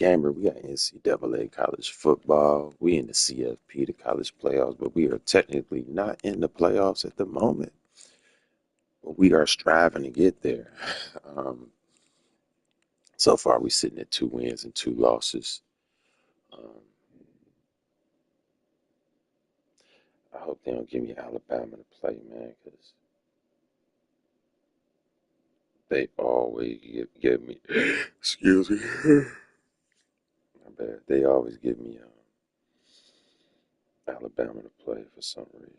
Gamer, we got NCAA college football. We in the CFP, the college playoffs, but we are technically not in the playoffs at the moment. But we are striving to get there. Um, so far, we're sitting at 2 wins and 2 losses. Um, I hope they don't give me Alabama to play, man, because they always give me, excuse me, my bad. They always give me Alabama to play for some reason.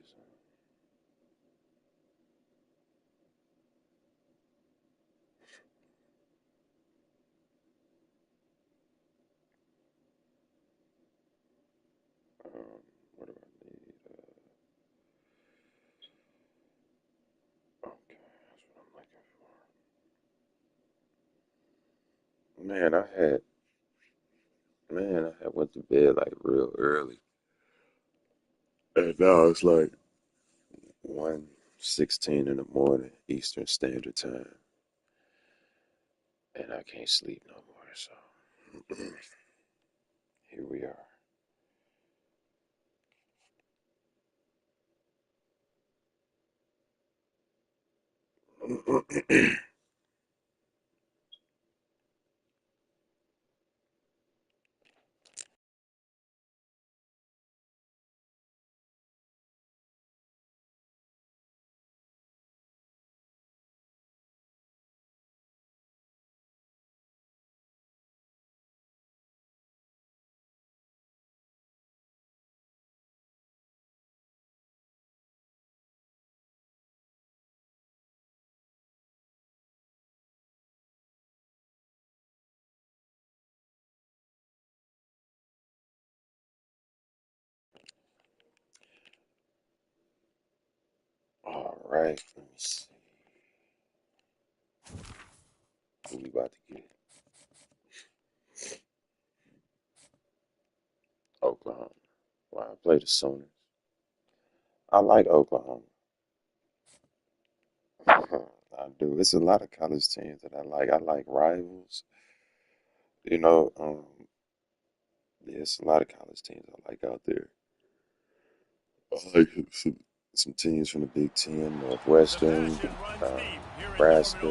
What do I need? Okay, that's what I'm looking for. Man, I had went to bed like real early, and now it's like 1:16 in the morning Eastern Standard Time, and I can't sleep no more. So here we are. All right, let me see who we about to get. Oklahoma. Wow, I play the Sooners. I like Oklahoma. I do. It's a lot of college teams that I like. I like rivals. You know, yeah, it's a lot of college teams I like out there. I like some teams from the Big Ten, Northwestern, Nebraska,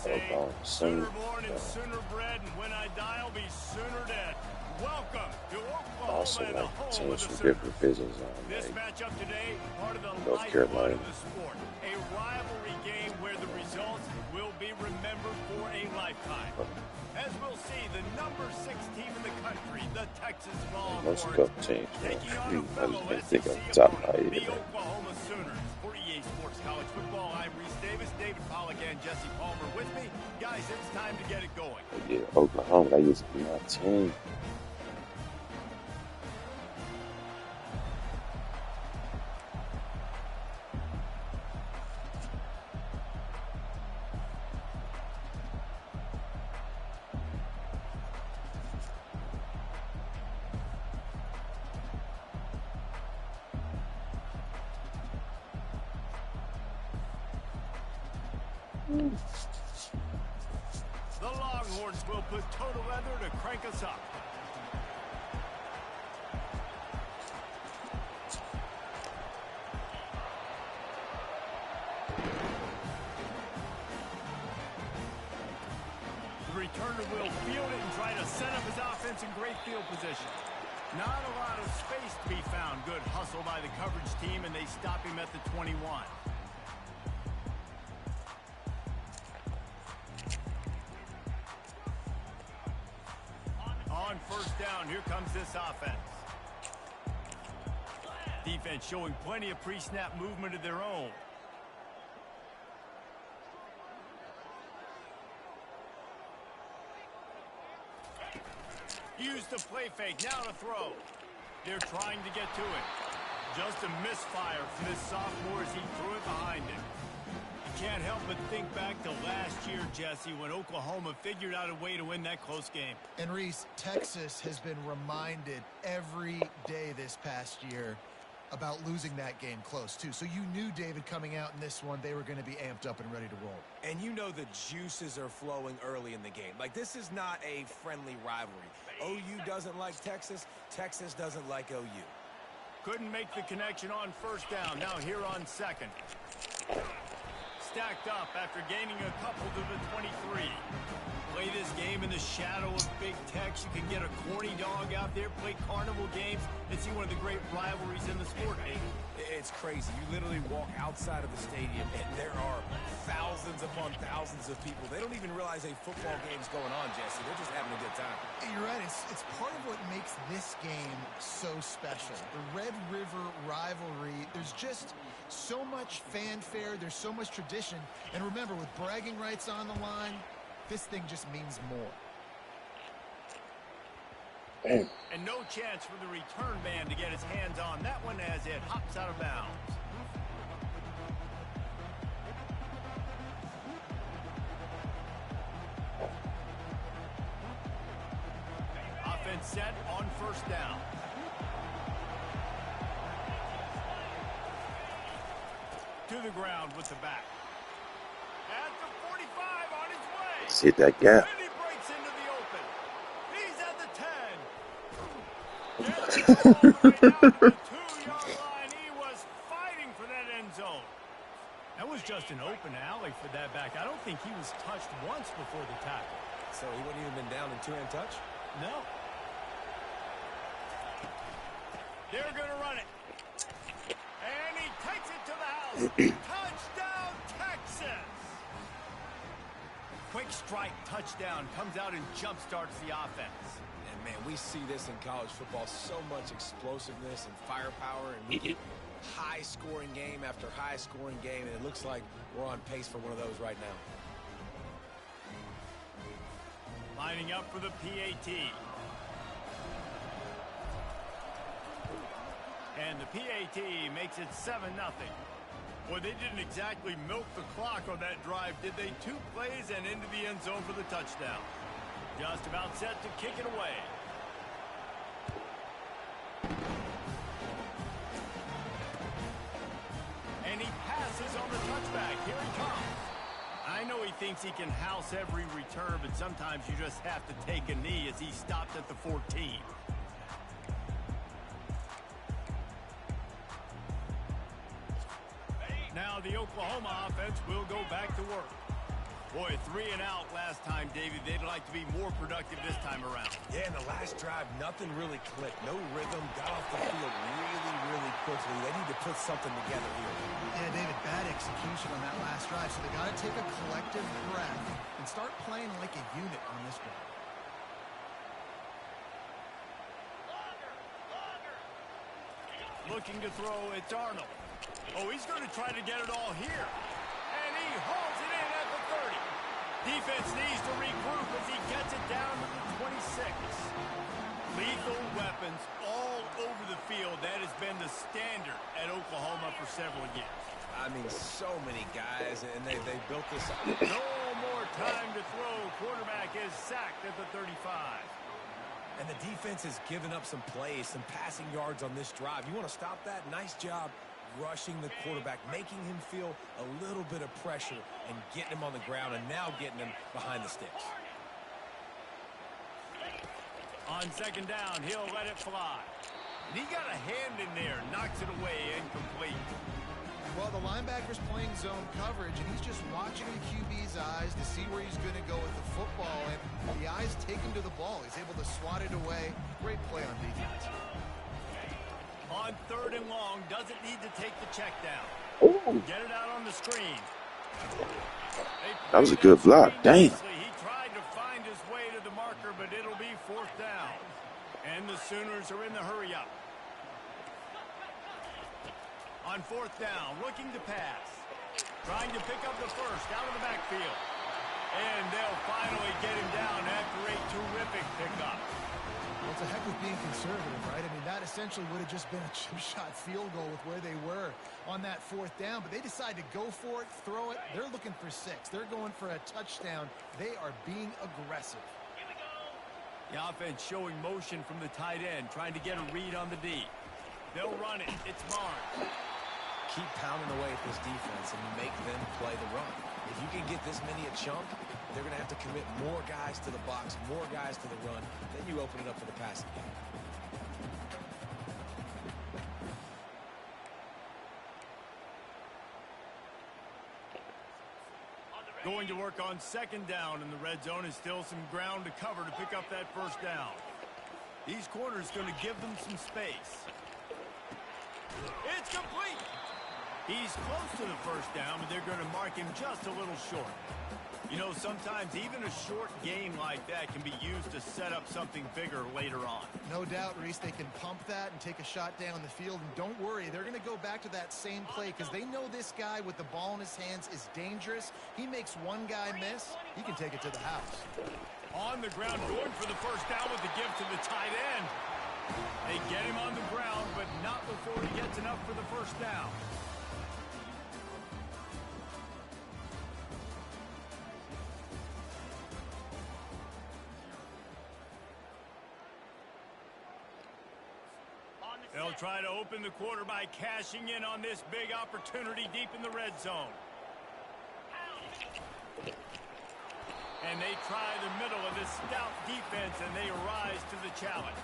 Oklahoma Sooner. I also like teams from different divisions, like North Carolina. A rivalry game where the results will be remembered for a lifetime. As we'll see, the number 6 team in the country, the Texas Most of Longhorns, the couple teams, taking on a I just fellow can't think SEC off the top of my opponent, head the right Oklahoma Sooners. For EA Sports College Football, I'm Reese Davis, David Pollack, and Jesse Palmer with me. Guys, it's time to get it going. now. Yeah, Oklahoma, that used to be my team. The Longhorns will put total leather to crank us up. The returner will field it and try to set up his offense in great field position. Not a lot of space to be found. Good hustle by the coverage team, and they stop him at the 21. On first down, here comes this offense. Defense showing plenty of pre-snap movement of their own. Use the play fake, now to throw. They're trying to get to it. Just a misfire from this sophomore as he threw it behind him. You can't help but think back to last year, Jesse, when Oklahoma figured out a way to win that close game. And Reese, Texas has been reminded every day this past year about losing that game close, too. So you knew, David, coming out in this one, they were going to be amped up and ready to roll. And you know the juices are flowing early in the game. Like, this is not a friendly rivalry. OU doesn't like Texas. Texas doesn't like OU. Couldn't make the connection on first down. Now here on second. Stacked up after gaining a couple to the 23. Play this game in the shadow of Big Tex. You can get a corny dog out there, play carnival games, and see one of the great rivalries in the sport. It's crazy. You literally walk outside of the stadium, and there are thousands upon thousands of people. They don't even realize a football game's going on, Jesse. They're just having a good time. You're right. It's part of what makes this game so special. The Red River rivalry, there's just so much fanfare. There's so much tradition. And remember, with bragging rights on the line, this thing just means more. Damn. And no chance for the return man to get his hands on that one as it hops out of bounds. Offense set on first down. To the ground with the back. At the 45 on his way. Let's hit that gap. And he breaks into the open. He's at the 10. Gets the ball right down to the 2-yard line. He was fighting for that end zone. That was just an open alley for that back. I don't think he was touched once before the tackle. So he wouldn't even been down in two-hand touch? No. They're going to run it. And he takes it to the house. Touchdown, Texas! Quick strike touchdown comes out and jump-starts the offense. And, man, we see this in college football. So much explosiveness and firepower. And we get high-scoring game after high-scoring game. And it looks like we're on pace for one of those right now. Lining up for the PAT. And the PAT makes it 7-0. Boy, they didn't exactly milk the clock on that drive, did they? 2 plays and into the end zone for the touchdown. Just about set to kick it away. And he passes on the touchback. Here he comes. I know he thinks he can house every return, but sometimes you just have to take a knee as he stopped at the 14. Now the Oklahoma offense will go back to work. Boy, 3 and out last time, David. They'd like to be more productive this time around. Yeah, in the last drive, nothing really clicked. No rhythm. Got off the field really, really quickly. They need to put something together here. Yeah, David, bad execution on that last drive. So they got to take a collective breath and start playing like a unit on this drive. Looking to throw, it's Arnold. Oh, he's going to try to get it all here. And he hauls it in at the 30. Defense needs to regroup as he gets it down to the 26. Lethal weapons all over the field. That has been the standard at Oklahoma for several years. I mean, so many guys, and they built this up. No more time to throw. Quarterback is sacked at the 35. And the defense has given up some plays, some passing yards on this drive. You want to stop that? Nice job rushing the quarterback, making him feel a little bit of pressure and getting him on the ground and now getting him behind the sticks. On second down, he'll let it fly. And he got a hand in there, knocks it away, incomplete. Well, the linebacker's playing zone coverage, and he's just watching the QB's eyes to see where he's going to go with the football, and the eyes take him to the ball. He's able to swat it away. Great play on defense. On third and long, doesn't need to take the check down. Ooh. Get it out on the screen. That was a good block. Dang. He tried to find his way to the marker, but it'll be 4th down. And the Sooners are in the hurry-up. On 4th down, looking to pass. Trying to pick up the first out of the backfield. And they'll finally get him down after a terrific pickup. Well, it's a heck of being conservative, right? I mean, that essentially would have just been a chip shot field goal with where they were on that 4th down. But they decide to go for it, throw it. They're looking for 6. They're going for a touchdown. They are being aggressive. The offense showing motion from the tight end, trying to get a read on the D. They'll run it. It's Barnes. Keep pounding away at this defense and make them play the run. If you can get this many a chunk, they're going to have to commit more guys to the box, more guys to the run. Then you open it up for the passing game. Going to work on second down in the red zone. Is still some ground to cover to pick up that first down. These corners going to give them some space. It's complete. He's close to the first down, but they're going to mark him just a little short. You know, sometimes even a short game like that can be used to set up something bigger later on. No doubt, Reese, they can pump that and take a shot down the field. And don't worry, they're going to go back to that same play because they know this guy with the ball in his hands is dangerous. He makes one guy miss, he can take it to the house. On the ground, going for the first down with the give to the tight end. They get him on the ground, but not before he gets enough for the first down. They'll try to open the quarter by cashing in on this big opportunity deep in the red zone. And they try the middle of this stout defense, and they rise to the challenge.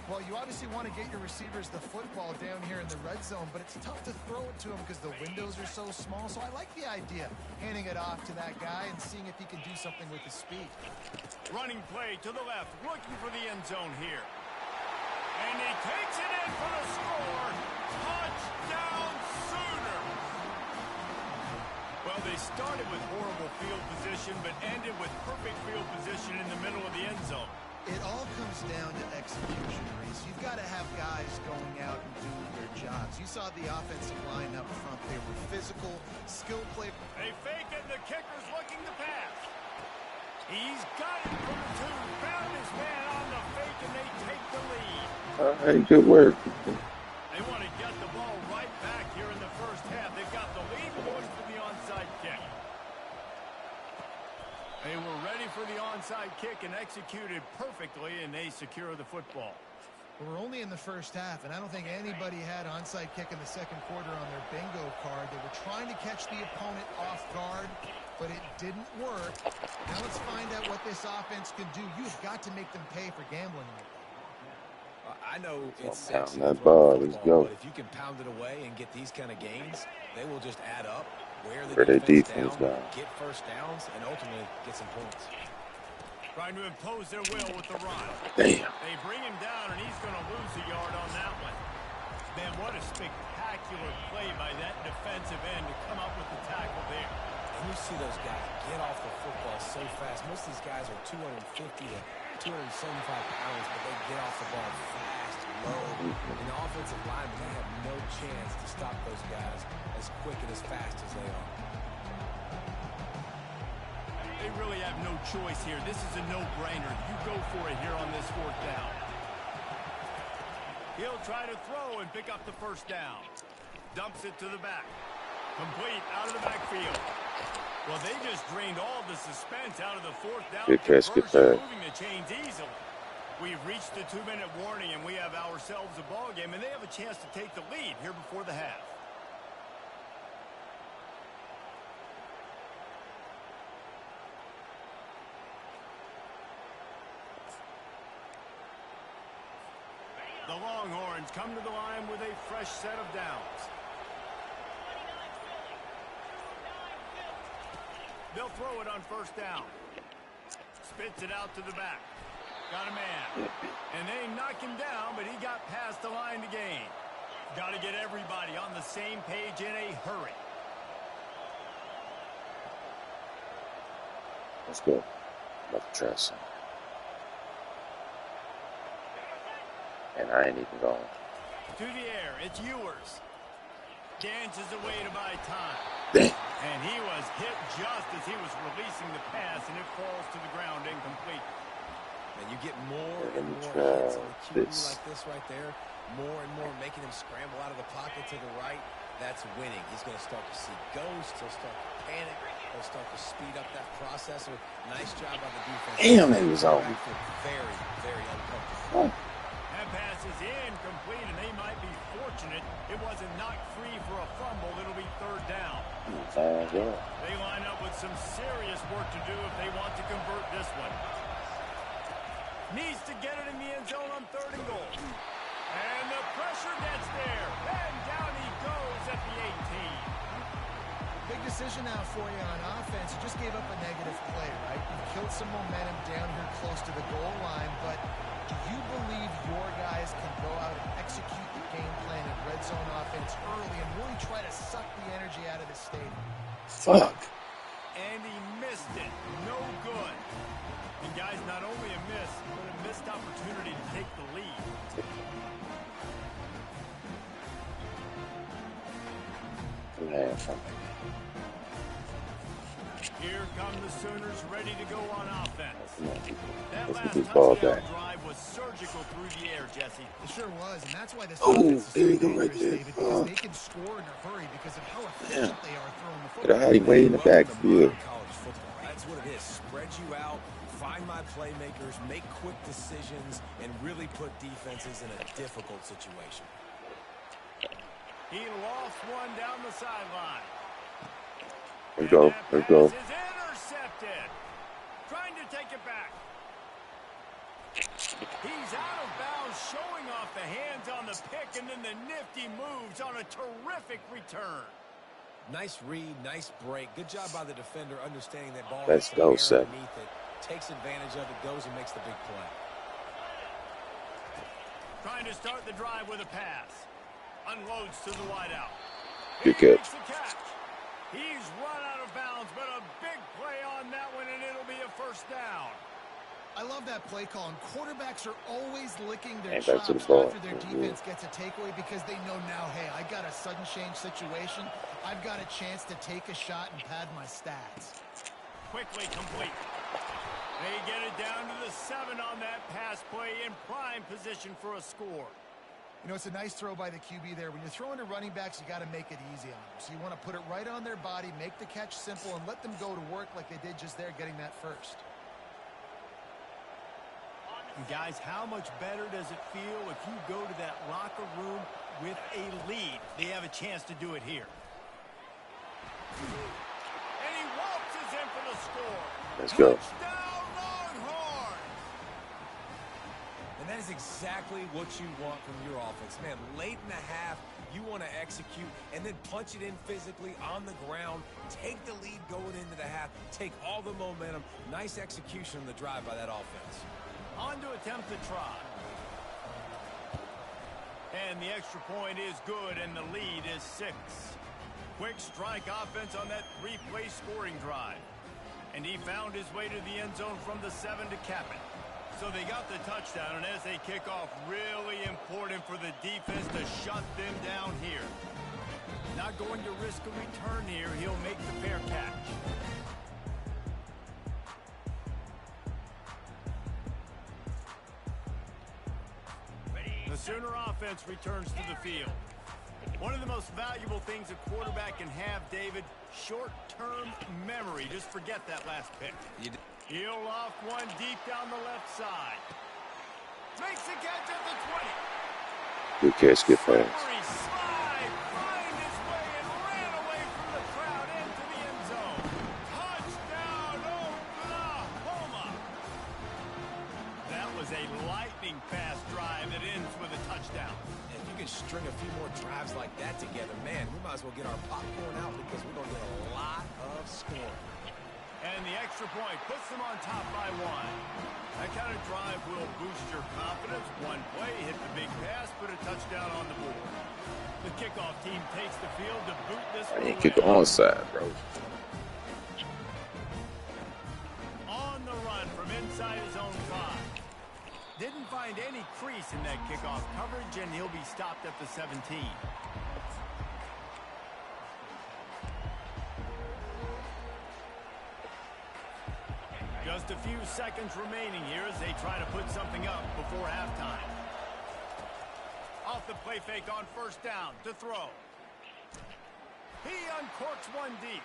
Well, you obviously want to get your receivers the football down here in the red zone, but it's tough to throw it to them because the windows are so small. So I like the idea, handing it off to that guy and seeing if he can do something with his speed. Running play to the left, looking for the end zone here. And he takes it in for the score. Touchdown Sooners! Well, they started with horrible field position, but ended with perfect field position in the middle of the end zone. It all comes down to execution, Reese. You've got to have guys going out and doing their jobs. You saw the offensive line up front. They were physical, skill play. They fake it, the kicker's looking to pass. He's got it from the two. Found his man on the fake, and they take the lead. All right, good work. They want to get the ball right back here in the first half. They've got the lead going for the onside kick. They were ready for the onside kick and executed perfectly, and they secure the football. We're only in the first half, and I don't think anybody had onside kick in the second quarter on their bingo card. They were trying to catch the opponent off guard, but it didn't work. Now let's find out what this offense can do. You've got to make them pay for gambling like that. I know it's Pound sexy that to ball. throw the Let's football, go. but if you can pound it away and get these kind of gains, they will just add up, wear the Where their defense defense down, down. get first downs, and ultimately get some points. Trying to impose their will with the run. Damn. They bring him down, and he's going to lose a yard on that one. Man, what a spectacular play by that defensive end to come up with the tackle there. And you see those guys get off the football so fast. Most of these guys are 250 to 275 pounds, but they get off the ball fast, low. And the offensive linemen, they have no chance to stop those guys as quick and as fast as they are. They really have no choice here. This is a no-brainer. You go for it here on this fourth down. He'll try to throw and pick up the first down. Dumps it to the back. Complete out of the backfield. Well, they just drained all the suspense out of the fourth down. Good catch, good conversion, pass. moving the chains easily. We've reached the 2-minute warning, and we have ourselves a ball game, and they have a chance to take the lead here before the half. The Longhorns come to the line with a fresh set of downs. They'll throw it on first down. Spits it out to the back. Got a man. And they knock him down, but he got past the line to gain. Got to get everybody on the same page in a hurry. Let's go. Let's try some. And I ain't even going. To the air, it's Ewers. Dances away to buy time. Damn. And he was hit just as he was releasing the pass, and it falls to the ground incomplete. And you get more Let and me more try hits on the QB this. like this right there. More and more making him scramble out of the pocket to the right. That's winning. He's going to start to see ghosts. He'll start to panic. He'll start to speed up that process. So nice job by the defense. Damn, they was on me. Very, very uncomfortable. That pass is incomplete, and they might be fortunate it wasn't knocked free for a fumble. It'll be third down. They line up with some serious work to do if they want to convert this one. Needs to get it in the end zone on 3rd and goal. And the pressure gets there. And down he goes at the 18. Big decision now for you on offense. You just gave up a negative play, right? You've killed some momentum down here close to the goal line, but do you believe your guys can go out and execute the game plan in red zone offense early and really try to suck the energy out of the stadium? Fuck. And he missed it. No good. And guys, not only a miss, but a missed opportunity to take the lead. Here come the Sooners ready to go on offense. That last touchdown drive was surgical through the air, Jesse. It sure was, and that's why this offense is so dangerous, David, because they can score in a hurry because of how efficient they are throwing the football. Look at how he way in the backfield. That's what it is. Spread you out, find my playmakers, make quick decisions, and really put defenses in a difficult situation. He lost one down the sideline. Let's go. Let's go. Is intercepted. Trying to take it back. He's out of bounds, showing off the hands on the pick, and then the nifty moves on a terrific return. Nice read, nice break. Good job by the defender understanding that ball. Let's go, Seth. Underneath it, takes advantage of it, goes and makes the big play. Trying to start the drive with a pass. Unloads to the wideout. Good catch. He's run out of bounds, but a big play on that one, and it'll be a first down. I love that play call, and quarterbacks are always licking their Ain't back chops to the ball. after their defense gets a takeaway because they know now, hey, I got a sudden change situation. I've got a chance to take a shot and pad my stats. Quickly complete. They get it down to the 7 on that pass play in prime position for a score. You know, it's a nice throw by the QB there. When you're throwing to running backs, you got to make it easy on them. So you want to put it right on their body, make the catch simple, and let them go to work like they did just there, getting that first. And guys, how much better does it feel if you go to that locker room with a lead? They have a chance to do it here. And he waltzes in for the score. Let's go. Touchdown, Longhorns! And that is exactly what you want from your offense. Man, late in the half, you want to execute and then punch it in physically on the ground, take the lead going into the half, take all the momentum. Nice execution on the drive by that offense. On to attempt to try. And the extra point is good, and the lead is 6. Quick strike offense on that 3-play scoring drive. And he found his way to the end zone from the 7 to cap it. So they got the touchdown, and as they kick off, really important for the defense to shut them down here. Not going to risk a return here. He'll make the fair catch. The Sooner offense returns to the field. One of the most valuable things a quarterback can have, David, short-term memory. Just forget that last pick. He'll loft one deep down the left side. Makes the catch at the 20. Good catch, good pass. Slide, find his way, and ran away from the crowd into the end zone. Touchdown, Oklahoma! That was a lightning-fast drive that ends with a touchdown. If you can string a few more drives like that together, man, we might as well get our popcorn out because we're going to get a lot of scoring. And the extra point puts them on top by 1. That kind of drive will boost your confidence. One play, hit the big pass, put a touchdown on the board. The kickoff team takes the field to boot this one I ain't away. kick the onside, bro. On the run from inside his own 5. Didn't find any crease in that kickoff coverage, and he'll be stopped at the 17. Just a few seconds remaining here as they try to put something up before halftime. Off the play fake on first down to throw. He uncorks one deep.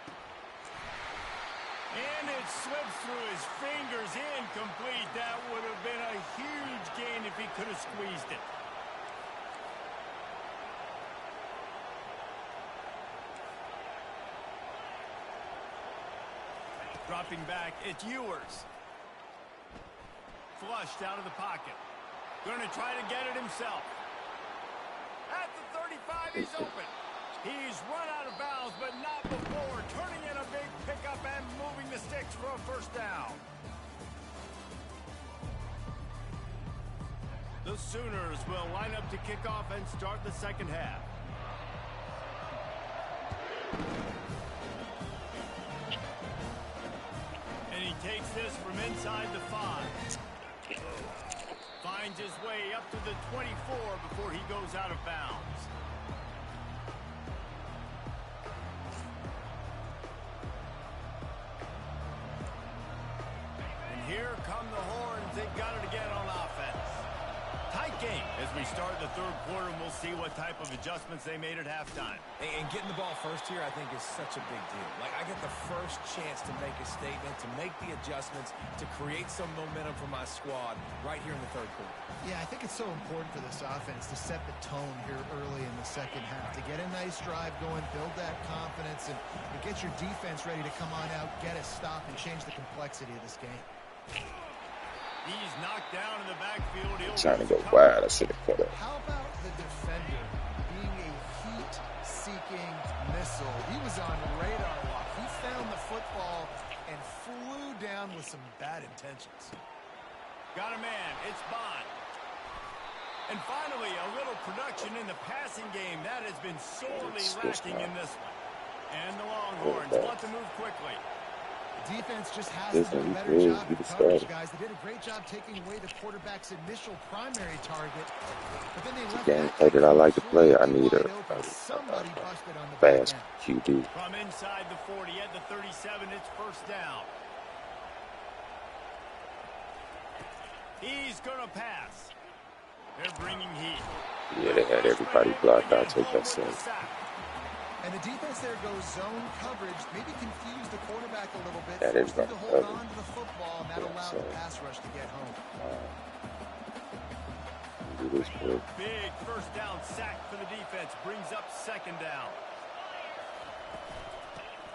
And it slips through his fingers, incomplete. That would have been a huge gain if he could have squeezed it. Dropping back, it's Ewers. Flushed out of the pocket. Going to try to get it himself. At the 35, he's open. He's run out of bounds, but not before turning in a big pickup and moving the sticks for a first down. The Sooners will line up to kick off and start the second half. And he takes this from inside the 5. Finds his way up to the 24 before he goes out of bounds. And here come the Horns. They've got it again on offense. Tight game as we start the third quarter, and we'll see what type of adjustments they made at halftime. And getting the ball first here, I think, is such a big deal. Like, I get the first chance to make a statement, to make the adjustments, to create some momentum for my squad right here in the third quarter. Yeah, I think it's so important for this offense to set the tone here early in the second half, to get a nice drive going, build that confidence, and get your defense ready to come on out, get a stop, and change the complexity of this game. He's knocked down in the backfield. Trying to go wide. I should have cut it. How about the defender being a heat-seeking missile? He was on radar lock. He found the football and flew down with some bad intentions. Got a man. It's Bond. And finally, a little production in the passing game. That has been sorely lacking in this one. And the Longhorns want to move quickly. Defense just has to do a better job of coverage, guys. They did a great job taking away the quarterback's initial primary target. But then they left Game play that I like to play. I need a fast QB. From inside the 40 at the 37, it's first down. He's going to pass. They're bringing heat. Yeah, they had everybody blocked out. Take that sack. And the defense there goes zone coverage, maybe confuse the quarterback a little bit, That force is him right. to hold on to the football, and that allowed the pass rush to get home. Do this quick. Big first down sack for the defense, brings up second down.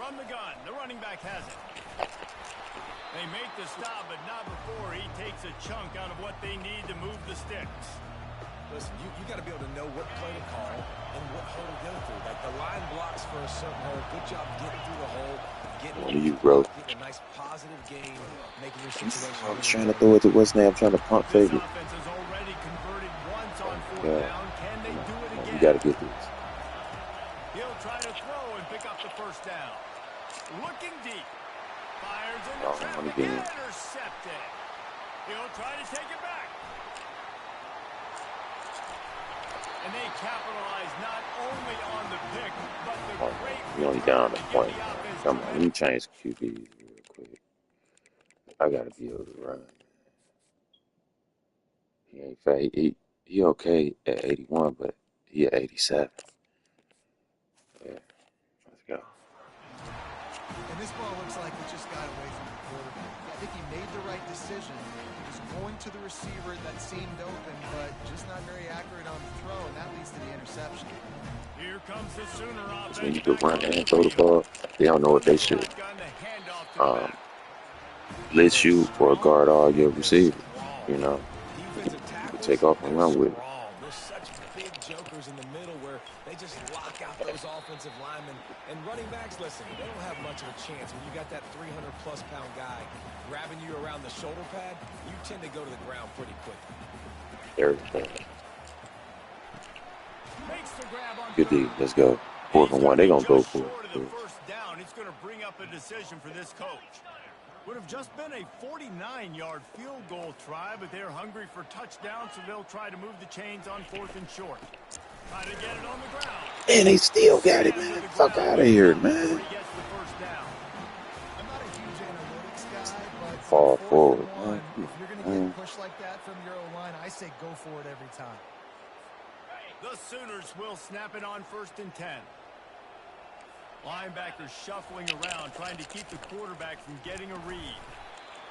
From the gun, the running back has it. They make the stop, but not before he takes a chunk out of what they need to move the sticks. Listen, you got to be able to know what play to call and what hole to go through. Like, the line blocks for a certain hole. Good job getting through the hole, getting a nice positive game, making your situation. I'm trying to throw it to what's name. I'm trying to pump fake it. This offense has already converted once on fourth down. Can they do it again? You got to get this. He'll try to throw and pick up the first down. Looking deep. Fires into traffic and intercepted. He'll try to take it back. And they capitalize not only on the pick, but the great You only down a point. Come on, let me change QBs real quick. I gotta be able to run. He ain't fat. He okay at 81, but he at 87. Yeah, let's go. And this ball looks like it just got away from the quarterback. I think he made the right decision. He was going to the receiver that seemed open, but just not very accurate on the throw, and that leads to the interception. Here comes the Sooner offense. When you can run and throw the ball, they don't know what they should. Blitz you or guard all your receivers. You know, you can take off and run with it. There's such big jokers in the middle where they just lock out those offensive linemen. And running backs, listen, they don't have much of a chance. When you got that 300-plus pound guy grabbing you around the shoulder pad, you tend to go to the ground pretty quickly. Everything. Good deal. Let's go. 4th and 1. They're going to go for it. First down. It's going to bring up a decision for this coach. Would have just been a 49-yard field goal try, but they're hungry for touchdowns, so they'll try to move the chains on 4th and short. Try to get it on the ground. And they still got it, man. Fuck out of here, man. I'm not a huge analytics guy, but fall forward. If you're going to get pushed like that from your O-line, I say go for it every time. The Sooners will snap it on 1st and 10. Linebackers shuffling around, trying to keep the quarterback from getting a read.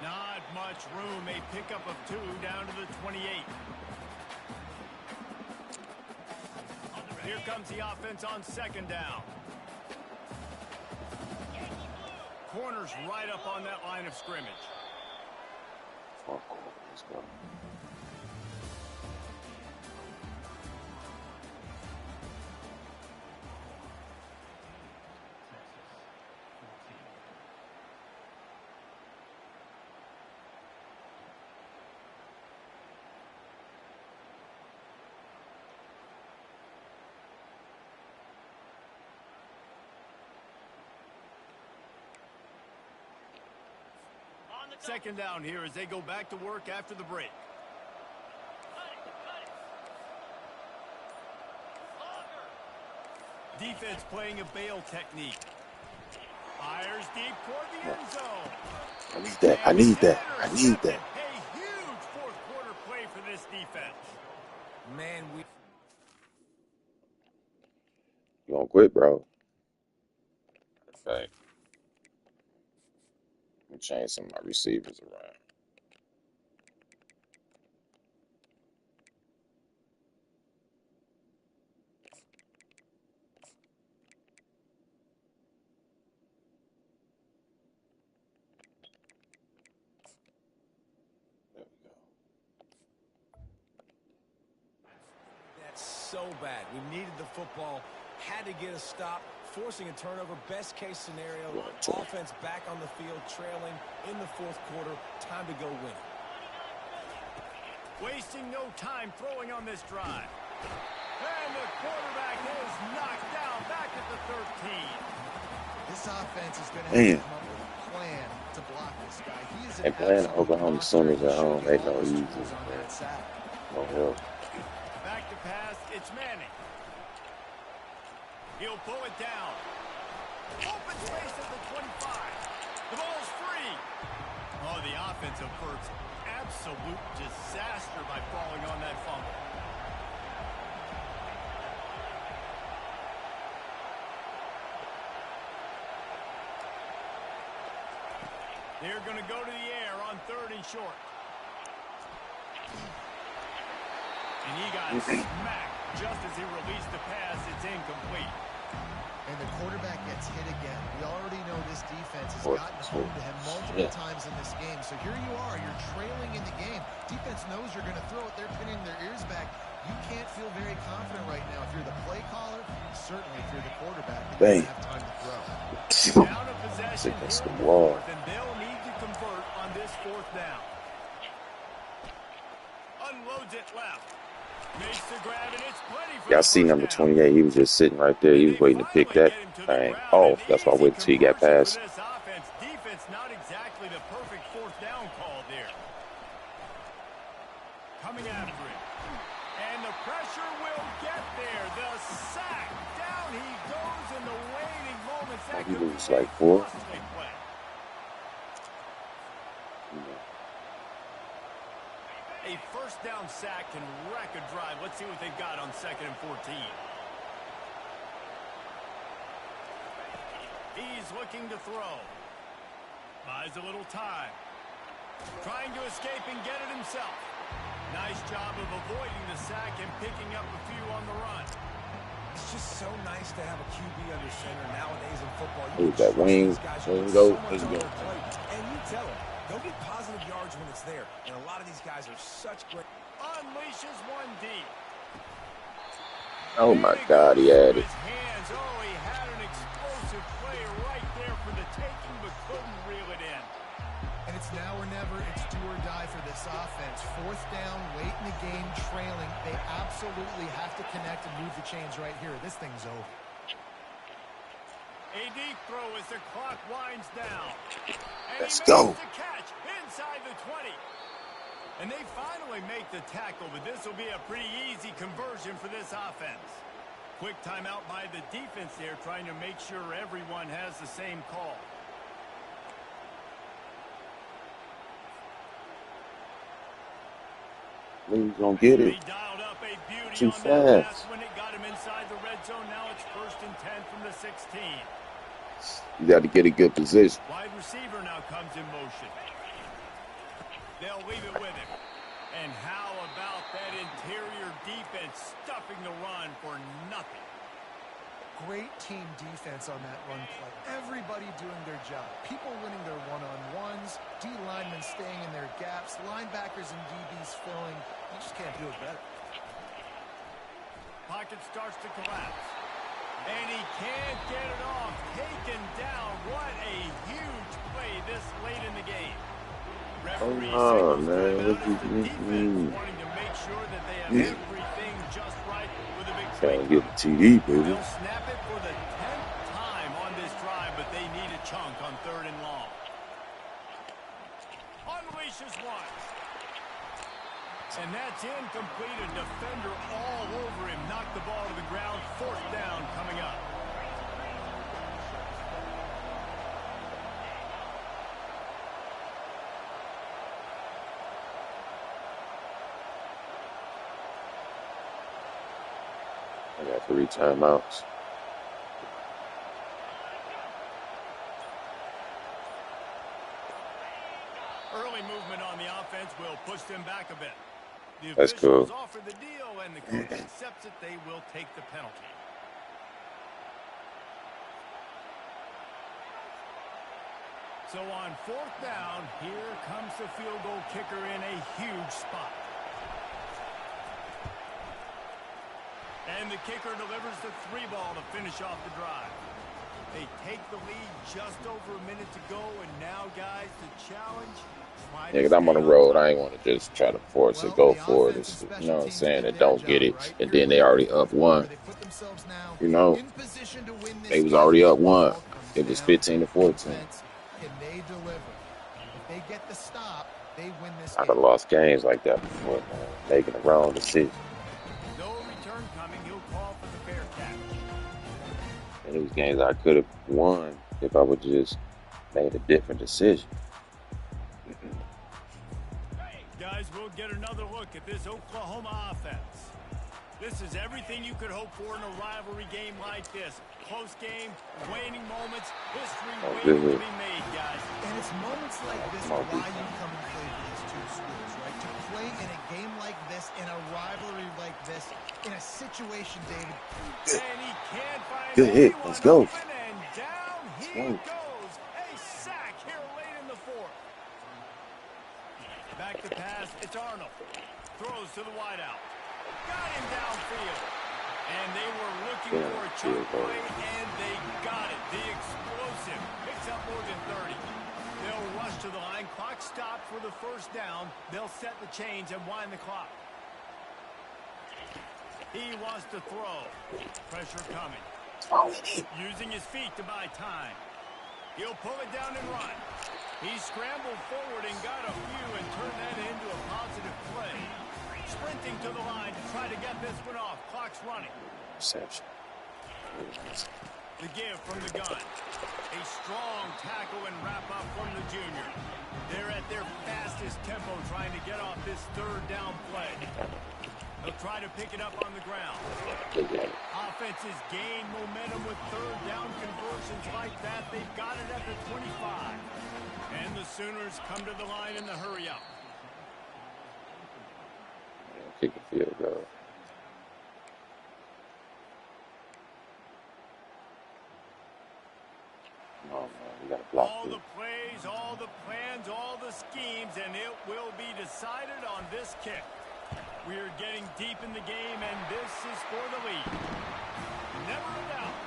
Not much room. A pickup of 2 down to the 28. Here comes the offense on 2nd down. corner's right up on that line of scrimmage. Far corner, let's go. Second down here as they go back to work after the break. Defense playing a bail technique. Fires deep toward the end zone. I need that. I need that. I need that. A huge fourth quarter play for this defense. Man, You gonna quit, bro? Okay. Let me change some of my receivers around. There we go. that's so bad. We needed the football, had to get a stop, forcing a turnover. Best case scenario, offense back on the field, trailing in the fourth quarter. Time to go win. Wasting no time throwing on this drive. And the quarterback is knocked down back at the 13. This offense is going to have to come up with a plan to block this guy. He is an playing absolute Oklahoma monster. Sooners He at should home get ain't all no his easy. tools on that sack. No help. Back to pass, it's Manning. He'll pull it down. Open space at the 25. The ball's free. Oh, the offense averts absolute disaster by falling on that fumble. They're going to go to the air on 3rd and short. And he got smacked just as he released the pass. It's incomplete. And the quarterback gets hit again. We already know this defense has gotten home to him multiple times in this game. So here you are. You're trailing in the game. Defense knows you're going to throw it. They're pinning their ears back. You can't feel very confident right now. If you're the play caller, certainly if you're the quarterback, then you don't have time to throw. Down a possession here the in the wall. fourth, and they'll need to convert on this 4th down. Unloads it left. Makes the grab, and it's plenty for Y'all the see first number down. 28. He was just sitting right there. He was waiting to pick that thing off. That's why I waited till he got past. This offense, defense, not exactly the perfect 4th down call there. Coming after it. And the pressure will get there. The sack. Down he goes in the waiting moments. That He could was be a like 4. costly play. A 1st down sack can wreck a drive. Let's see what they've got on 2nd and 14. He's looking to throw. Buys a little time. Trying to escape and get it himself. Nice job of avoiding the sack and picking up a few on the run. It's just so nice to have a QB under center nowadays in football. Who's that wing? Go. Let's go. And you tell them, they'll get positive yards when it's there. And a lot of these guys are such great. Unleashes one deep. Oh my God, he had it. His hands. Oh, he had an explosive play right there for the taking, but couldn't reel it in. And it's now or never. It's do or die for this offense. 4th down, late in the game, trailing. They absolutely have to connect and move the chains right here. This thing's over. A deep throw as the clock winds down. And Let's he go. makes the catch inside the 20. And they finally make the tackle, but this will be a pretty easy conversion for this offense. Quick timeout by the defense there, trying to make sure everyone has the same call. He's gonna get it. He dialed up a beauty Too on that pass fast. when it got him inside the red zone. Now it's 1st and 10 from the 16. You got to get a good position. Wide receiver now comes in motion. They'll leave it with him. And how about that interior defense stuffing the run for nothing? Great team defense on that run play. Everybody doing their job. People winning their one-on-ones, D linemen staying in their gaps, linebackers and DBs filling. You just can't do it better. Pocket starts to collapse. And he can't get it off. Taken down. What a huge play this late in the game. Referee Oh, signals man. timeout What as you the defense wanting to make sure that they have everything just right with a big play. trying to get the TD, baby. They'll snap it for the 10th time on this drive, but they need a chunk on 3rd and long. Unleashes one. And that's incomplete. A defender all over him. Knocked the ball to the ground. 4th down coming up. I got 3 timeouts. Early movement on the offense will push them back a bit. The That's officials cool. offer the deal, and the coach accepts it. They will take the penalty. So on 4th down, here comes the field goal kicker in a huge spot. And the kicker delivers the 3 ball to finish off the drive. They take the lead just over a minute to go, and now, guys, the challenge. Yeah, because I'm on the road. I ain't want to just try to force it, go for it. It's, you know what I'm saying? And don't get it. And then they already up 1. You know, they was already up 1. It was 15 to 14. Can they deliver? If they get the stop, they win this I game. done lost games like that before, man. Making the wrong decision. No return coming. He'll call for the fair catch. And these games I could have won if I would just made a different decision. Guys, we'll get another look at this Oklahoma offense. This is everything you could hope for in a rivalry game like this. Close game, waning moments, history waiting to be made, guys. And it's moments like this why you come and play for these two schools, right? To play in a game like this, in a rivalry like this, in a situation, David. And he can't find Good hit. Let's go. open, and down he goes. A sack here late in the 4th. Back to pass. It's Arnold. Throws to the wideout. Got him downfield. And they were looking for a chunk play, and they got it. The explosive picks up more than 30. They'll rush to the line. Clock stopped for the 1st down. They'll set the chains and wind the clock. He wants to throw. Pressure coming. Using his feet to buy time. He'll pull it down and run. He scrambled forward and got a few and turned that into a positive play. Sprinting to the line to try to get this one off. Clock's running. Reception. The give from the gun. A strong tackle and wrap up from the junior. They're at their fastest tempo trying to get off this 3rd down play. They'll try to pick it up on the ground. Offenses gain momentum with 3rd down conversions like that. They've got it at the 25. And the Sooners come to the line in the hurry up. Kick a field goal. Oh, man, we got to block All this. the plays, all the plans, all the schemes, and it will be decided on this kick. We are getting deep in the game, and this is for the lead. Never a doubt.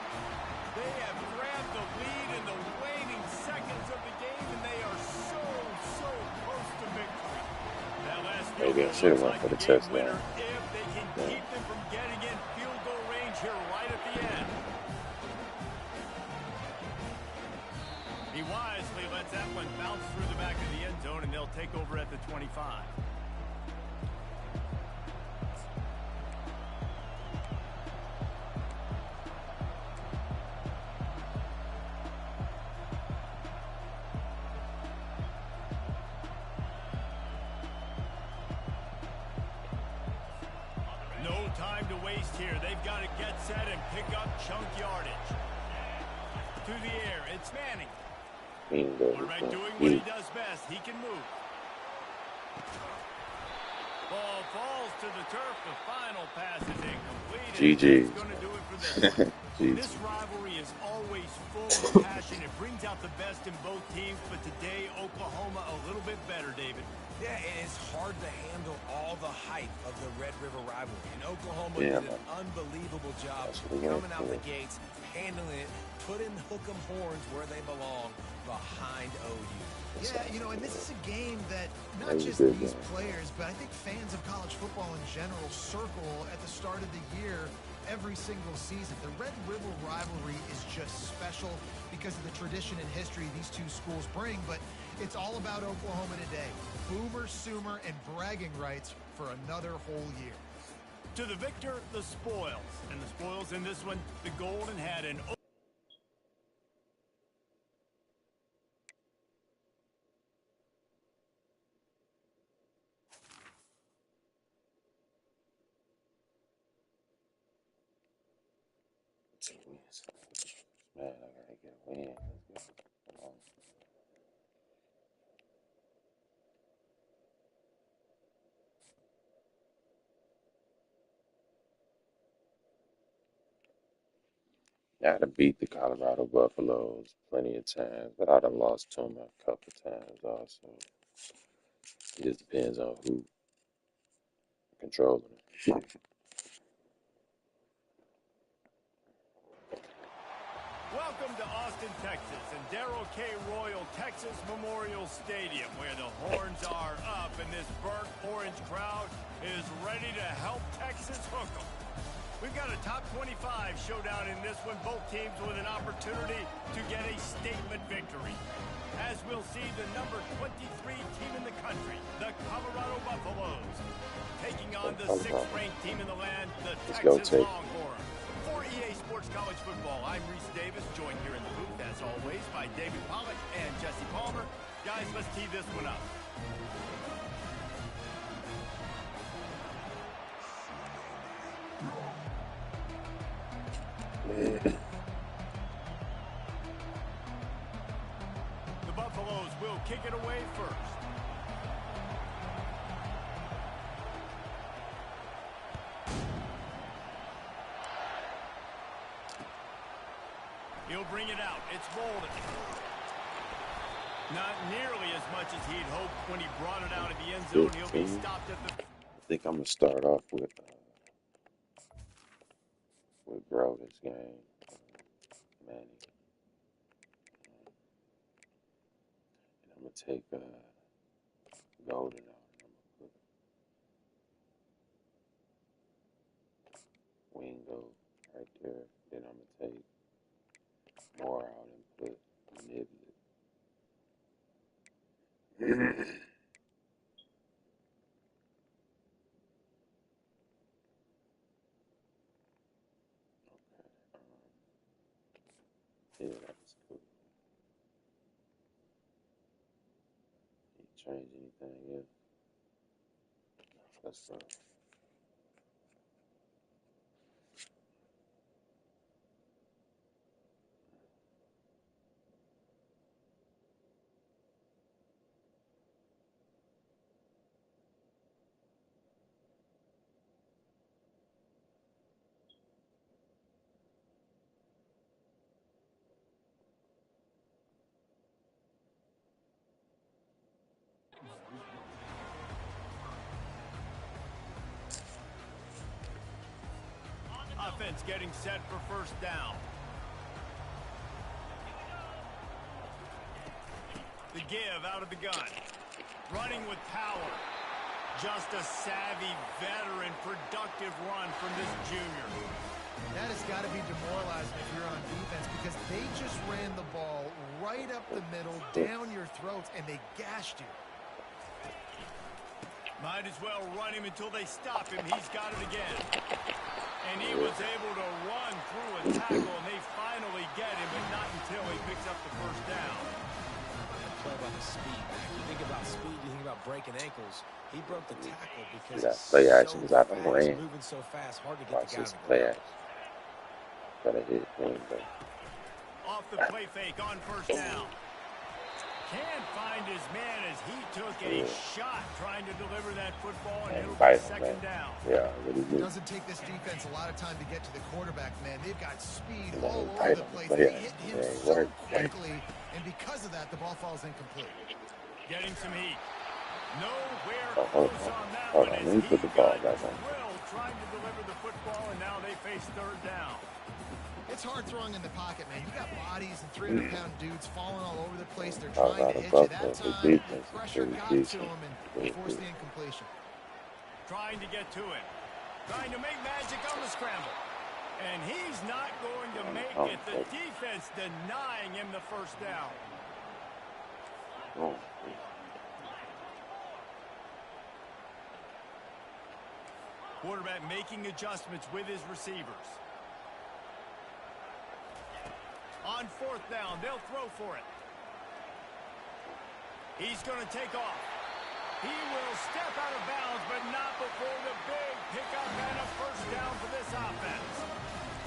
They have grabbed the lead in the waning seconds of the game, and they are so close to victory. That last field Maybe I goal should have looks went for the like a game touchdown. winner if they can keep them from getting in field goal range here right at the end. He wisely lets that one bounce through the back of the end zone, and they'll take over at the 25. No time to waste here. They've got to get set and pick up chunk yardage. To the air, it's Manning. Quarterback doing what he does best. He can move. Ball falls to the turf. The final pass is incomplete. GG. That's going to do it for this one. This GG. rivalry is always full of passion. It brings out the best in both teams, but today, Oklahoma a little bit better, David. Yeah, and it's hard to handle all the hype of the Red River rivalry. And Oklahoma Yeah, did man. an unbelievable job That's what we went coming out for. the gates, handling it, putting hook'em horns where they belong, behind OU. That's Yeah, all. and this is a game that That not was a just good these game. players, but I think fans of college football in general circle at the start of the year every single season. The Red River rivalry is just special because of the tradition and history these two schools bring, but it's all about Oklahoma today. Boomer, Sooner, and bragging rights for another whole year. To the victor, the spoils. And the spoils in this one, the Golden had an... Two wins. Man, I gotta get a win. Let's go. Come on. Gotta beat the Colorado Buffaloes plenty of times, but I done lost to them a couple times also. It just depends on who controlling it. Welcome to Austin, Texas, and Darrell K. Royal Texas Memorial Stadium, where the horns are up and this burnt orange crowd is ready to help Texas hook 'em. We've got a top 25 showdown in this one, both teams with an opportunity to get a statement victory. As we'll see, the number 23 team in the country, the Colorado Buffaloes, taking on the 6th-ranked team in the land, the Let's go, Texas Tate. Longhorns. For EA Sports College Football, I'm Reese Davis, joined here in the booth, as always, by David Pollack and Jesse Palmer. Guys, let's tee this one up. The Buffaloes will kick it away first. He'll bring it out. It's Bolden. Not nearly as much as he'd hoped when he brought it out of the end zone. He'll be 15. stopped at the... I think I'm gonna start off with bro this game, Manny, and I'm gonna take Golden out. And I'm gonna put Wingo right there. Then I'm gonna take Moore out and put Niblett. Yeah, that was cool. Did you change anything else? Let's go. Offense getting set for first down. The give out of the gun. Running with power. Just a savvy, veteran, productive run from this junior. That has got to be demoralizing if you're on defense because they just ran the ball right up the middle, down your throats, and they gashed you. Might as well run him until they stop him. He's got it again. And he was able to run through a tackle, and they finally get him, but not until he picks up the first down. Play about the speed. You think about speed, you think about breaking ankles. He broke the tackle because Yeah, he's play so action because I done fast, ran. moving so fast, hard to get Watch the guy this on the play ground. action. Gotta hit Wingo. Off the play fake on first down. Can't find his man as he took a Yeah. shot trying to deliver that football, and Man, it'll be bite him, man. second down. Yeah, I really It do. doesn't take this defense a lot of time to get to the quarterback, man. They've got speed And all then over bite the him. place. But They yeah, hit it him ain't so work. quickly, and because of that, the ball falls incomplete. Getting some heat. Nowhere Hold close on. on that Hold one on. as Let me he put the ball got back on. drilled trying to deliver the football, and now they face third down. It's hard throwing in the pocket, man. You got bodies and 300-pound dudes falling all over the place. They're Talk trying about to a hit you. That Buffalo. The time, defense is pressure pretty got to decent. him and Pretty forced good. the incompletion. Trying to get to it. Trying to make magic on the scramble. And he's not going to make it. The defense denying him the first down. Oh. Quarterback making adjustments with his receivers. On fourth down, they'll throw for it. He's going to take off. He will step out of bounds, but not before the big pickup and a first down for this offense.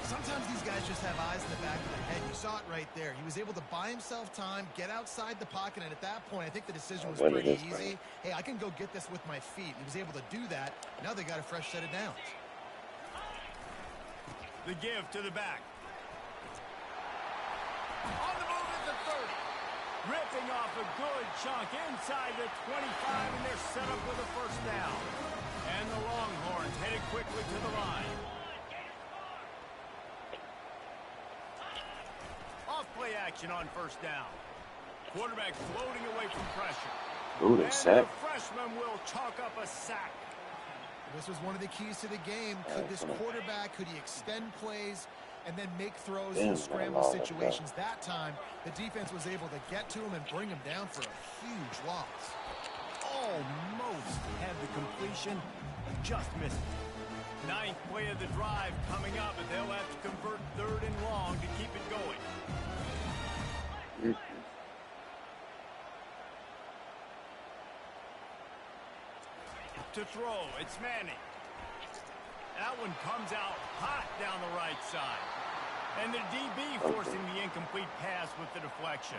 Sometimes these guys just have eyes in the back of their head. You saw it right there. He was able to buy himself time, get outside the pocket, and at that point, I think the decision was pretty easy. Hey, I can go get this with my feet. He was able to do that. Now they got a fresh set of downs. The give to the back. On the move at the 30. Ripping off a good chunk inside the 25, and they're set up with a first down. And the Longhorns headed quickly to the line. Off play action on first down. Quarterback floating away from pressure. Ooh, they And sack. the freshman will chalk up a sack. This was one of the keys to the game. Could this quarterback, could he extend plays and then make throws in scramble situations? That time, the defense was able to get to him and bring him down for a huge loss. Almost had the completion, just missed it. Ninth play of the drive coming up, but they'll have to convert third and long to keep it going. To throw, it's Manning. That one comes out hot down the right side. And the DB forcing the incomplete pass with the deflection.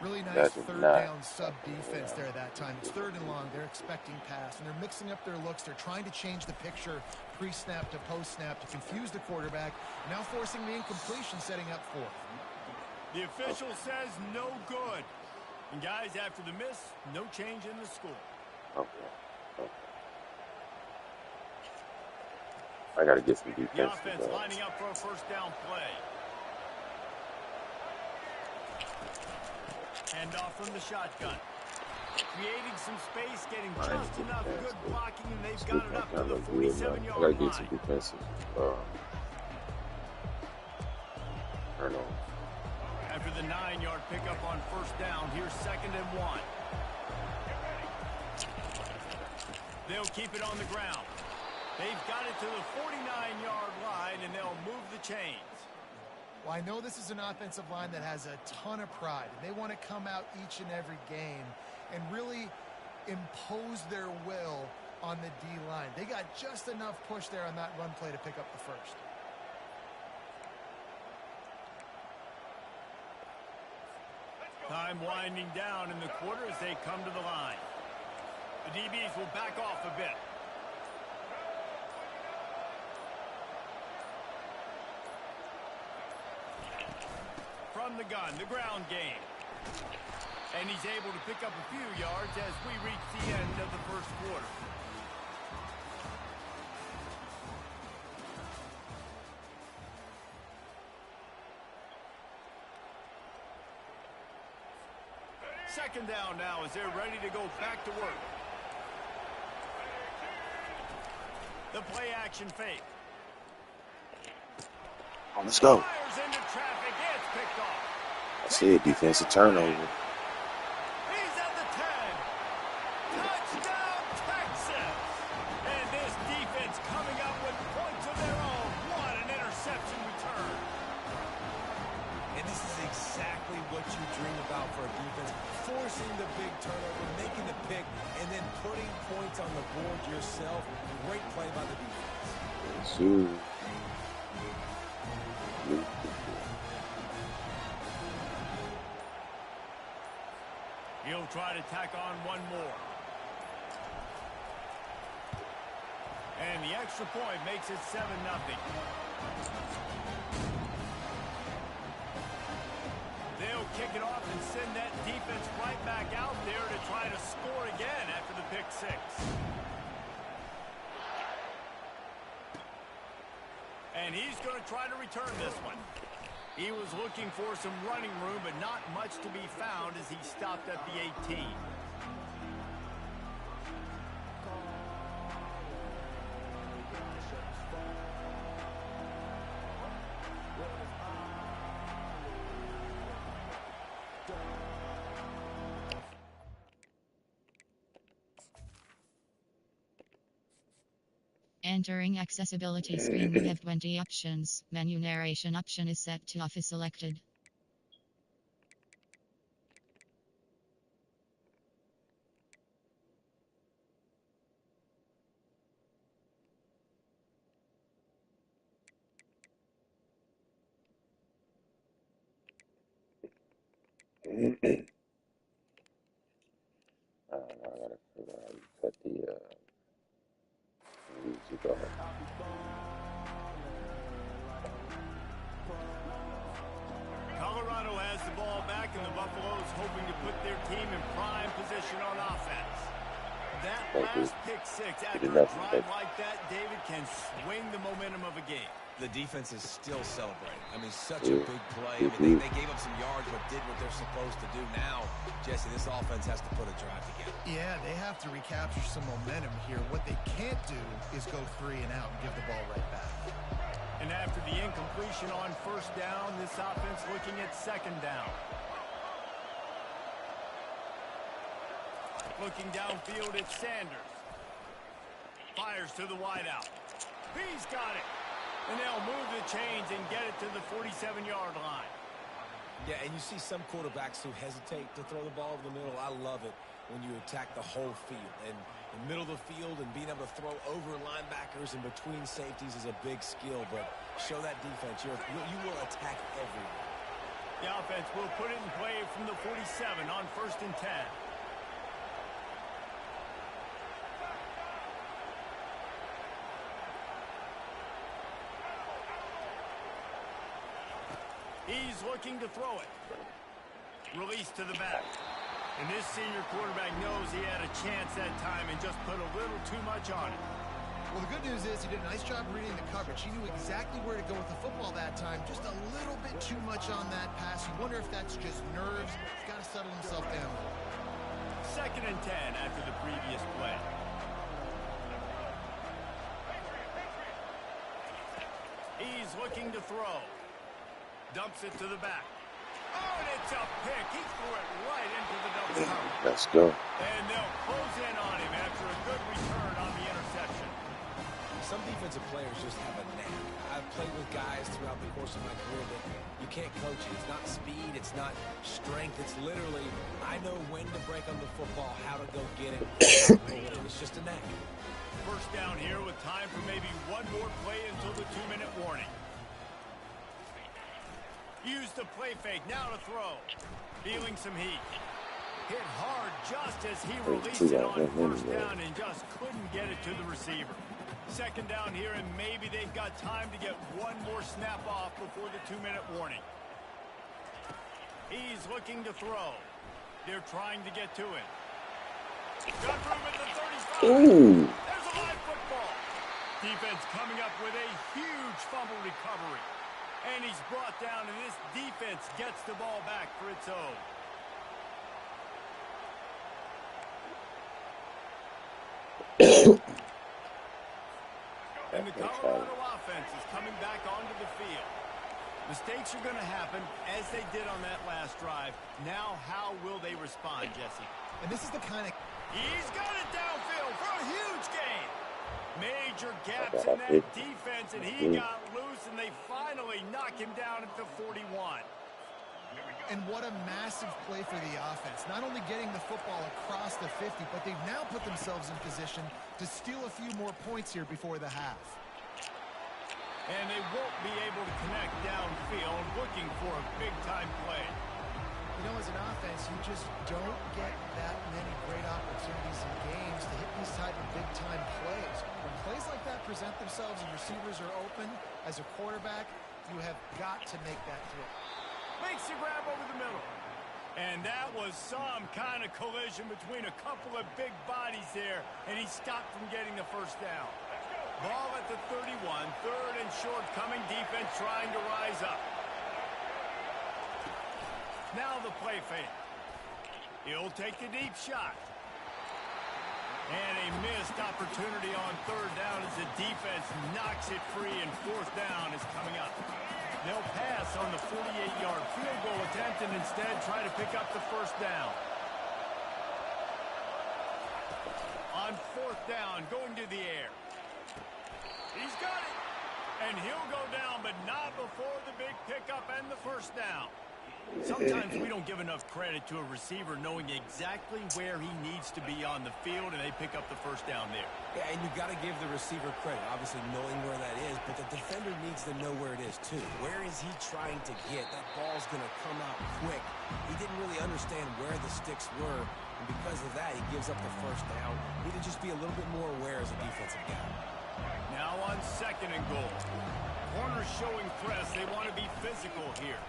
Really nice third down sub defense there that time. It's third and long. They're expecting pass, and they're mixing up their looks. They're trying to change the picture pre-snap to post-snap to confuse the quarterback. Now forcing the incompletion, setting up fourth. The official says no good. And guys, after the miss, no change in the score. Okay. I got to get some defense. The offense lining up for a first down play. Handoff from the shotgun. Creating some space, getting just enough good blocking, and they've got it up to the 47-yard line. I got to get some defensive turnover. After the 9-yard pickup on first down, here's second and 1. They'll keep it on the ground. They've got it to the 49-yard line, and they'll move the chains. Well, I know this is an offensive line that has a ton of pride, and they want to come out each and every game and really impose their will on the D-line. They got just enough push there on that run play to pick up the first. Time winding down in the quarter as they come to the line. The DBs will back off a bit. From the gun, the ground game. And he's able to pick up a few yards as we reach the end of the first quarter. Second down now as they're ready to go back to work. The play action fake. Oh, let's go. Fires into traffic. It's picked off. I see a defensive turnover. He's at the 10. Touchdown, Texas. And this defense coming up with points of their own. What an interception return. And this is exactly what you dream about for a defense. Forcing the big turnover, making the pick, and then putting points on the board yourself. Great play by the defense. try to tack on one more. And the extra point makes it 7-0. They'll kick it off and send that defense right back out there to try to score again after the pick six. And he's going to try to return this one. He was looking for some running room, but not much to be found as he stopped at the 18. Entering accessibility screen, we have 20 options. Menu narration option is set to off is selected. I gotta figure out how you cut the music off. Colorado has the ball back, and the Buffaloes hoping to put their team in prime position on offense. That last pick six after a drive like that, David, can swing the momentum of a game. The defense is still celebrating. I mean, such a big play. I mean, they gave up some yards but did what they're supposed to do. Now, Jesse, this offense has to put a drive together. Yeah, they have to recapture some momentum here. What they can't do is go 3 and out and give the ball right back. And after the incompletion on first down, this offense looking at second down. Looking downfield at Sanders. Fires to the wideout. He's got it. And they'll move the chains and get it to the 47-yard line. Yeah, and you see some quarterbacks who hesitate to throw the ball over the middle. I love it when you attack the whole field. And the middle of the field and being able to throw over linebackers and between safeties is a big skill. But show that defense. You will attack everywhere. The offense will put it in play from the 47 on 1st and 10. He's looking to throw it. Release to the back. And this senior quarterback knows he had a chance that time and just put a little too much on it. Well, the good news is he did a nice job reading the coverage. He knew exactly where to go with the football that time. Just a little bit too much on that pass. You wonder if that's just nerves. He's got to settle himself down. 2nd and 10 after the previous play. He's looking to throw. Dumps it to the back. Oh, and it's a pick. He threw it right into the double cover. Let's go. And they'll close in on him after a good return on the interception. Some defensive players just have a knack. I've played with guys throughout the course of my career that you can't coach it. It's not speed. It's not strength. It's literally, I know when to break on the football, how to go get it. It's just a knack. First down here with time for maybe one more play until the 2-minute warning. Use the play fake, now to throw. Feeling some heat. Hit hard just as he released it on first down and just couldn't get it to the receiver. 2nd down here, and maybe they've got time to get one more snap off before the 2-minute warning. He's looking to throw. They're trying to get to him. Got room at the 35. Ooh. There's a live football. Defense coming up with a huge fumble recovery. And he's brought down, and this defense gets the ball back for its own. And the Colorado offense is coming back onto the field. Mistakes are going to happen, as they did on that last drive. Now, how will they respond, Jesse? And this is the kind of... He's got it downfield for a huge gain. Major gaps in that defense, and he got loose, and they finally knock him down at the 41. And what a massive play for the offense. Not only getting the football across the 50, but they've now put themselves in position to steal a few more points here before the half. And they won't be able to connect downfield, looking for a big-time play. You know, as an offense, you just don't get that many great opportunities in games to hit these type of big-time plays. When plays like that present themselves and receivers are open, as a quarterback, you have got to make that throw. Makes the grab over the middle. And that was some kind of collision between a couple of big bodies there, and he stopped from getting the first down. Ball at the 31, third and short coming, defense trying to rise up. Now the play fake. He'll take the deep shot. And a missed opportunity on third down as the defense knocks it free, and fourth down is coming up. They'll pass on the 48-yard field goal attempt and instead try to pick up the first down. On fourth down, going to the air. He's got it. And he'll go down, but not before the big pickup and the first down. Sometimes we don't give enough credit to a receiver knowing exactly where he needs to be on the field, and they pick up the first down there. Yeah, and you got to give the receiver credit, obviously knowing where that is, but the defender needs to know where it is too. Where is he trying to get? That ball's going to come out quick. He didn't really understand where the sticks were, and because of that, he gives up the first down. Need to just be a little bit more aware as a defensive guy. Now on second and goal. Corners showing press. They want to be physical here.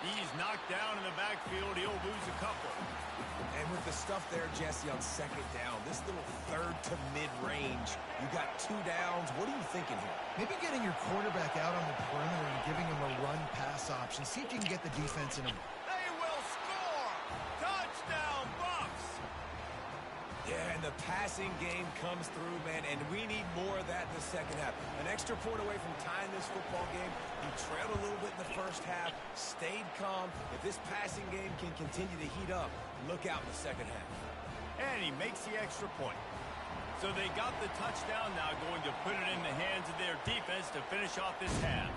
He's knocked down in the backfield. He'll lose a couple. And with the stuff there, Jesse, on second down, this little third to mid-range, you got 2 downs. What are you thinking here? Maybe getting your quarterback out on the perimeter and giving him a run-pass option. See if you can get the defense in him. They will score! Touchdown, Bucks! Yeah, and the passing game comes through, man, and we need more of that in the second half. An extra point away from tying this football game. You trailed a little bit in the first half, stayed calm. If this passing game can continue to heat up, look out in the second half. And he makes the extra point. So they got the touchdown, now going to put it in the hands of their defense to finish off this half.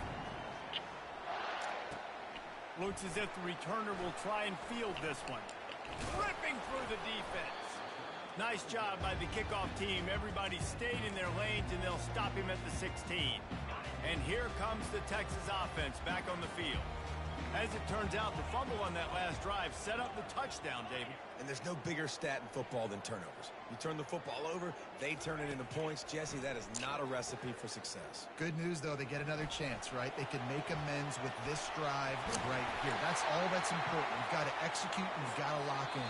Looks as if the returner will try and field this one. Ripping through the defense. Nice job by the kickoff team. Everybody stayed in their lanes, and they'll stop him at the 16. And here comes the Texas offense back on the field. As it turns out, the fumble on that last drive set up the touchdown, David. And there's no bigger stat in football than turnovers. You turn the football over, they turn it into points. Jesse, that is not a recipe for success. Good news, though, they get another chance, right? They can make amends with this drive right here. That's all that's important. You've got to execute, and you've got to lock in.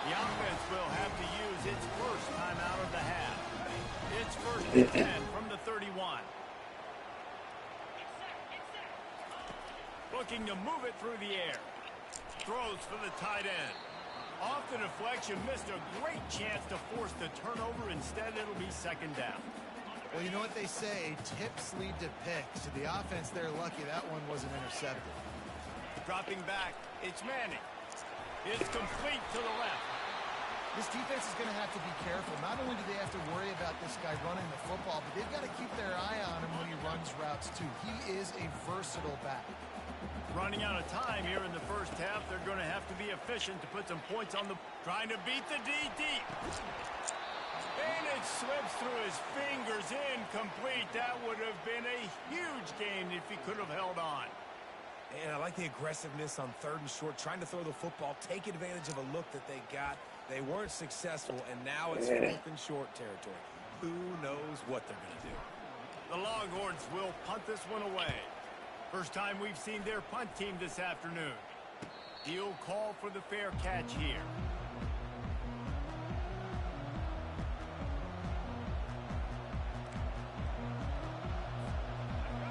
The offense will have to use its first timeout of the half. It's first and 10 from the 31. Looking to move it through the air. Throws for the tight end. Off the deflection, missed a great chance to force the turnover. Instead, it'll be second down. Well, you know what they say, tips lead to picks. To the offense, they're lucky that one wasn't intercepted. Dropping back, it's Manning. It's complete to the left. This defense is going to have to be careful. Not only do they have to worry about this guy running the football, but they've got to keep their eye on him when he runs routes, too. He is a versatile back. Running out of time here in the first half. They're going to have to be efficient to put some points on the... Trying to beat the D deep. And it slips through his fingers, incomplete. That would have been a huge gain if he could have held on. And I like the aggressiveness on third and short, trying to throw the football, take advantage of a look that they got. They weren't successful, and now it's fourth and short territory. Who knows what they're going to do? The Longhorns will punt this one away. First time we've seen their punt team this afternoon. He'll call for the fair catch here.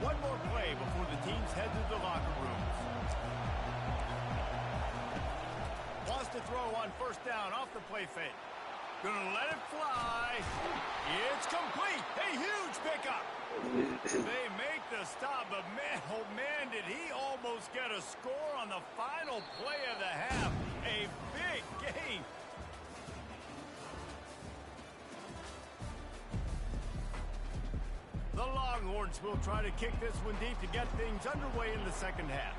One more play before the teams head to the locker rooms. Wants to throw on first down off the play fake. Gonna let it fly. It's complete. A huge pickup. They make the stop, but man, oh man, did he almost get a score on the final play of the half. A big gain. The Longhorns will try to kick this one deep to get things underway in the second half.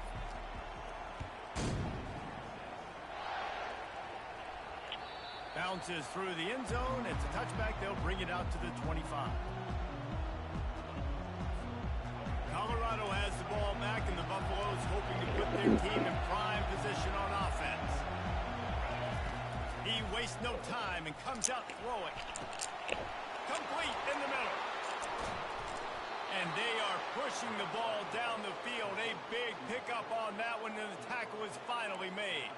Bounces through the end zone. It's a touchback. They'll bring it out to the 25. Colorado has the ball back, and the Buffaloes hoping to put their team in prime position on offense. comes out throwing. Complete in the middle. And they are pushing the ball down the field. A big pickup on that one, and the tackle is finally made.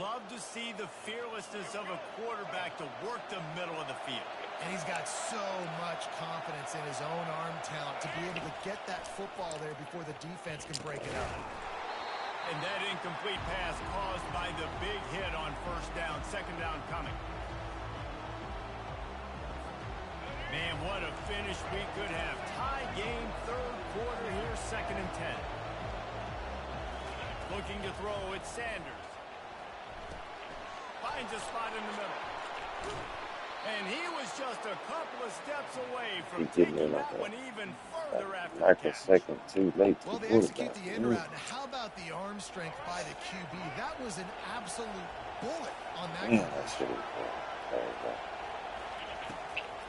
Love to see the fearlessness of a quarterback to work the middle of the field. And he's got so much confidence in his own arm talent to be able to get that football there before the defense can break it up. And that incomplete pass caused by the big hit on first down. Second down coming. Man, what a finish we could have. Tie game, third quarter here, 2nd and 10. Looking to throw, it's Sanders. Finds a spot in the middle. And he was just a couple of steps away from taking that one even further after the catch. Microsecond too late. Well, they execute the in route. And how about the arm strength by the QB? That was an absolute bullet on that guy. That shit is bad.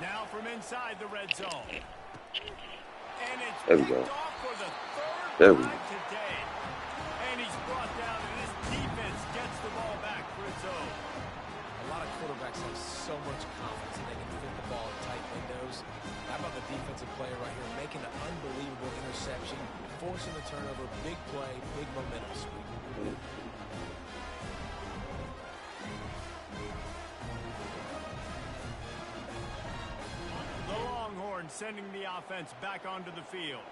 Now from inside the red zone. And it's There we picked go. off for the There third we go. time today. And he's brought down, and this defense gets the ball back for its own. A lot of quarterbacks have so much confidence that they can fit the ball in tight windows. How about the defensive player right here making an unbelievable interception, forcing the turnover, big play, big momentum sweep. The Longhorns sending the offense back onto the field.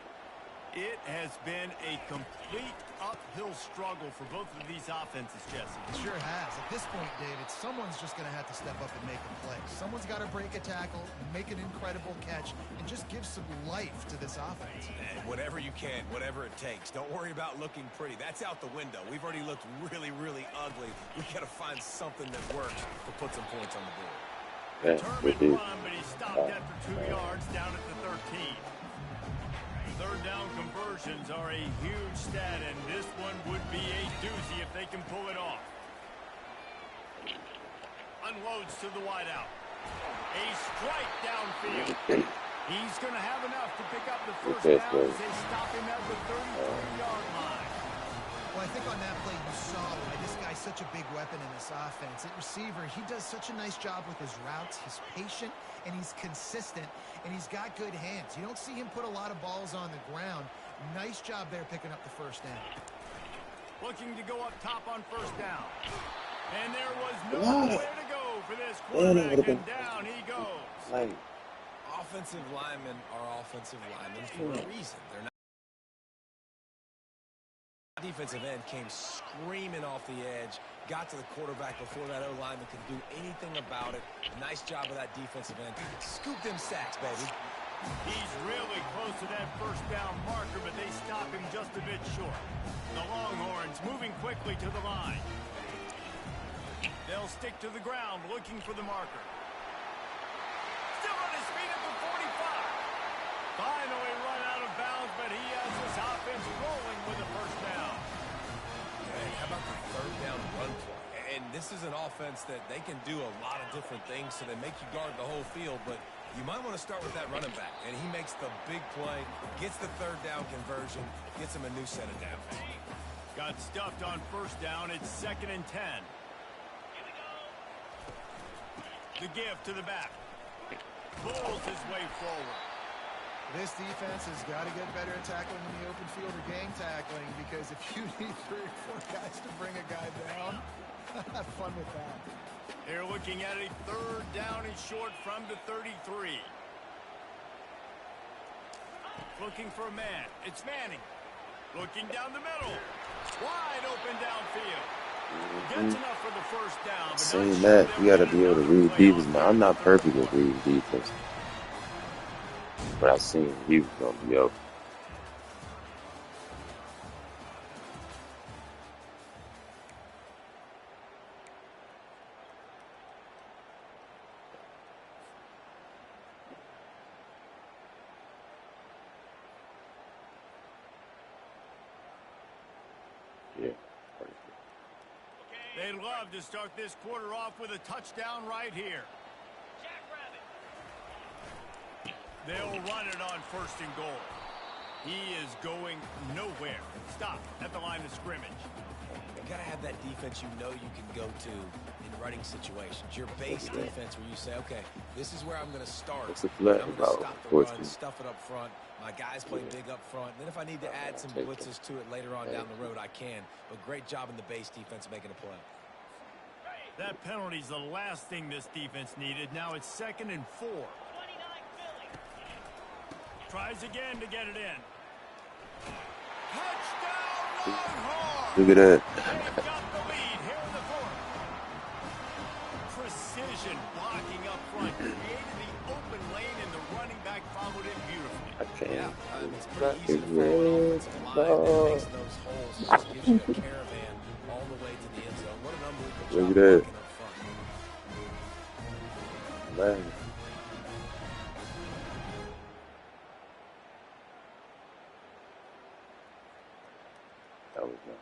It has been a complete uphill struggle for both of these offenses, Jesse. It sure has. At this point, David, someone's just going to have to step up and make a play. Someone's got to break a tackle, make an incredible catch, and just give some life to this offense. And whatever you can, whatever it takes. Don't worry about looking pretty. That's out the window. We've already looked really, really ugly. We've got to find something that works to put some points on the board. Determined run, but he stopped after 2 yards down at the 13. Third down conversions are a huge stat, and this one would be a doozy if they can pull it off. Unloads to the wideout. A strike downfield. He's going to have enough to pick up the first down as they stop him at the 33-yard line. Well, I think on that play you saw why this guy's such a big weapon in this offense. At receiver, he does such a nice job with his routes. He's patient, and he's consistent, and he's got good hands. You don't see him put a lot of balls on the ground. Nice job there picking up the first down. Looking to go up top on first down. And there was nowhere to go for this quarterback, and down he goes. Offensive linemen are offensive linemen for a reason. They're not. Defensive end came screaming off the edge, got to the quarterback before that O-lineman could do anything about it. Nice job of that defensive end. Scoop them sacks, baby. He's really close to that first down marker, but they stop him just a bit short. The Longhorns moving quickly to the line. They'll stick to the ground looking for the marker. Still on his feet at the 45. Finally run out of bounds, but he has his offense rolling with a first down. Hey, how about the third down run play? And this is an offense that they can do a lot of different things, so they make you guard the whole field, but you might want to start with that running back. And he makes the big play, gets the third down conversion, gets him a new set of downs. Got stuffed on first down. It's 2nd and 10. The give to the back. Pulls his way forward. This defense has got to get better at tackling in the open field or gang tackling, because if you need 3 or 4 guys to bring a guy down, have fun with that. They're looking at a third down and short from the 33. Looking for a man. It's Manning. Looking down the middle. Wide open downfield. Gets enough for the first down. Saying that, you got to be able to read defense. Now, I'm not perfect at reading defense, but I seen he was going to be open. Yeah. They'd love to start this quarter off with a touchdown right here. They'll run it on 1st and goal. He is going nowhere. Stop at the line of scrimmage. You got to have that defense you know you can go to in running situations. Your base defense where you say, okay, this is where I'm going to start. It's a flat I'm going to route, stop the run, unfortunately. stuff it up front. My guys play big up front. Then if I need to add some blitzes to it later on down the road, I can. But great job in the base defense making a play. That penalty's the last thing this defense needed. Now it's 2nd and 4. Tries again to get it in. Touchdown, Longhorns! Look at that. They've got the lead here in the 4th. Precision blocking up front created the open lane, and the running back followed it beautifully. I can't. It's pretty easy to throw an offensive line that makes those holes. It just gives you a caravan all the way to the end zone. What an unbelievable Look job at that. blocking up front. Man. That was nice.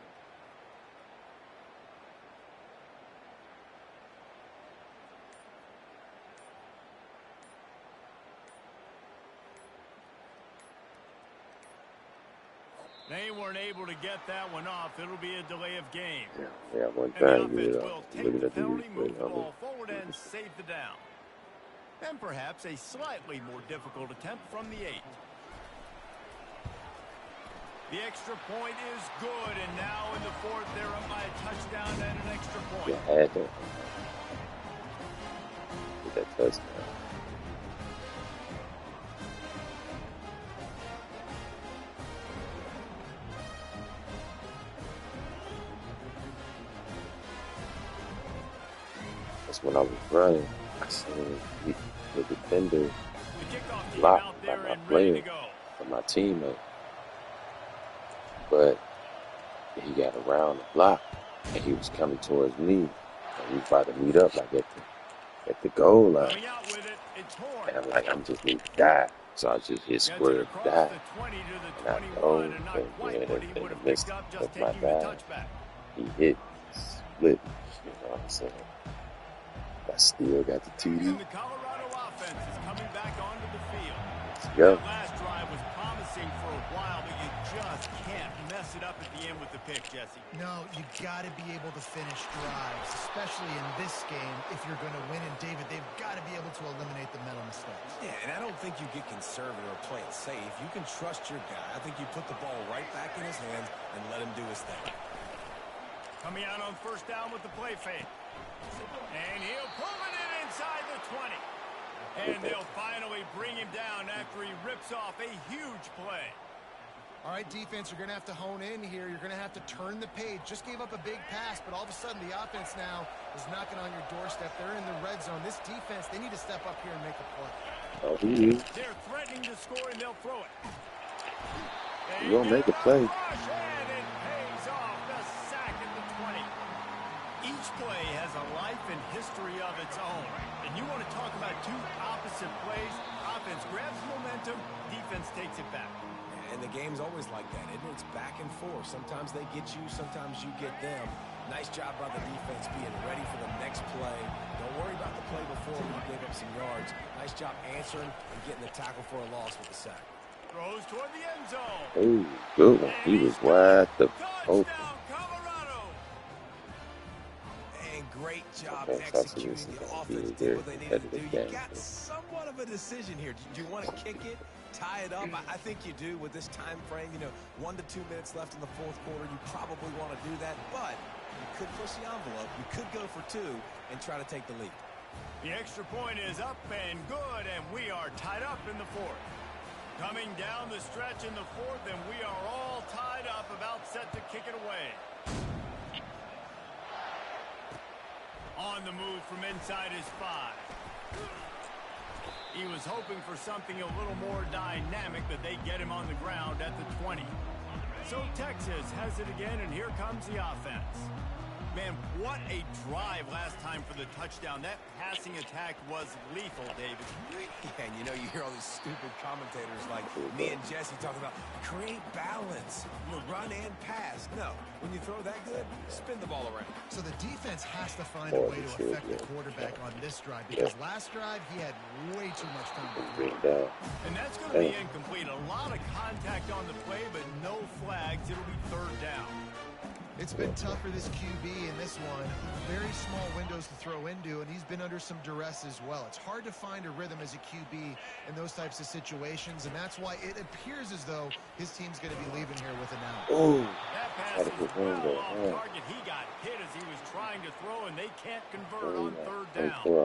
They weren't able to get that one off. It'll be a delay of game. Yeah, one And the time, offense yeah. will take Looking the at the penalty, move the replay, ball forward, and save the down. And perhaps a slightly more difficult attempt from the 8. The extra point is good, and now in the 4th, they're up by a touchdown and an extra point. yeah, I had that. Get that touchdown. That's when I was running. I seen the defender The kickoff team blocked out by there my and ready to player, go. by my teammate. But he got around the block and he was coming towards me. And we was about to meet up like at the goal line. Coming out with it, it's Horn. And I'm like, I'm just need to die. So I just hit Gets it square across die. the 20 to And the I 21, and know not quite what he in would the have midst picked up just of my taking the dive, touchback. he hit, split, you know what I'm saying? I still got the TD. And the Colorado offense is coming back onto the field. Let's go. That last drive was promising for a while, but you just can't mess it up at the end with the pick, Jesse. No, you got to be able to finish drives, especially in this game if you're going to win. And David, they've got to be able to eliminate the mental mistakes. Yeah, and I don't think you get conservative or play it safe. You can trust your guy. I think you put the ball right back in his hands and let him do his thing. Coming out on 1st down with the play fake. And he'll pull it in inside the 20. And they'll finally bring him down after he rips off a huge play. All right, defense, you're going to have to hone in here. You're going to have to turn the page. Just gave up a big pass, but all of a sudden the offense now is knocking on your doorstep. They're in the red zone. This defense, they need to step up here and make a play. Oh, he is. They're threatening to score, and they'll throw it. You gonna make a play. Rush, and it pays off. The sack at the 20. Each play has a life and history of its own. And you want to talk about two opposite plays. Offense grabs momentum, defense takes it back. And the game's always like that, isn't it? It's back and forth. Sometimes they get you, sometimes you get them. Nice job by the defense being ready for the next play. Don't worry about the play before when you gave up some yards. Nice job answering and getting the tackle for a loss with the sack. Throws toward the end zone. Oh, good one. He was wide the open. Touchdown, Colorado. And great job Okay, so I see executing. this is The gonna be offense a did very what they needed to do. competitive You game. got somewhat of a decision here. Do you want to kick it, tie it up? I think you do with this time frame. 1 to 2 minutes left in the 4th quarter. You probably want to do that, but you could push the envelope. You could go for 2 and try to take the lead. The extra point is up and good, and we are tied up in the 4th. Coming down the stretch in the 4th, and we are all tied up, about set to kick it away. On the move from inside his 5. He was hoping for something a little more dynamic, but they get him on the ground at the 20. So Texas has it again, and here comes the offense. Man, what a drive last time for the touchdown. That passing attack was lethal, David. Yeah, and you know, you hear all these stupid commentators like me and Jesse talking about create balance, run and pass. No, when you throw that good, spin the ball around. So the defense has to find a way to affect the quarterback on this drive because last drive he had way too much time to throw. And that's going to be incomplete. A lot of contact on the play, but no flags. It'll be third down. It's been tough for this QB in this one. Very small windows to throw into, and he's been under some duress as well. It's hard to find a rhythm as a QB in those types of situations, and that's why it appears as though his team's going to be leaving here with an out. Oh, that pass is well off target. He got hit as he was trying to throw, and they can't convert on third down.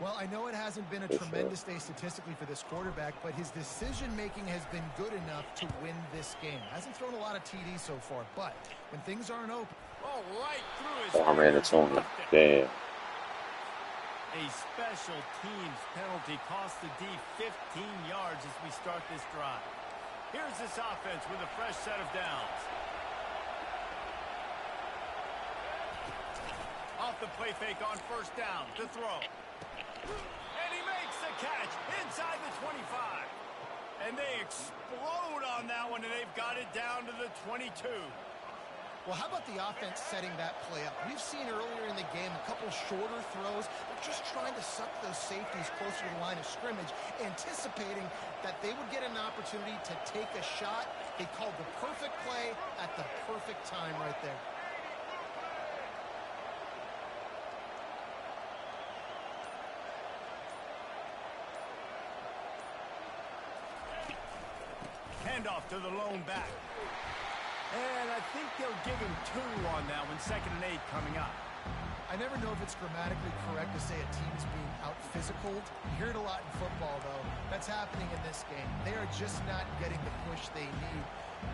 Well, I know it hasn't been a tremendous day statistically for this quarterback, but his decision-making has been good enough to win this game. Hasn't thrown a lot of TDs so far, but when things aren't open. Oh, right through his I ran into him. Damn. A special teams penalty cost the D 15 yards as we start this drive. Here's this offense with a fresh set of downs. Off the play fake on first down to throw. And he makes the catch inside the 25. And they explode on that one, and they've got it down to the 22. Well, how about the offense setting that play up? We've seen earlier in the game a couple shorter throws. They're just trying to suck those safeties closer to the line of scrimmage, anticipating that they would get an opportunity to take a shot. They called the perfect play at the perfect time right there. Handoff to the lone back. And I think they'll give him 2 on that one. 2nd and 8 coming up. I never know if it's grammatically correct to say a team's being out-physicaled. You hear it a lot in football, though. That's happening in this game. They are just not getting the push they need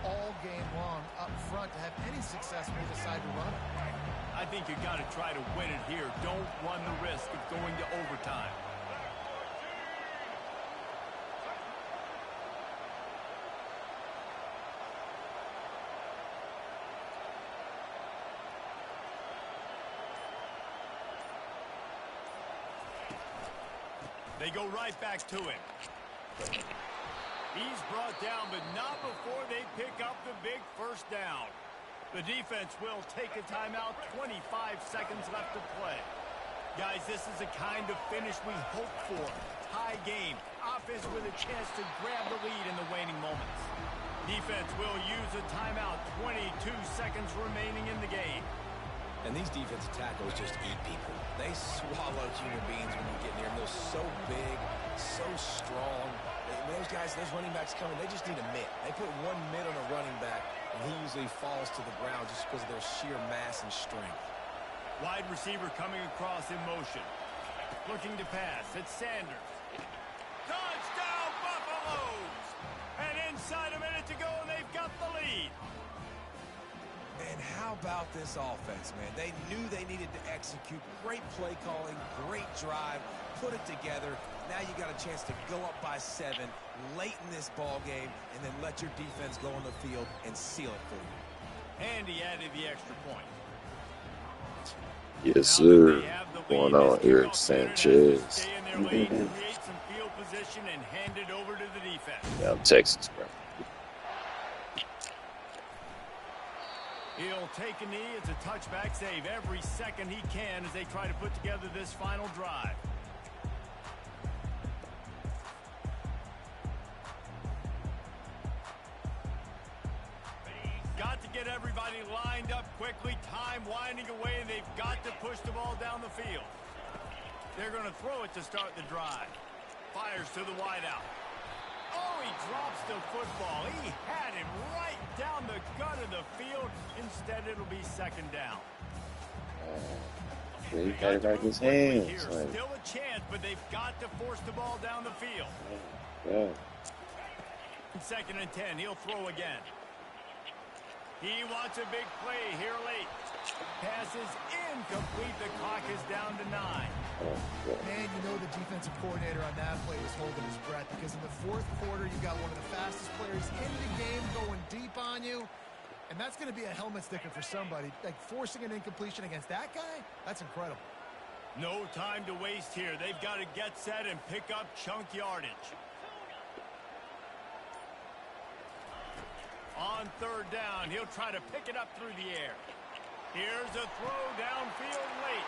all game long up front to have any success when they decide to run it. I think you got to try to win it here. Don't run the risk of going to overtime. They go right back to him. He's brought down, but not before they pick up the big first down. The defense will take a timeout. 25 seconds left to play. Guys, this is the kind of finish we hope for. Tie game. Offense with a chance to grab the lead in the waning moments. Defense will use a timeout. 22 seconds remaining in the game. And these defensive tackles just eat people. They swallow human beings when you get near them. They're so big, so strong. Those guys, those running backs coming, they just need a mitt. They put 1 mitt on a running back, and he usually falls to the ground just because of their sheer mass and strength. Wide receiver coming across in motion. Looking to pass. It's Sanders. Touchdown, Buffaloes! And inside a minute to go, and they've got the lead. And how about this offense, man? They knew they needed to execute. Great play calling, great drive, put it together. Now you got a chance to go up by 7 late in this ball game and then let your defense go on the field and seal it for you. And he added the extra point. Yes, sir. Going on, Eric Sanchez. Stay in their lane, create some field position, and hand it over to the defense. Yeah, Texas, bro. He'll take a knee. It's a touchback save every second he can as they try to put together this final drive. Got to get everybody lined up quickly. Time winding away, and they've got to push the ball down the field. They're going to throw it to start the drive. Fires to the wideout. Oh, he drops the football. He had him right down the gut of the field. Instead, it'll be 2nd down. He got it right in his hands. Still a chance, but they've got to force the ball down the field. Yeah. 2nd and 10. He'll throw again. He wants a big play here late. Pass is incomplete. The clock is down to 9. Man, you know the defensive coordinator on that play was holding his breath because in the 4th quarter, you got one of the fastest players in the game going deep on you. And that's going to be a helmet sticker for somebody. Like, forcing an incompletion against that guy, that's incredible. No time to waste here. They've got to get set and pick up chunk yardage. On third down, he'll try to pick it up through the air. Here's a throw downfield late.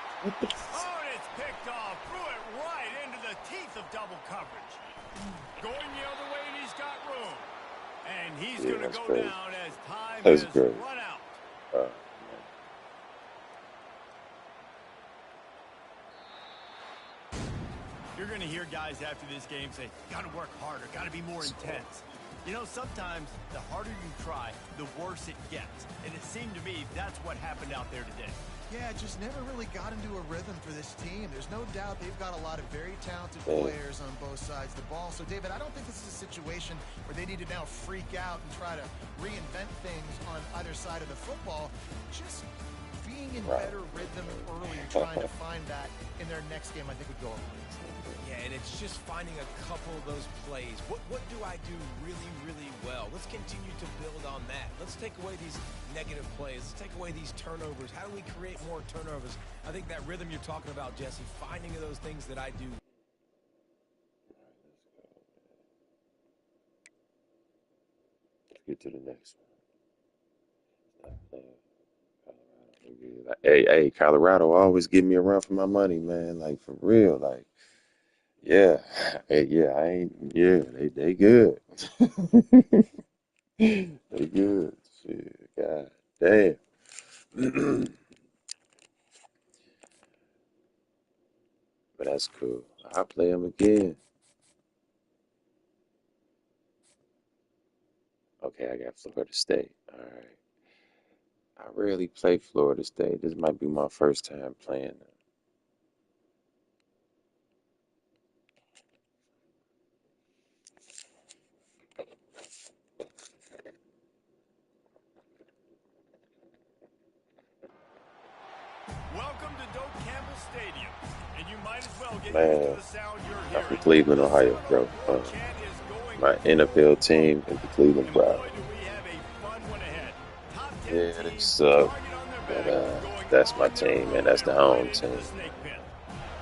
Oh, and it's picked off. Threw it right into the teeth of double coverage. Going the other way, and he's got room. And he's going to go great. down as time That's has great. run out. You're going to hear guys after this game say, got to work harder, got to be more intense. You know, sometimes the harder you try, the worse it gets. And it seemed to me that's what happened out there today. Yeah, just never really got into a rhythm for this team. There's no doubt they've got a lot of very talented players on both sides of the ball. So, David, I don't think this is a situation where they need to now freak out and try to reinvent things on either side of the football. Just being in better rhythm early and trying to find that in their next game, I think would go over. Yeah, and it's just finding a couple of those plays. What do I do really, really well? Let's continue to build on that. Let's take away these negative plays. Let's take away these turnovers. How do we create more turnovers? I think that rhythm you're talking about, Jesse, finding those things that I do. Let's get to the next one. Hey, Colorado always give me a run for my money, man. Like, for real, like. Yeah, hey, yeah, they good. They good. Shit, God damn. But that's cool. I'll play them again. Okay, I got Florida State. All right. I rarely play Florida State. This might be my first time playing them. Welcome to Doak Campbell Stadium, and you might as well get used to Man, the sound you're I'm from hearing. Cleveland, The Ohio, bro. Seminole chant is going My through the NFL roof. team is the Cleveland And Browns. boy, do we have a fun one ahead. Top 10 Yeah, they teams, suck, target on their but back, going that's my on their team, and road that's and the right home into the team. snake pit.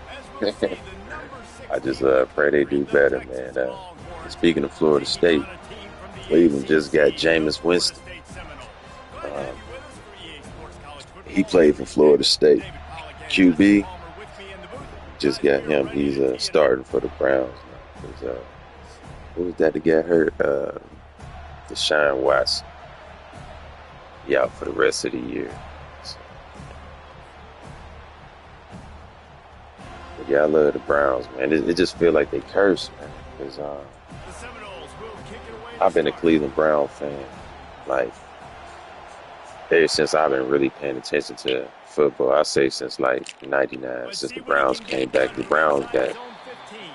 As we'll see, the number I 6 just team in the pray they country, do the better, Texas man. Longhorns, Speaking of Florida taking State, on a team from the Cleveland just got ACC, the Jameis Florida Winston. State Seminoles. Glad to have you with us for EA Sports College He Football played for every day. Florida State. David Pollack and Jesse QB Palmer with me in the booth. just Guys, got we are him. ready He's to tee it up. starting for the Browns now. 'Cause, who was that to get hurt? Deshaun Watson. He out for the rest of the year. So, but yeah, I love the Browns, man. It just feel like they curse, man. Because The Seminoles will kick it away to I've been a start. Cleveland Brown fan, like ever since I've been really paying attention to football. I say since like '99, Let's since see the what he Browns can came get back. done The here Browns inside got his own 15.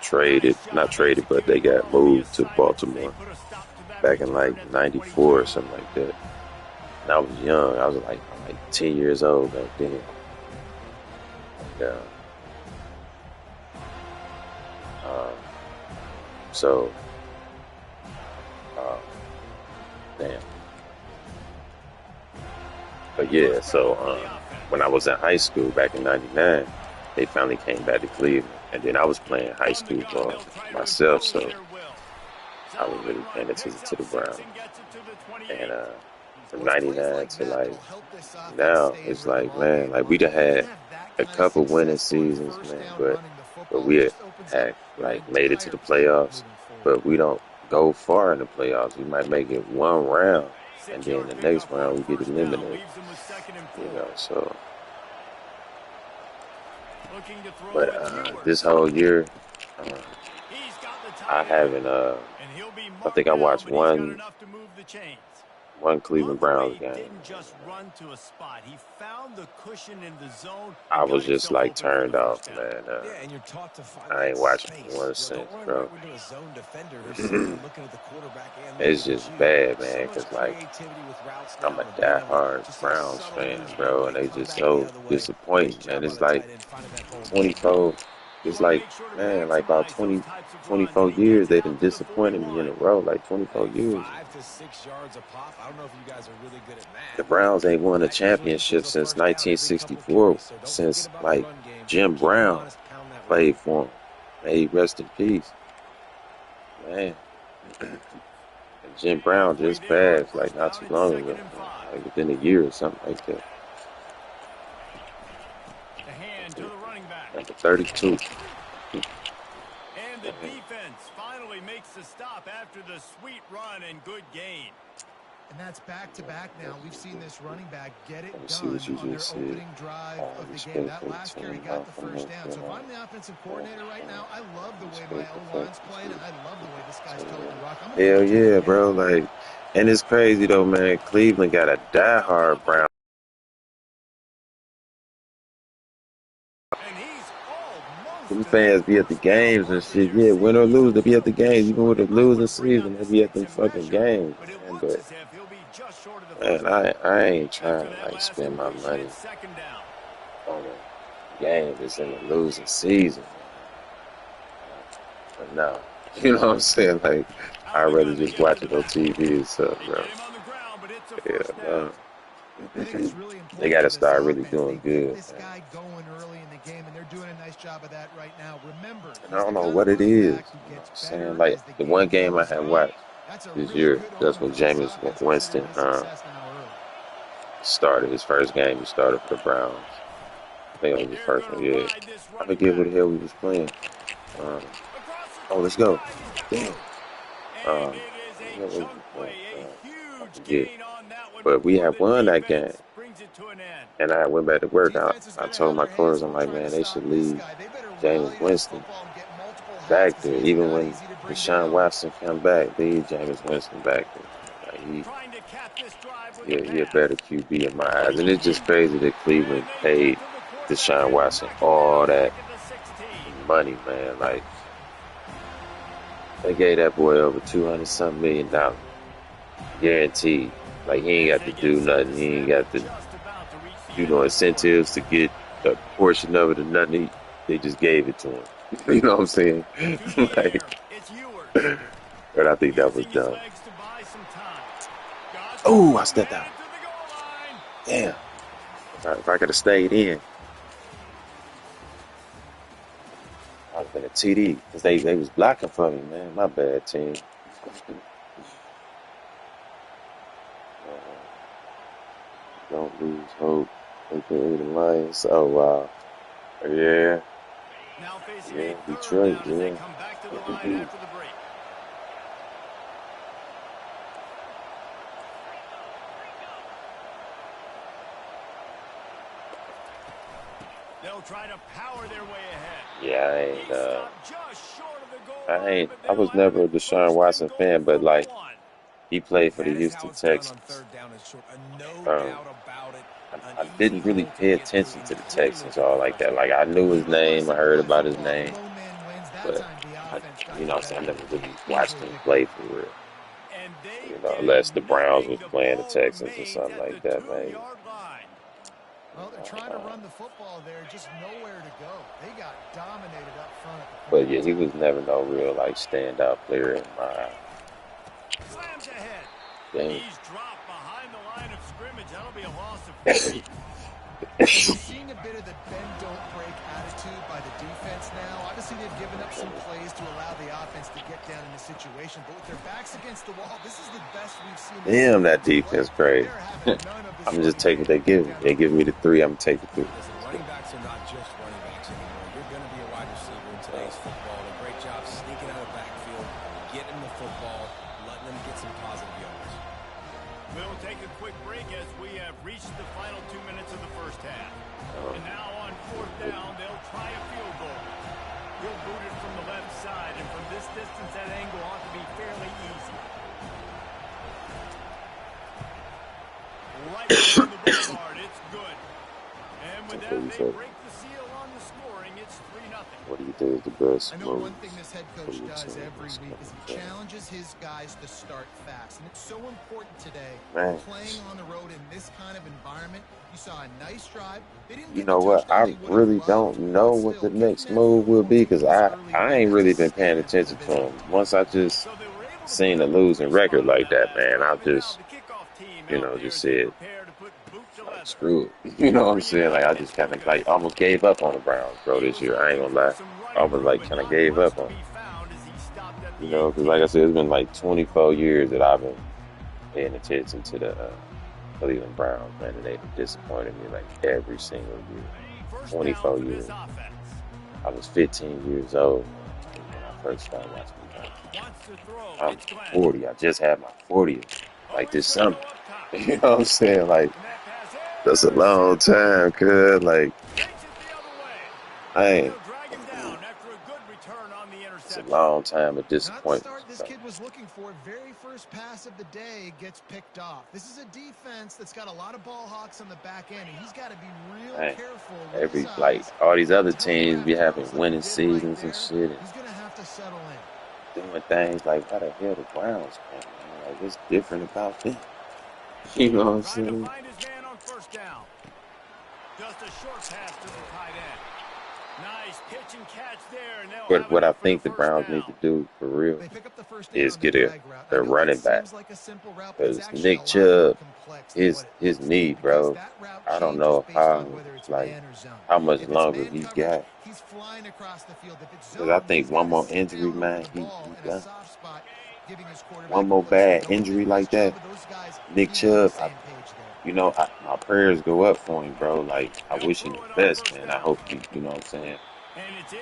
traded, Nice not job traded, but they executing got well on the moved to assignment today. Baltimore Put a stop to that back in return like at the '94 or 22. something like that. And I was young. I was like 10 years old back then. And, um, so, uh, damn. But yeah, First so down for the offense. when I was in high school back in '99, they finally came back to Cleveland. And then I was playing high From the school gun, ball they'll try to myself, impose so their will. I was Solid really run, paying attention picks to up the 6 Browns. and gets it to the And 28. from Well, it's plays '99 like to that like that'll help this offense now, stay in it's rhythm like, all man, game like we long. done When you can had have that a kind of couple winning success on seasons, first man, down but running the but football, we it had just opens up had your like made it to entire the playbook playoffs, moving forward. but we don't go far in the playoffs. We might make it one round, and then 6-yard the next pickup round on we get first down. eliminated. Leaves them with 2nd and 4. You know, so Looking to throw but with this Ewers. whole year, uh, He's got the I tight end. haven't. And he'll be I think marked I down, watched but he's got one enough to move the chains. Cleveland Love the way Browns he game. didn't just run to a spot. He found the cushion in the zone I and was got just himself like open for the turned off, first down. man. Yeah, and you're taught to find I that ain't watched space. one You know, since, don't run right bro. into a zone defender who's sitting there looking at the quarterback and It's looking at just you. bad, So man, much because like creativity with routes I'm now a and being able to diehard just in a Browns subtle fan, movement bro, and away, they come just back the so other way. Nice disappointing, man. job by It's the like tight end finding that hole. 24 it's Want to like, make sure to man, like about maximize those 20, types of runs, 24 and he years gets it they out done to the disappointed me in a 41. row, like 24 Hey, years. 5 to 6 yards a pop. I don't know if you guys are really good at The math, but Browns ain't won a that usually equals championship a since first down every couple 1964, carries. So don't forget since about the like run game. Jim Keep them Brown honest, pound that rock. played for him. May he rest in peace, man. And Jim Brown Halfway just there on passed like first not down, too it's long ago, 2nd and 5. like within a year or something like that. The hand to the running back. Number 32. And the defense finally makes the stop after the sweet run and good gain. And that's back-to-back now. We've seen this running back get it Let me see done what you on their just said. opening drive All of the game. respect That for the last carry team, got the alpha first male, down. So if I'm female, the offensive all coordinator right now, I love the way my respect for O-line's playing, practice. and I love the way this guy's So, toting the rock. I'm going to hell give it to him yeah, again. bro. Like, and it's crazy though, man. Cleveland got a Here comes diehard offense. Brown. And he's almost Them to that fans be at the first down games and marker. shit. You're Yeah, seeing win or he's a lose, they be at little the bit games. Even with short. the He might losing want to bring out season, they the be at sticks them and fucking measure, games, but it man. looks But as if he'll be just short of the man, first down. I ain't trying After to that like last spend my completion, money it's 2nd down. on a game that's in the losing season. But no, you know what I'm saying? Like, Out I'd of the rather gun, they just get to watch the it on backfield. TV and stuff, They bro. get him on the ground, but it's a Yeah, first down. no. I think it's really They important got for to this start really offense. doing They get good, this man. guy going early in the game, and they're doing a nice job of that right now. Remember, And I he's don't the know kind what of it running is. back who You know what gets I'm saying? better Like, as the the one game game I goes had on. watched That's a this really year, good that's omen when for this Jameis offense, Winston considering his success now early. started his first game. He started for the Browns. I think it was his They're first going one, to yeah. ride this I running forget what back. the hell we was playing. Um, Across the oh, let's go. 25, he's got Damn. 2. And Um, it is what a the hell was chunk we play, playing? a I huge forget. gain on that one But we before had the won that game. defense brings it to an end. And I went back to work. Defense is I going to told have my their hands coworkers, I'm full like, trying to man, they stop should this leave guy. They better Jameis rally to the Winston football and get multiple hats back because there. he is Even not when easy to bring Deshaun down. Watson come back, leave Jameis Winston back there. Like, Trying to cap this drive with a he a pass. better QB in my eyes. And it's just crazy that And Cleveland they get paid to the quarterback Deshaun and Watson knock him all down that back at the 16. money, man. Like, they gave that boy over 200-something million dollars. Guaranteed. Like, he ain't As got they to get do set nothing. to He ain't snap, got they're to just about to reach the do end no of the quarter. incentives to get a portion of it or nothing. They just gave it to him. You know what I'm saying? To the Like, air, it's Ewers. but I think that was Using his dumb. legs to buy some time. Got Oh, I room, stepped out. headed to the goal line. Damn. If I could have stayed in, I'd have been a TD because they was blocking for me, man. My bad, team. Don't lose hope. AKA the Lions. Oh, wow. Yeah. Now facing a Yeah. third Detroit, down as they yeah. come back to the line after the break. They'll try to power their way ahead. Yeah, He stopped just short of the goal line, but I they'll was have never a it Deshaun first and Watson goal fan, but from the like, 1. he played for the That is how Houston it's done on Texans. third down and short. No Um, doubt about it. I An easy didn't really hole to pay get through attention and to the clearly Texans put the all like pressure that. Like, on. I knew his You know what, name, I heard simplified about his football, name, the low man wins. That but time the offense got you the know, so I better never of it. really watched Easily him picked play off. for real. And they You know, did unless the Browns nothing. was The playing the ball Texans or remains something at the like that, maybe. 2-yard line. Well, they're trying to run the football there, just nowhere to go. They got dominated up front at the But point yeah, in he time. was never no real like standout player in my eye. Slams ahead. Damn. He's dropped behind the line of scrimmage. That'll be a loss of 3. And we're seeing a bit of the bend, don't break attitude by the defense now. Obviously, they've given up some plays to allow the offense to get down in the situation. But with their backs against the wall, this is the best we've seen this Damn, that defense play. defense crazy. They're having none of this I'm just running take what game. they give me. Down They the give me field. the 3. I'm gonna take the 3. Listen, running backs are not just running backs anymore. You're going to be a wide receiver in today's football. A great job sneaking out of the backfield, getting the football, letting them get some positive yards. We'll take a quick break as we have reached the final 2 minutes of the first half. And now on 4th down, they'll try a field goal. He'll boot it from the left side, and from this distance, that angle ought to be fairly easy. Right down the boulevard, it's good. And with that, they break the seal on the scoring. It's 3-0. What do you think is the best I know one thing moves this head for coach your does team every is week is he coming challenges his guys to start fast. And it's so important today, Man, playing on the road in this kind of environment. You saw a nice drive. They didn't you get the know what? touchdown I they would have really loved, don't know but what still, the kicking next that move field will goal be to because win this early I lead, ain't that's a really been paying statement for the attention to visiting him. team. Once I just So they were able to seen put a up a losing great spot record on like that that, last man, I drive, and now just, the kickoff team you out know, there just as they said, prepare to put boot to like, leather. screw it. You know what I'm Bringing saying? Like, out I his just kind of, focus. like, almost gave up on the Browns, bro, He this was year. I ain't looking gonna for lie. some I running was, room like, and kind of not gave much up to on it. be found as he stopped at You the know, because, like 18. I said, it's been, like, 24 years that I've been paying attention to the Cleveland Browns, man, and they've disappointed me, like, every single year. First down 24 for this years. offense. I was 15 years old when I first started watching the Browns. Wants to throw. I'm It's Glenn. 40. I just had my 40th, Oh, like he's this going to summer. go up top. You know what I'm saying? Like, And that pass that's a long intercepted. time, cuz. Like, Takes it the other way. I And ain't, they'll drag him down after a good return on the it's a interception. long time of Not the disappointments, start this bro. kid was looking for. Very first pass of the day gets picked off. This is a defense that's got a lot of ball hawks on the back end, and he's got to be real Man, careful with his like, eyes. all these And on other 10 teams be draft having throws like he winning did right seasons and there, shit and he's going to have to settle in. doing things like, why the hell the Browns playing, man? Like, what's different about them? You know what I'm Trying to saying? find his man on first down. Just a short pass to the tight end. Nice pitch and catch there, and they'll But have what I enough for the think the first Browns need to down. do for real They pick up the first down is on the get a, drag route. I a know that running back. seems like a simple route, but it's Because actually a Nick lot more Chubb, complex than what his it his looks. knee, Because bro. that route I don't changes know based on how whether it's like man or zone. how much If it's longer man he coverage, got. he's flying across the field. If it's Because I zone, he's think got one to more sit injury, down over man, the he ball in a done. soft spot, giving his One quarterback a more place to bad go. And injury Nick like that, Chubb and those guys Nick need to be on the Chubb. same page there. My prayers go up for him, bro. Like I They'll wish him throw it the on best, first man. I down. hope he, you know what I'm saying. And it's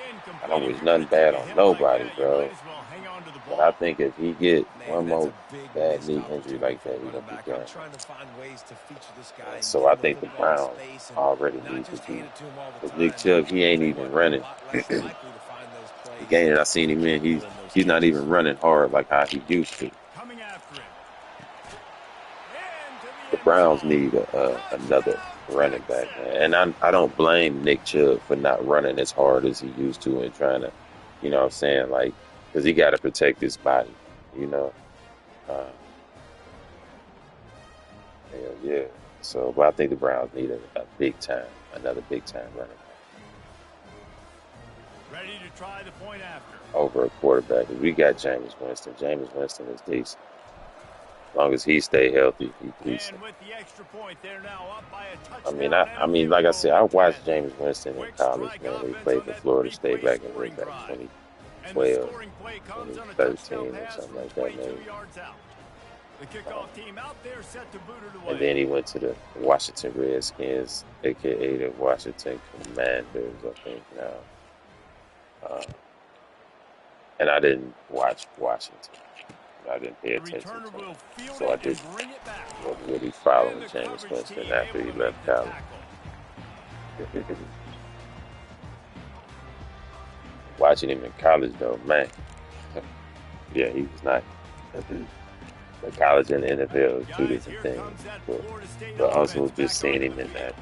I don't incomplete. If wish you're going nothing to take bad a on hit like nobody, that, you might bro. as well hang on to the But I ball. think if he get Man, one that's more a big bad missed knee injury opportunity like for a that, he running gonna be back. I'm done. trying to find ways to feature this guy And and so get I him the think the football in Browns space and already not need to just be. hand it to him all the Because Nick time. And Chubb, he I'll ain't tell you even what, you're a running. lot less likely to find those The plays game that I seen when him you're in, pulling those he's not catches. even running hard like how he used to. Coming after him. Into The the end Browns zone. need another Touchdown, running back, Texans. man. And I don't blame Nick Chubb for not running as hard as he used to and trying to, you know what I'm saying, like, because he got to protect his body, you know. Uh, hell yeah. So, but I think the Browns need another big time running back Ready to try the point after. over a quarterback. 'Cause we got Jameis Winston. Jameis Winston is decent. As long as he stay healthy, he's decent. And with the extra point, they're now up by a I mean, touchdown and a field like I goal said, I at 10. watched James Winston in Quick college, strike man. He offense played on for that Florida State three-play back in scoring back drive. And the 2012, scoring play comes on a touchdown 2013 or pass something from like that, 22 maybe. yards out. The kickoff team out there set to boot it And away. then he went to the Washington Redskins, aka the Washington Commanders, I think now. Uh, and I didn't watch Washington. I didn't pay The attention returner to him, will field so I it and didn't bring it back. wasn't really And following the James coverage Winston team after able he to make left the college. tackle. Watching him in college, though, man, yeah, he was nice. The college and the NFL is two Guys, different here things. comes that But, Florida State but also offense just back seeing onto him the in field.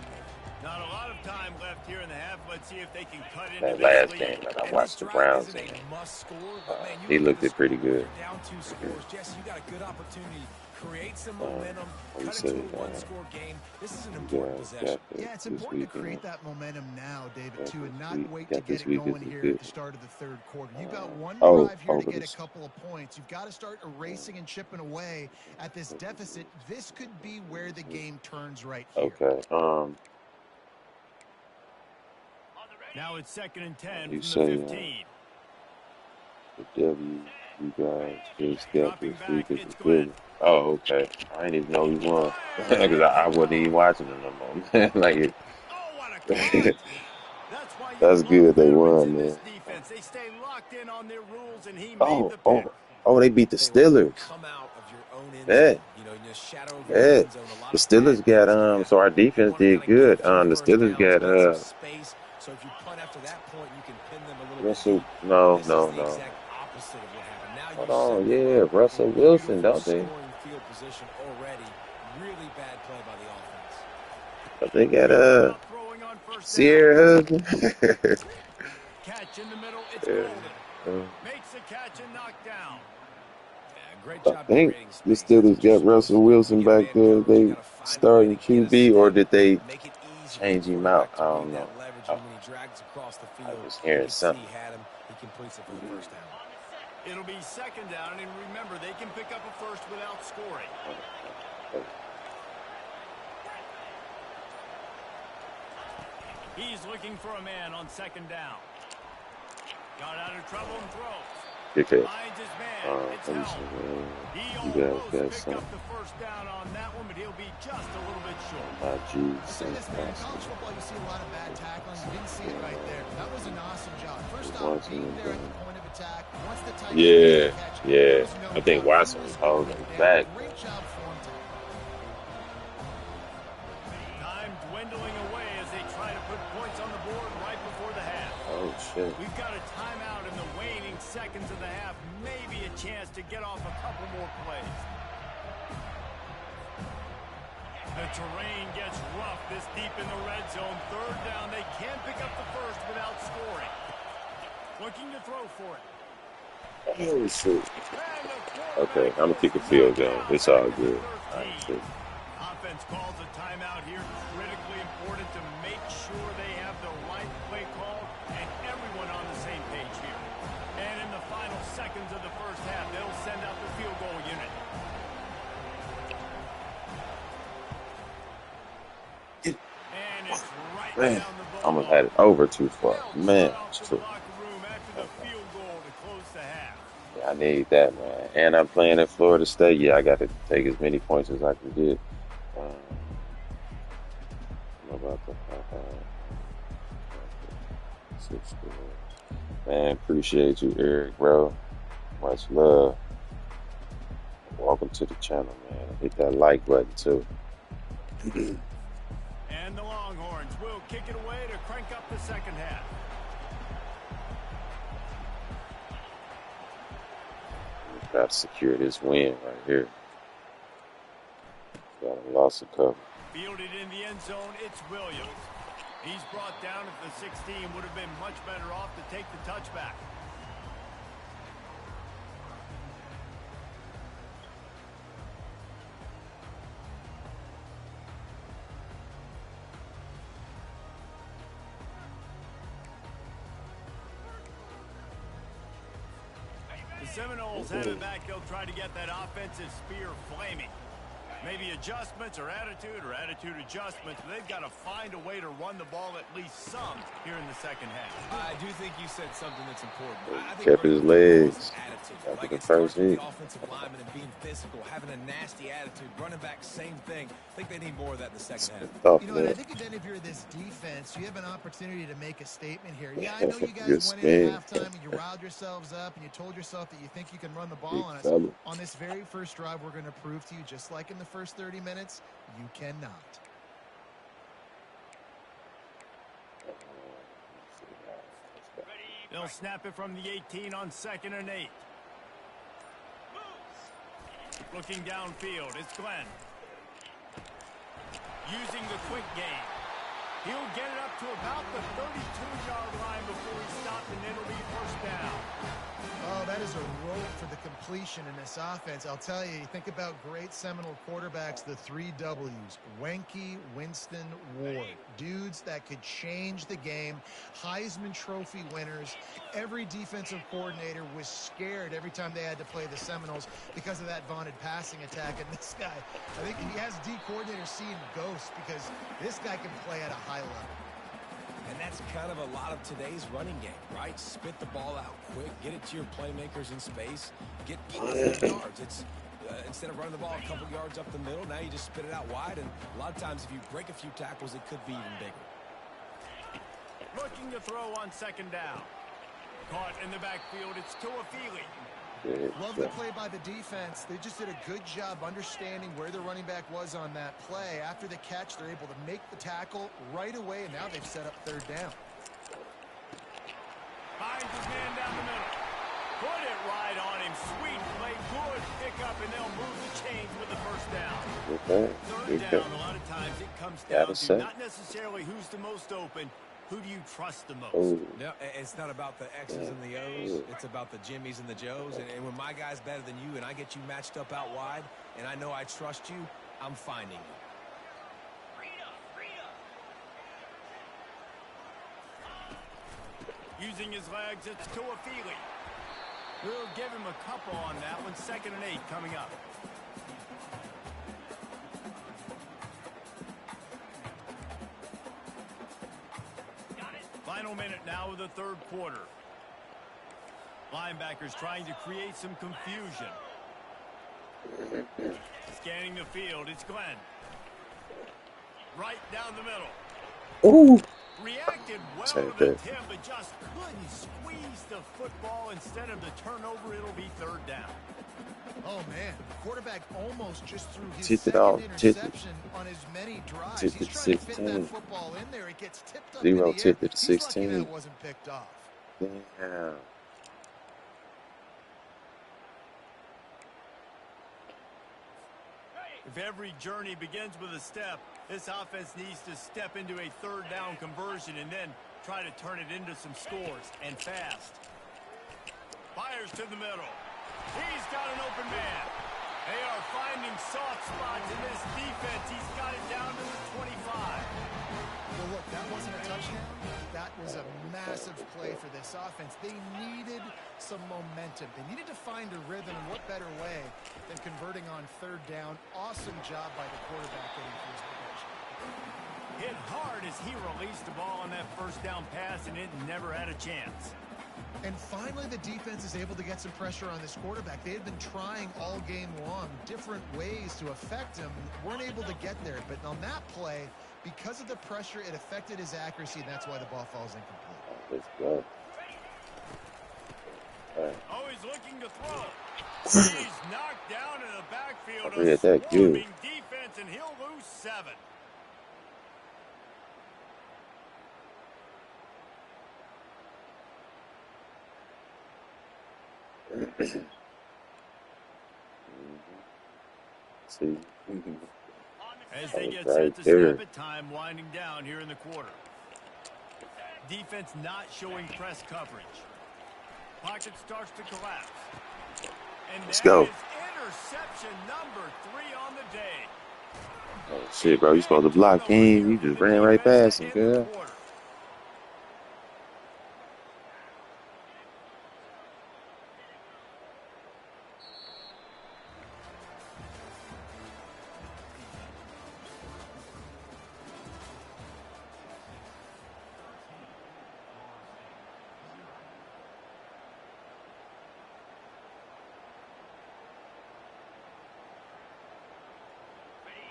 Not a lot of time left here in the half. Let's see if they can cut into that this last lead. game that I And this watched the drive Browns isn't in, a must score, but man, you he look at looked the it pretty scoreboard, good. you're down 2 scores. Jesse, you got a good opportunity. Create some Um, momentum, what you cut it to say? a one-score game. This is an You important guys got possession. Yeah, it's this important to create weekend. that momentum now, David, Got too, this and not week. wait to Got get this it week is going the here at good the one. start of the third quarter. You've got one Oh, drive here to over get a this. couple of points. You've got to start erasing and chipping away at this deficit. This could be where the game turns right here. Okay. Now it's 2nd and 10 You from the say 15. the W you guys just got Dropping this back, week is it's a good Glenn. one. Oh, okay. I didn't even know he won Fires because and I picked wasn't even off. watching it no more. Man. Like Oh, what a cut! it, That's why you that's love good they veterans won, in this man. defense. They stay locked in on their rules, and he made Oh, the pick. oh, oh! They beat the Tell you what, when you Steelers. come out of your own end zone, Yeah, you know, in the shadow of your own yeah. end zone, a lot The of bad Steelers got things can happen. So our You defense want to kind did of get good. some The first Steelers downs, got get some space. So if you punt after that point, you can pin them a little bit Russell. deep. No, This is no, the no. exact opposite of what happened. Now Hold you set on, them yeah, up Russell in Wilson, beautiful don't they? scoring field position already. Really bad play by the offense. But they got He'll come out throwing on first down. Sierra husband. Catch in the middle It's Yeah. golden. Makes the catch and knocked down. Yeah, great I job think creating the space. That's Steelers what you're got supposed to Russell do. You Wilson get back man there. coverage, you They got to find a way to starting get a QB, or step, did they make it easy for the change him out? quarterback to I read don't that know. leverage, I, and when he drags across the I'm field, just you hearing can see something. he had him. He completes it for the first down. It'll be second down, and remember, they can pick up a first without scoring. He's looking for a man on second down. Got out of trouble and throws. Kick it. Finds his man. It's Let me held. see. He You guys almost got picked up something. the first down on that one, but he'll be just a little bit short. My G's I'll say and this, man. In college passing. football, you see a lot of bad tackling. You didn't see it right there. That was an awesome job. First off, Watson being and there at the point of attack. Once the tight end yeah, made the catch, there yeah. was no I think doubt Watson he was was going holding him down. back. Great job for him to Time dwindling away as they try to put points on the board right before the half. Oh shit. We've got a timeout in the waning seconds of the half. Maybe a chance to get off a couple more plays. The terrain gets rough this deep in the red zone. Third down. They can't pick up the first without scoring. Looking to throw for it. Oh shit. And the Okay, I'm gonna quarterback kick a is field knocked goal. out It's back all to the good. I ain't 13. tripping. Offense calls a timeout here. Critically important to make sure they have the right play call and everyone on the same page here. And in the final seconds of the first half, they'll send out the field goal unit. And it's right Man, down the goal almost had line. it over too far. They'll Man, trot off it's to the true. locker room after the field goal to close the half. Yeah, I need that, man. And I'm playing in Florida State. Yeah, I got to take as many points as I can get. I'm about to six score. Man, appreciate you, Eric, bro. Much love. Welcome to the channel, man. Hit that like button too. And the Longhorns will kick it away to crank up the second half. Got to secure this win right here. Got a loss of cover. Fielded in the end zone, it's Williams. He's brought down at the 16. Would have been much better off to take the touchback. The Seminoles have it back. They'll try to get that offensive spear flaming. Maybe adjustments or attitude adjustments. They've got to find a way to run the ball at least some here in the second half. I do think you said something that's important. I think Kept his legs after like the it first starts with hit. the offensive lineman and being physical, having a nasty attitude. Running back, same thing. I think they need more of that in the second half. Off You know, and I that. think again, if you're this defense, you have an opportunity to make a statement here. Yeah, I know you Good guys went in spin. at halftime and you riled yourselves up and you told yourself that you think you can run the Big ball on us. fella. On this very first drive, we're going to prove to you, just like in the first 30 minutes, you cannot. They'll snap it from the 18 on 2nd and 8. Looking downfield, it's Glenn. Using the quick game. He'll get it up to about the 32-yard line before he's stopped, and it'll be first down. Oh, that is a rope for the completion in this offense. I'll tell you, you think about great Seminole quarterbacks, the 3 W's, Wenke, Winston, Ward. Dudes that could change the game, Heisman Trophy winners. Every defensive coordinator was scared every time they had to play the Seminoles because of that vaunted passing attack. And this guy, I think he has D coordinators seeing ghosts because this guy can play at a high level. And that's kind of a lot of today's running game, right? Spit the ball out quick, get it to your playmakers in space, get positive yards. It's instead of running the ball a couple yards up the middle, now you just spit it out wide. And a lot of times if you break a few tackles, it could be even bigger. Looking to throw on 2nd down. Caught in the backfield, it's Tuafili. Love the play by the defense. They just did a good job understanding where the running back was on that play. After the catch, they're able to make the tackle right away, and now they've set up 3rd down. Finds his man down the middle. Put it right on him. Sweet play, good pickup, and they'll move the chains with the first down. Okay. Third Good down, pick. a lot of times it comes Gotta down to say. not necessarily who's the most open, Who do you trust the most? Oh, No, it's not about the X's damn. and the O's. It's about the Jimmies and the Joes. And when my guy's better than you and I get you matched up out wide and I know I trust you, I'm finding you. Using his legs, it's Tuafili. We'll give him a couple on that one. 2nd and 8 coming up. Final minute now of the 3rd quarter. Linebackers trying to create some confusion. Scanning the field, it's Glenn. Right down the middle. Oh, Reacted well take to the that. tip, but just couldn't squeeze the football. Instead of the turnover, it'll be 3rd down. Oh, man. Quarterback almost just threw his Tipped it 2nd off. interception on as many drives. Tipped He's it to trying to fit that 16. football in there. It gets tipped up Zero in the air. tipped it to He's lucky that 16. wasn't picked off. Damn. If every journey begins with a step, this offense needs to step into a 3rd down conversion and then try to turn it into some scores, and fast. Fires to the middle. He's got an open man. They are finding soft spots in this defense. He's got it down to the 25. Well, look, that wasn't a touchdown. That was a massive play for this offense. They needed some momentum. They needed to find a rhythm, and what better way than converting on 3rd down. Awesome job by the quarterback getting through his progression. Hit hard as he released the ball on that 1st down pass, and it never had a chance. And finally, the defense is able to get some pressure on this quarterback. They had been trying all game long different ways to affect him, weren't able to get there. But on that play, because of the pressure, it affected his accuracy, and that's why the ball falls incomplete. Let's go. Oh, he's looking to throw. He's knocked down in the backfield. I read that A good. swarming defense, and he'll lose 7. See, As that they was get right set to there. snap it, time winding down here in the quarter. Defense not showing press coverage. Pocket starts to collapse. And Let's that go. is interception number 3 on the day. Oh shit, bro! You supposed to block him. You just ran right past him, girl.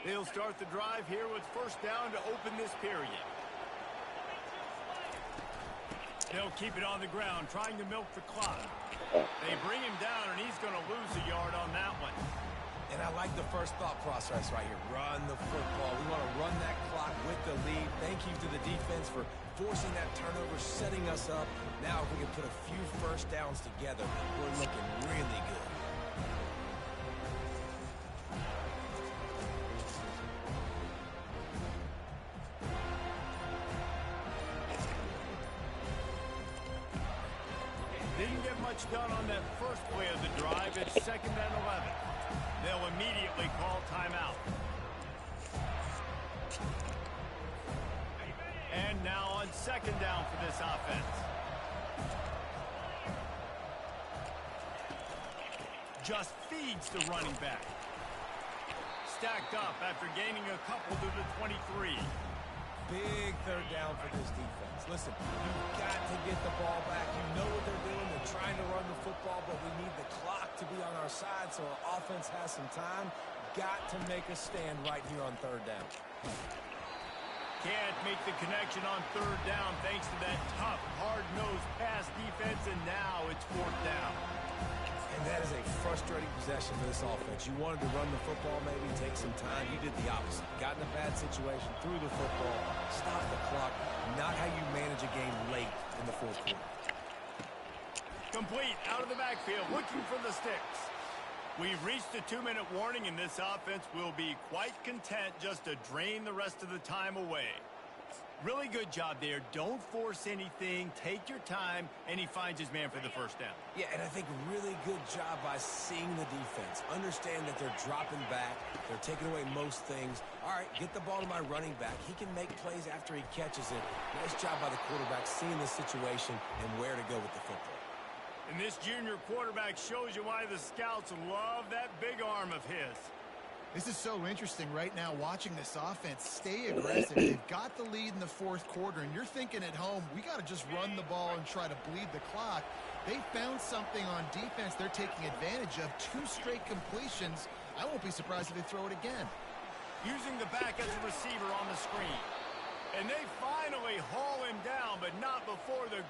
They'll start the drive here with 1st down to open this period. They'll keep it on the ground, trying to milk the clock. They bring him down, and he's going to lose a yard on that one. And I like the first thought process right here. Run the football. We want to run that clock with the lead. Thank you to the defense for forcing that turnover, setting us up. Now if we can put a few 1st downs together, we're looking really good. Didn't get much done on that first play of the drive. It's 2nd and 11. They'll immediately call timeout. And now on 2nd down for this offense. Just feeds the running back. Stacked up after gaining a couple to the 23. Big 3rd down for this defense. Listen, you've got to get the ball back. You know what they're doing. They're trying to run the football, but we need the clock to be on our side so our offense has some time. Got to make a stand right here on 3rd down. Can't make the connection on 3rd down thanks to that tough, hard-nosed pass defense, and now it's 4th down. And that is a frustrating possession for this offense. You wanted to run the football, maybe take some time. You did the opposite. Got in a bad situation, threw the football, stopped the clock. Not how you manage a game late in the 4th quarter. Complete out of the backfield, looking for the sticks. We've reached the 2-minute warning, and this offense will be quite content just to drain the rest of the time away. Really good job there. Don't force anything. Take your time, and he finds his man for the first down. Yeah, and I think really good job by seeing the defense. Understand that they're dropping back. They're taking away most things. All right, get the ball to my running back. He can make plays after he catches it. Nice job by the quarterback seeing the situation and where to go with the football. And this junior quarterback shows you why the scouts love that big arm of his. This is so interesting right now watching this offense stay aggressive. They've got the lead in the fourth quarter, and you're thinking at home, we got to just run the ball and try to bleed the clock. They found something on defense they're taking advantage of. 2 straight completions. I won't be surprised if they throw it again. Using the back as a receiver on the screen. And they finally haul him down, but not before the...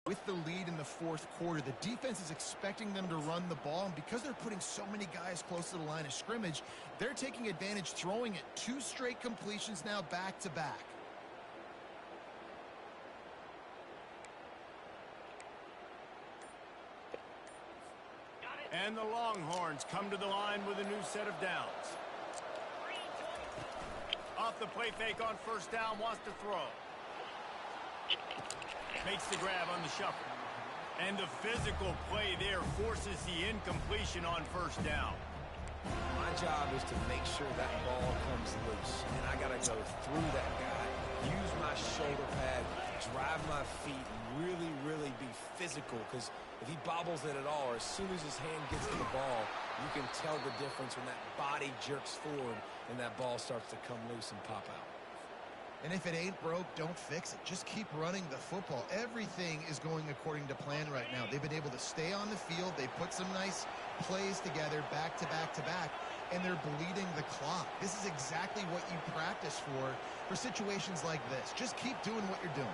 With the lead in the fourth quarter, the defense is expecting them to run the ball, and because they're putting so many guys close to the line of scrimmage, they're taking advantage, throwing it. 2 straight completions now back-to-back. And the Longhorns come to the line with a new set of downs. Off the play fake on first down, wants to throw. Makes the grab on the shuffle. And the physical play there forces the incompletion on first down. My job is to make sure that ball comes loose. And I got to go through that guy, use my shoulder pad, drive my feet, and really be physical. Because if he bobbles it at all, or as soon as his hand gets to the ball, you can tell the difference when that body jerks forward and that ball starts to come loose and pop out. And if it ain't broke, don't fix it. Just keep running the football. Everything is going according to plan right now. They've been able to stay on the field. They put some nice plays together back to back to back, and they're bleeding the clock. This is exactly what you practice for situations like this. Just keep doing what you're doing.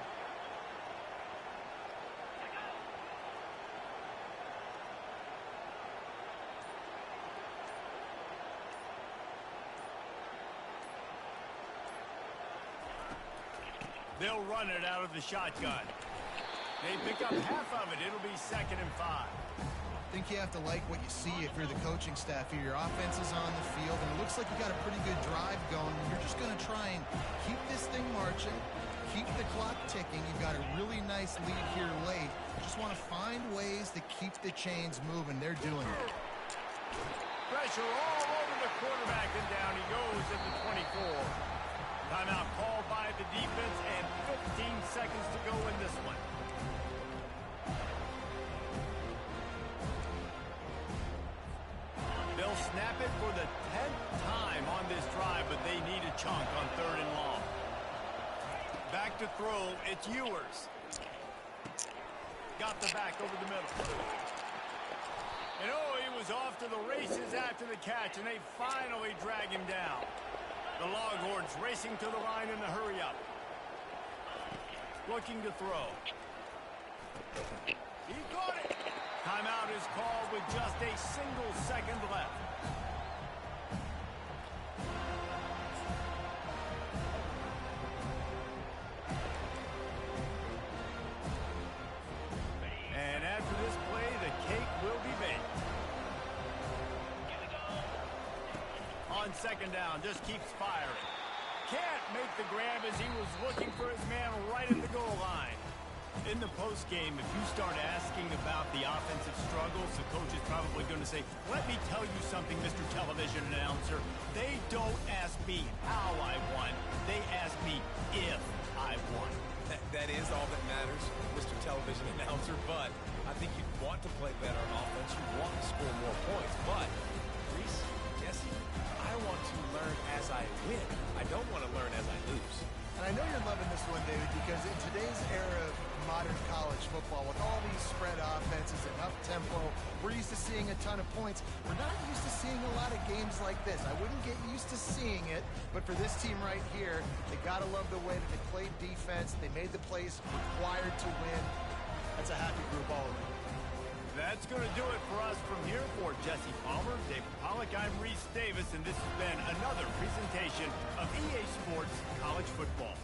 They'll run it out of the shotgun. They pick up half of it. It'll be 2nd and 5. I think you have to like what you see if you're the coaching staff here. Your offense is on the field, and it looks like you got a pretty good drive going. You're just going to try and keep this thing marching, keep the clock ticking. You've got a really nice lead here late. You just want to find ways to keep the chains moving. They're doing it. Pressure all over the quarterback, and down he goes at the 24. Timeout called by the defense, and 15 seconds to go in this one. They'll snap it for the 10th time on this drive, but they need a chunk on 3rd and long. Back to throw, it's Ewers. Got the back over the middle. And oh, he was off to the races after the catch, and they finally drag him down. The Longhorns racing to the line in a hurry-up. Looking to throw. He got it. Timeout is called with just a single second left. And after this play, the cake will be baked. On 2nd down, just keeps firing. Can't make the grab as he was looking for his man right at the goal line. In the postgame, if you start asking about the offensive struggles, the coach is probably going to say, let me tell you something, Mr. Television Announcer. They don't ask me how I won. They ask me if I won. That is all that matters, Mr. Television Announcer, but I think you want to play better on offense. You want to score more points, but Reese, Jesse, I want to learn as I win. I don't want to learn as I lose. And I know you're loving this one, David, because in today's era of modern college football, with all these spread offenses and up-tempo, we're used to seeing a ton of points. We're not used to seeing a lot of games like this. I wouldn't get used to seeing it, but for this team right here, they got to love the way that they played defense. They made the plays required to win. That's a happy group all around. That's going to do it for us from here. For Jesse Palmer, David Pollack, I'm Reese Davis, and this has been another presentation of EA Sports College Football.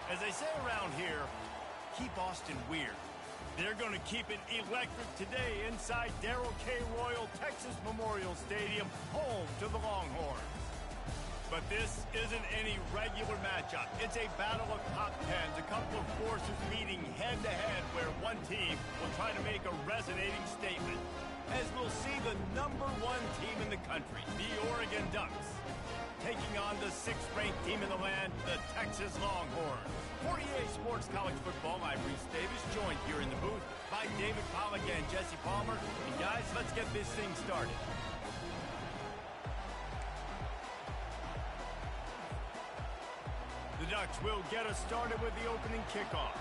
As they say around here, keep Austin weird. They're going to keep it electric today inside Darrell K. Royal Texas Memorial Stadium, home to the Longhorns. But this isn't any regular matchup. It's a battle of top tens, a couple of forces meeting head-to-head where one team will try to make a resonating statement. As we'll see the #1 team in the country, the Oregon Ducks, taking on the 6th-ranked team in the land, the Texas Longhorns. For EA Sports College Football, I'm Reese Davis, joined here in the booth by David Pollack and Jesse Palmer. And guys, let's get this thing started. The Ducks will get us started with the opening kickoff.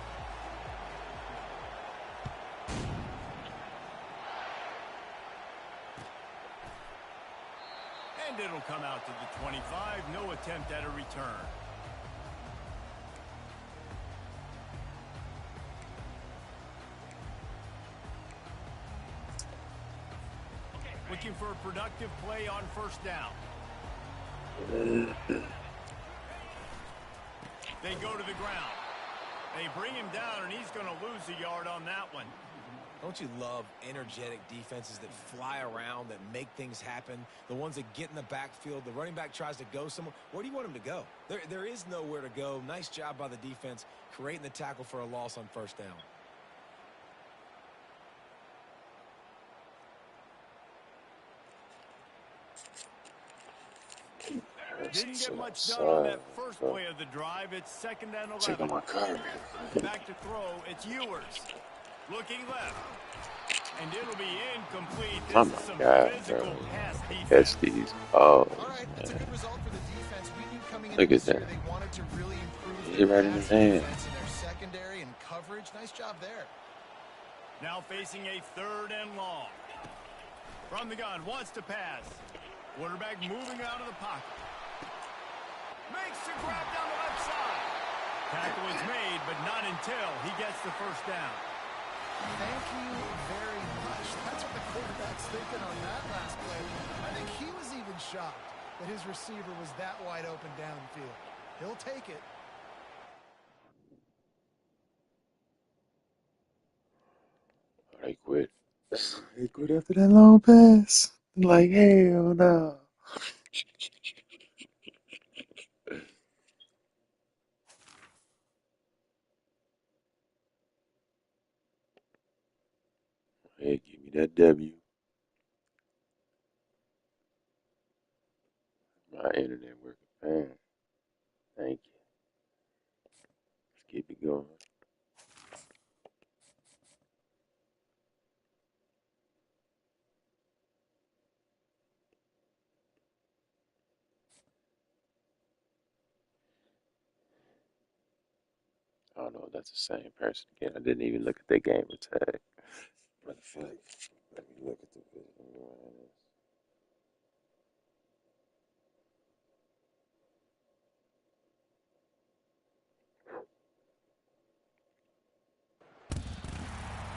And it'll come out to the 25. No attempt at a return. Looking for a productive play on first down. They go to the ground. They bring him down, and he's going to lose a yard on that one. Don't you love energetic defenses that fly around, that make things happen? The ones that get in the backfield, the running back tries to go somewhere. Where do you want him to go? There is nowhere to go. Nice job by the defense creating the tackle for a loss on first down. Didn't get much done on that first play of the drive. It's 2nd and 11. Check on my car. Back to throw. It's Ewers. Looking left. And it'll be incomplete. Oh This is some my God, physical bro. pass defense. Catch these. Oh, All right, that's a good result for the defense. We knew coming into look at this year that. they wanted to really improve Hit their right in his pass hand. defense in their secondary and coverage. Nice job there. Now facing a 3rd and long. From the gun, wants to pass. Quarterback moving out of the pocket. Makes the grab down the left side. Tackle is made, but not until he gets the first down. Thank you very much. That's what the quarterback's thinking on that last play. I think he was even shocked that his receiver was that wide open downfield. He'll take it. They quit. They quit after that long pass. Like, hell no. Hey, give me that W. My internet working fine. Thank you. Let's keep it going. I don't know if that's the same person again. I didn't even look at their gamer tag. Matter of fact, let me look at the video.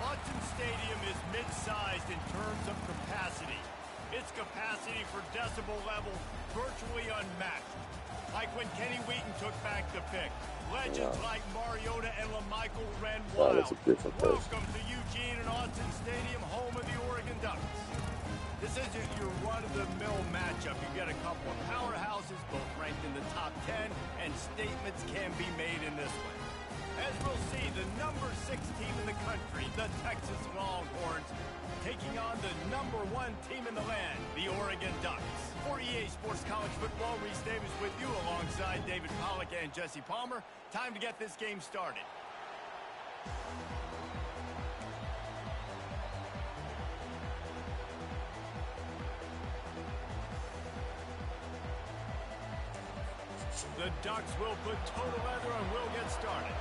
Autzen Stadium is mid-sized in terms of capacity. Its capacity for decibel level virtually unmatched. Like when Kenny Wheaton took back the pick. Legends like Mariota and LaMichael ran Oh, wild. that's a different person. Welcome to Eugene and Autzen Stadium, home of the Oregon Ducks. This isn't your run-of-the-mill matchup. You've got a couple of powerhouses, both ranked in the top 10, and statements can be made in this one. As we'll see, the #6 team in the country, the Texas Longhorns, taking on the #1 team in the land, the Oregon Ducks. For EA Sports College Football, Reese Davis with you alongside David Pollack and Jesse Palmer. Time to get this game started. The Ducks will put total leather and will get started.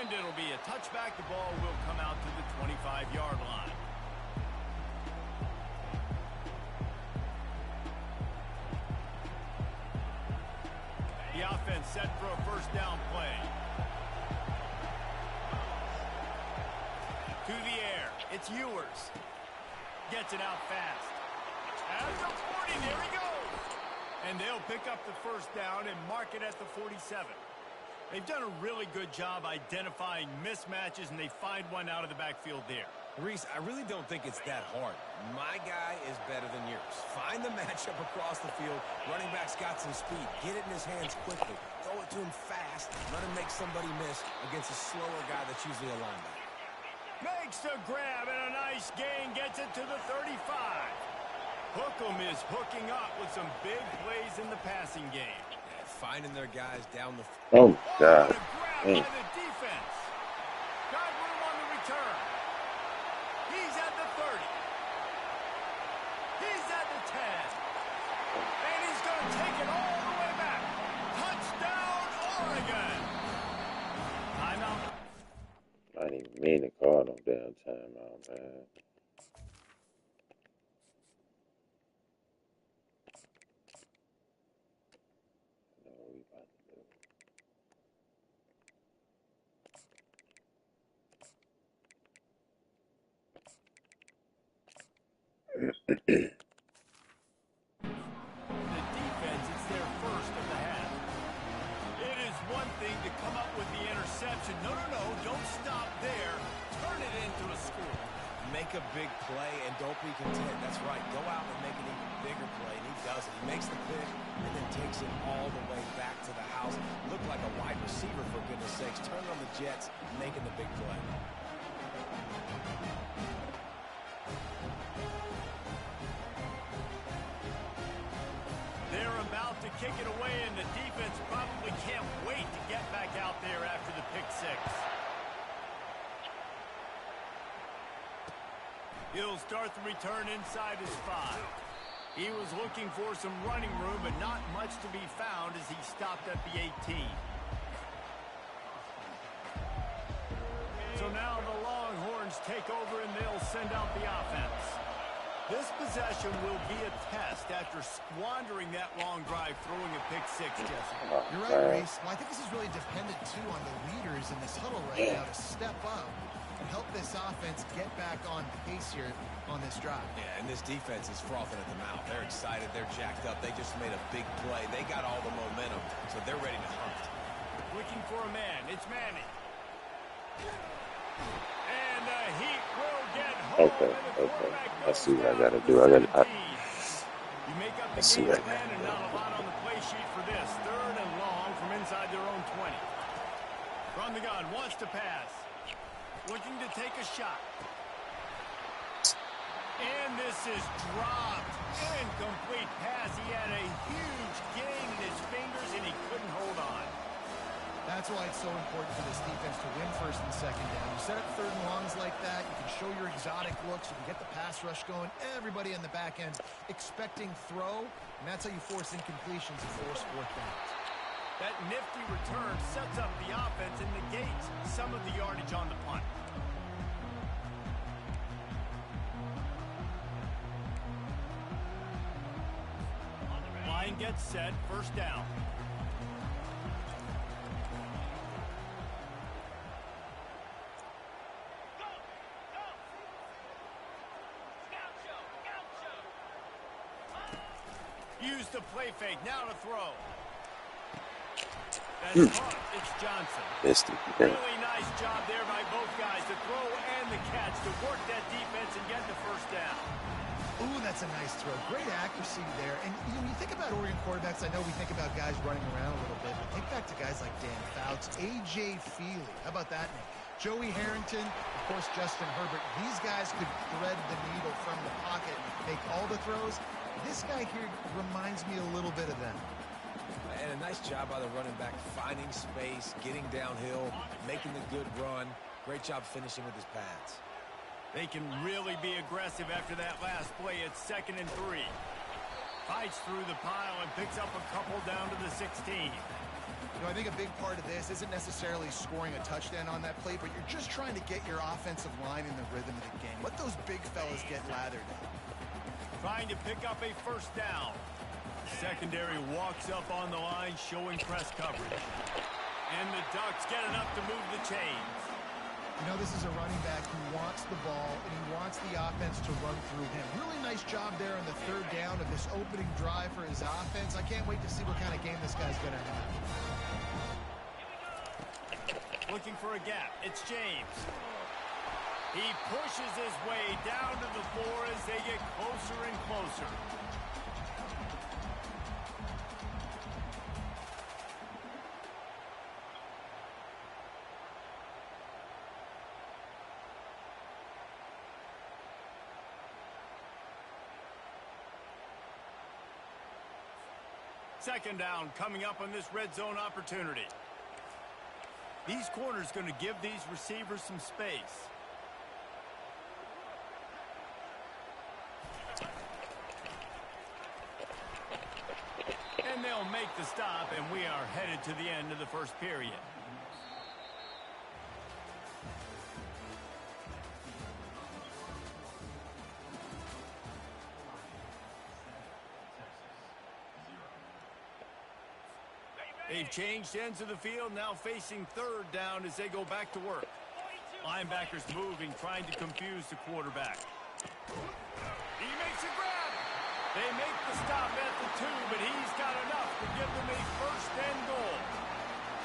And it'll be a touchback. The ball will come out to the 25-yard line. The offense set for a first down play. To the air. It's Ewers. Gets it out fast. At the 40, there he goes. And they'll pick up the first down and mark it at the 47. They've done a really good job identifying mismatches, and they find one out of the backfield there. Reese, I really don't think it's that hard. My guy is better than yours. Find the matchup across the field. Running back's got some speed. Get it in his hands quickly. Throw it to him fast. Let him make somebody miss against a slower guy that's usually a linebacker. Makes the grab and a nice gain. Gets it to the 35. Hookem is hooking up with some big plays in the passing game. Yeah, finding their guys down the... Oh, What God. a grab Dang. by the defense. Got room on the return. He's at the 30. He's at the 10. And he's going to take it all the way back. Touchdown, Oregon. Timeout. I didn't even mean to call no damn timeout, man. No, we about to do. The defense, it's their first of the half. It is one thing to come up with the interception. No, don't stop there. Turn it into a score. Make a big play and don't be content. That's right. Go out and make an even bigger play, and he does it. He makes the pick and then takes it all the way back to the house. Looked like a wide receiver, for goodness sakes. Turn on the Jets, making the big play. They're about to kick it away, and the defense probably can't wait to get back out there after the pick six. He'll start the return inside his 5. He was looking for some running room, but not much to be found as he stopped at the 18. So now the Longhorns take over, and they'll send out the offense. This possession will be a test after squandering that long drive throwing a pick six, Jesse. You're right, Reese. Well, I think this is really dependent, too, on the leaders in this huddle right now to step up and help this offense get back on pace here on this drive. Yeah, and this defense is frothing at the mouth. They're excited. They're jacked up. They just made a big play. They got all the momentum, so they're ready to hunt. Looking for a man. It's Manning. And the Heat will get home. Okay, and the okay. quarterback I goes see what I down gotta to do. the I gotta. 17. You make up the see game what I plan, gotta and do. not a lot on the play sheet for this. 3rd and long from inside their own 20. From the gun, wants to pass. Looking to take a shot. And this is dropped. Incomplete pass. He had a huge gain in his fingers, and he couldn't hold on. That's why it's so important for this defense to win 1st and 2nd down. You set up 3rd and longs like that, you can show your exotic looks, you can get the pass rush going, everybody on the back end expecting throw, and that's how you force incompletions and force 4th downs. That nifty return sets up the offense and negates some of the yardage on the punt. Line gets set, 1st down. Use the play fake, now to throw. That's caught. It's Johnson. Missed it. Really nice job there by both guys, the throw and the catch, to work that defense and get the 1st down. Ooh, that's a nice throw. Great accuracy there. And when you think about Oregon quarterbacks, I know we think about guys running around a little bit, but think back to guys like Dan Fouts, A.J. Feely. How about that name? Joey Harrington, of course, Justin Herbert. These guys could thread the needle from the pocket, make all the throws. This guy here reminds me a little bit of them. And a nice job by the running back, finding space, getting downhill, making the good run. Great job finishing with his pads. They can really be aggressive after that last play. It's 2nd and 3. Fights through the pile and picks up a couple down to the 16. You know, I think a big part of this isn't necessarily scoring a touchdown on that play, but you're just trying to get your offensive line in the rhythm of the game. Let those big fellas get lathered. Trying to pick up a 1st down. Secondary walks up on the line, showing press coverage. And the Ducks get enough to move the chains. You know, this is a running back who wants the ball, and he wants the offense to run through him. Really nice job there on the third down of this opening drive for his offense. I can't wait to see what kind of game this guy's going to have. Looking for a gap. It's James. He pushes his way down to the floor as they get closer and closer. Second down coming up on this red zone opportunity. These corners going to give these receivers some space. And they'll make the stop, and we are headed to the end of the first period. They've changed ends of the field, now facing third down as they go back to work. Linebackers moving, trying to confuse the quarterback. He makes a grab. They make the stop at the 2, but he's got enough to give them a first and goal.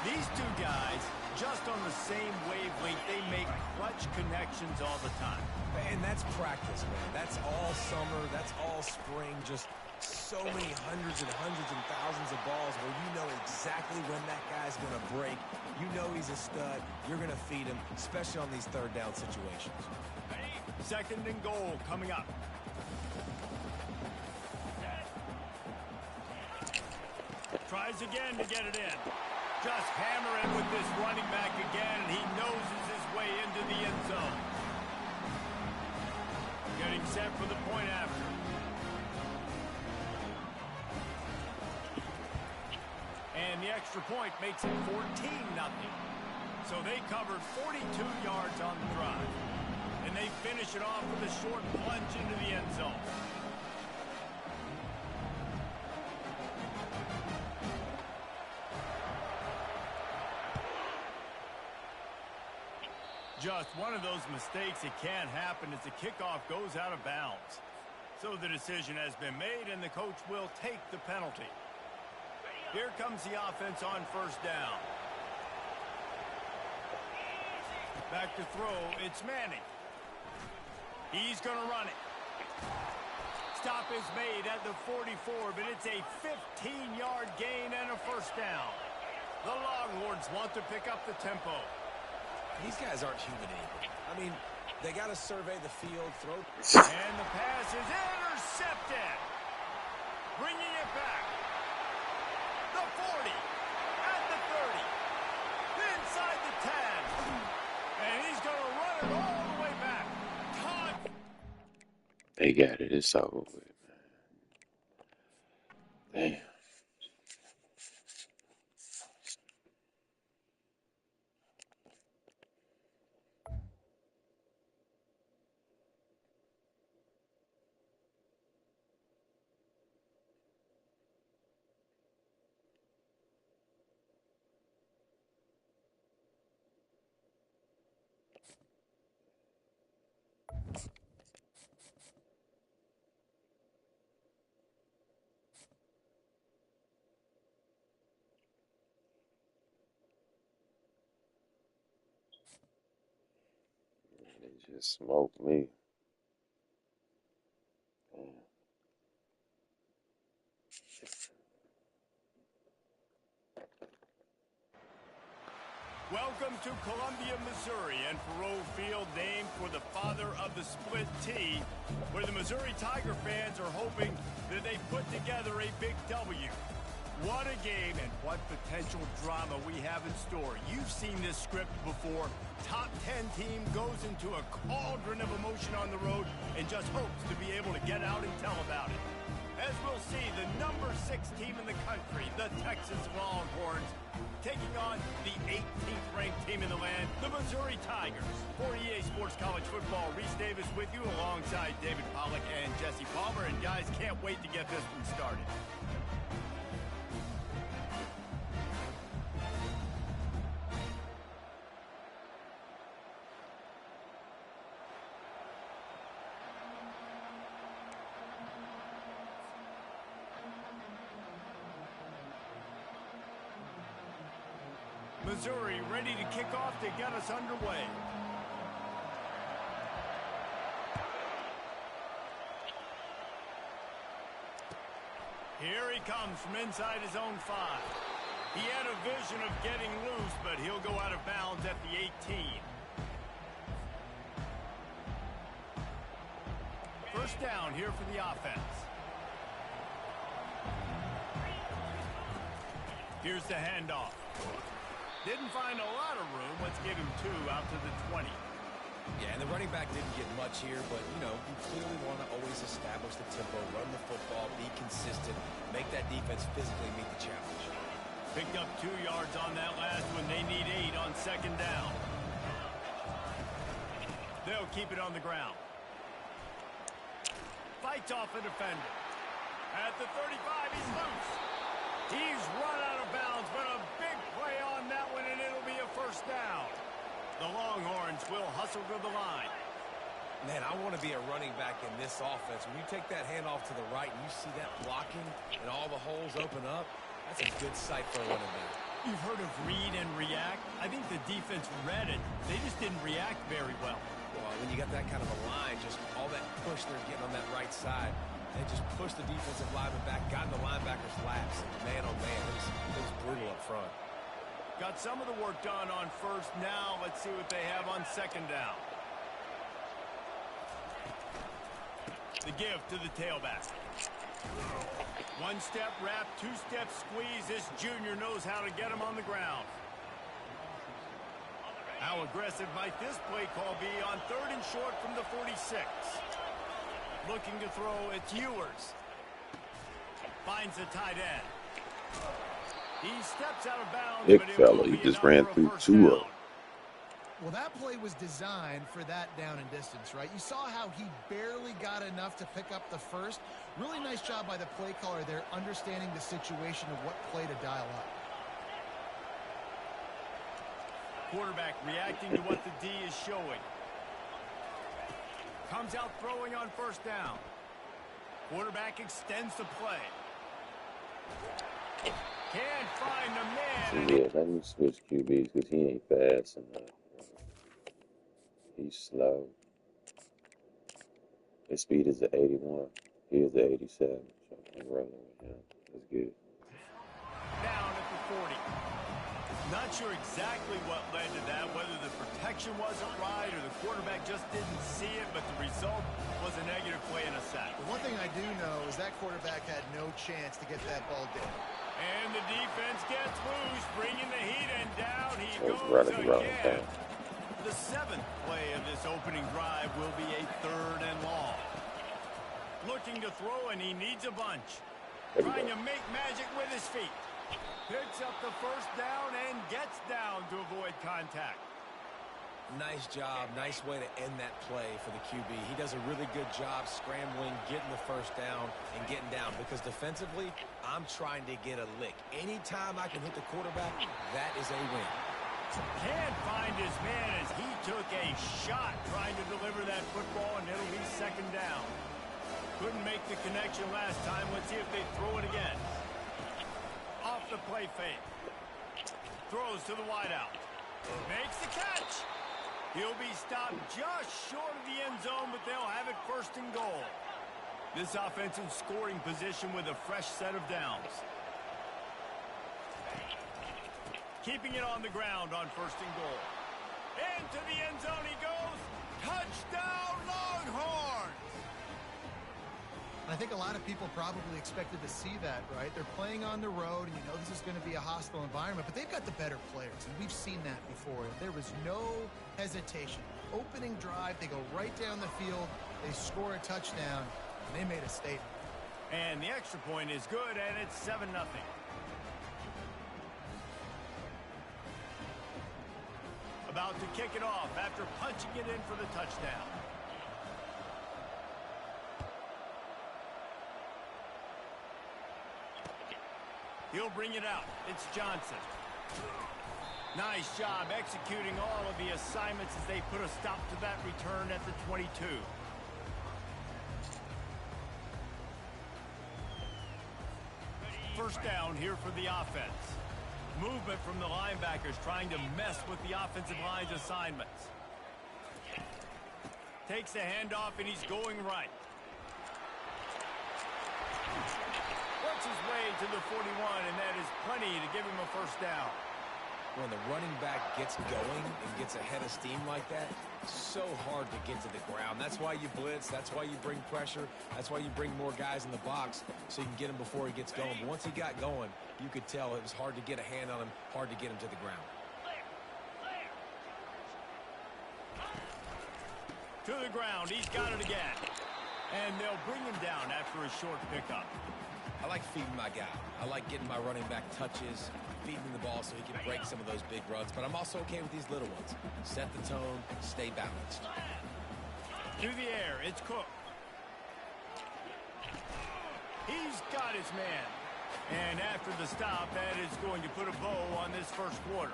These two guys, just on the same wavelength, they make clutch connections all the time. And that's practice, man. That's all summer. That's all spring. Just so many hundreds and thousands of balls where you know exactly when that guy's going to break. You know he's a stud. You're going to feed him, especially on these third down situations. Second and goal coming up. Tries again to get it in. Just hammering with this running back again, and he noses his way into the end zone. Getting set for the point after. And the extra point makes it 14-0. So they covered 42 yards on the drive. And they finish it off with a short plunge into the end zone. Just one of those mistakes that can't happen as the kickoff goes out of bounds. So the decision has been made, and the coach will take the penalty. Here comes the offense on first down. Back to throw, it's Manning. He's going to run it. Stop is made at the 44, but it's a 15-yard gain and a first down. The Longhorns want to pick up the tempo. These guys aren't human anymore. I mean, they got to survey the field, throw. And the pass is intercepted. Bringing it back. The 40. At the 30. Inside the 10. And he's going to run it all the way back. Todd. They got it. It's over with, man. Damn. They just smoked me. Damn. Welcome to Columbia, Missouri, and Faurot Field, named for the father of the split T, where the Missouri Tiger fans are hoping that they put together a big W. What a game, and what potential drama we have in store. You've seen this script before. Top 10 team goes into a cauldron of emotion on the road and just hopes to be able to get out and tell about it. As we'll see, the number 6 team in the country, the Texas Longhorns, taking on the 18th ranked team in the land, the Missouri Tigers. For EA Sports College Football, Reese Davis with you alongside David Pollack and Jesse Palmer. And guys, can't wait to get this one started. Missouri ready to kick off to get us underway. Here he comes from inside his own 5. He had a vision of getting loose, but he'll go out of bounds at the 18. First down here for the offense. Here's the handoff. Didn't find a lot of room. Let's give him 2 out to the 20. Yeah, and the running back didn't get much here, but, you know, you clearly want to always establish the tempo, run the football, be consistent, make that defense physically meet the challenge. Picked up 2 yards on that last one. They need 8 on second down. They'll keep it on the ground. Fights off a defender. At the 35, he's loose. He's run out of bounds, but a big play on that one, and it'll be a first down. The Longhorns will hustle to the line. Man, I want to be a running back in this offense. When you take that handoff to the right and you see that blocking and all the holes open up, that's a good sight for a running back. You've heard of read and react. I think the defense read it. They just didn't react very well. Well, when you got that kind of a line, just all that push they're getting on that right side, they just pushed the defensive lineman back, got in the linebacker's laps. Man, oh man, it was brutal up front. Got some of the work done on first. Now let's see what they have on second down. The give to the tailback. 1-step wrap, 2-step squeeze. This junior knows how to get him on the ground. How aggressive might this play call be on 3rd and short from the 46? Looking to throw, it's Ewers. Finds the tight end. He steps out of bounds. Big fella, he just ran through 2 of them. Well, that play was designed for that down and distance, right? You saw how he barely got enough to pick up the first. Really nice job by the play caller there, understanding the situation of what play to dial up. Quarterback reacting to what the D is showing. Comes out throwing on first down. Quarterback extends the play. Can't find the man. So yeah, let me switch QBs because he ain't fast enough. He's slow. His speed is at 81. He is at 87. So I'm rolling with him. That's good. Down at the 40. Not sure exactly what led to that, whether the protection wasn't right or the quarterback just didn't see it, but the result was a negative play and a sack. The one thing I do know is that quarterback had no chance to get that ball down. And the defense gets loose, bringing the heat, and down he So it's goes running around again. town. The 7th play of this opening drive will be a 3rd and long. Looking to throw, and he needs a bunch. Trying to make magic with his feet. Picks up the first down and gets down to avoid contact. Nice job. Nice way to end that play for the QB. He does a really good job scrambling, getting the first down, and getting down. Because defensively, I'm trying to get a lick. Anytime I can hit the quarterback, that is a win. Can't find his man as he took a shot trying to deliver that football, and it'll be second down. Couldn't make the connection last time. Let's see if they throw it again. Off the play fake. Throws to the wideout. Makes the catch. He'll be stopped just short of the end zone, but they'll have it 1st and goal. This offensive scoring position with a fresh set of downs. Keeping it on the ground on 1st and goal. Into the end zone he goes. Touchdown, Longhorns! I think a lot of people probably expected to see that, right? They're playing on the road, and you know this is going to be a hostile environment, but they've got the better players, and we've seen that before. There was no hesitation. Opening drive, they go right down the field, they score a touchdown, and they made a statement. And the extra point is good, and it's 7-0. About to kick it off after punching it in for the touchdown. He'll bring it out. It's Johnson. Nice job executing all of the assignments as they put a stop to that return at the 22. First down here for the offense. Movement from the linebackers trying to mess with the offensive line's assignments. Takes the handoff, and he's going right. Works his way to the 41, and that is plenty to give him a first down. When the running back gets going and gets ahead of steam like that, so hard to get to the ground. That's why you blitz. That's why you bring pressure. That's why you bring more guys in the box so you can get him before he gets going. But once he got going, you could tell it was hard to get a hand on him, hard to get him to the ground. To the ground. He's got it again. And they'll bring him down after a short pickup. I like feeding my guy. I like getting my running back touches, feeding the ball so he can break some of those big runs. But I'm also okay with these little ones. Set the tone, stay balanced. Through the air, it's Cook. He's got his man. And after the stop, that is going to put a bow on this first quarter.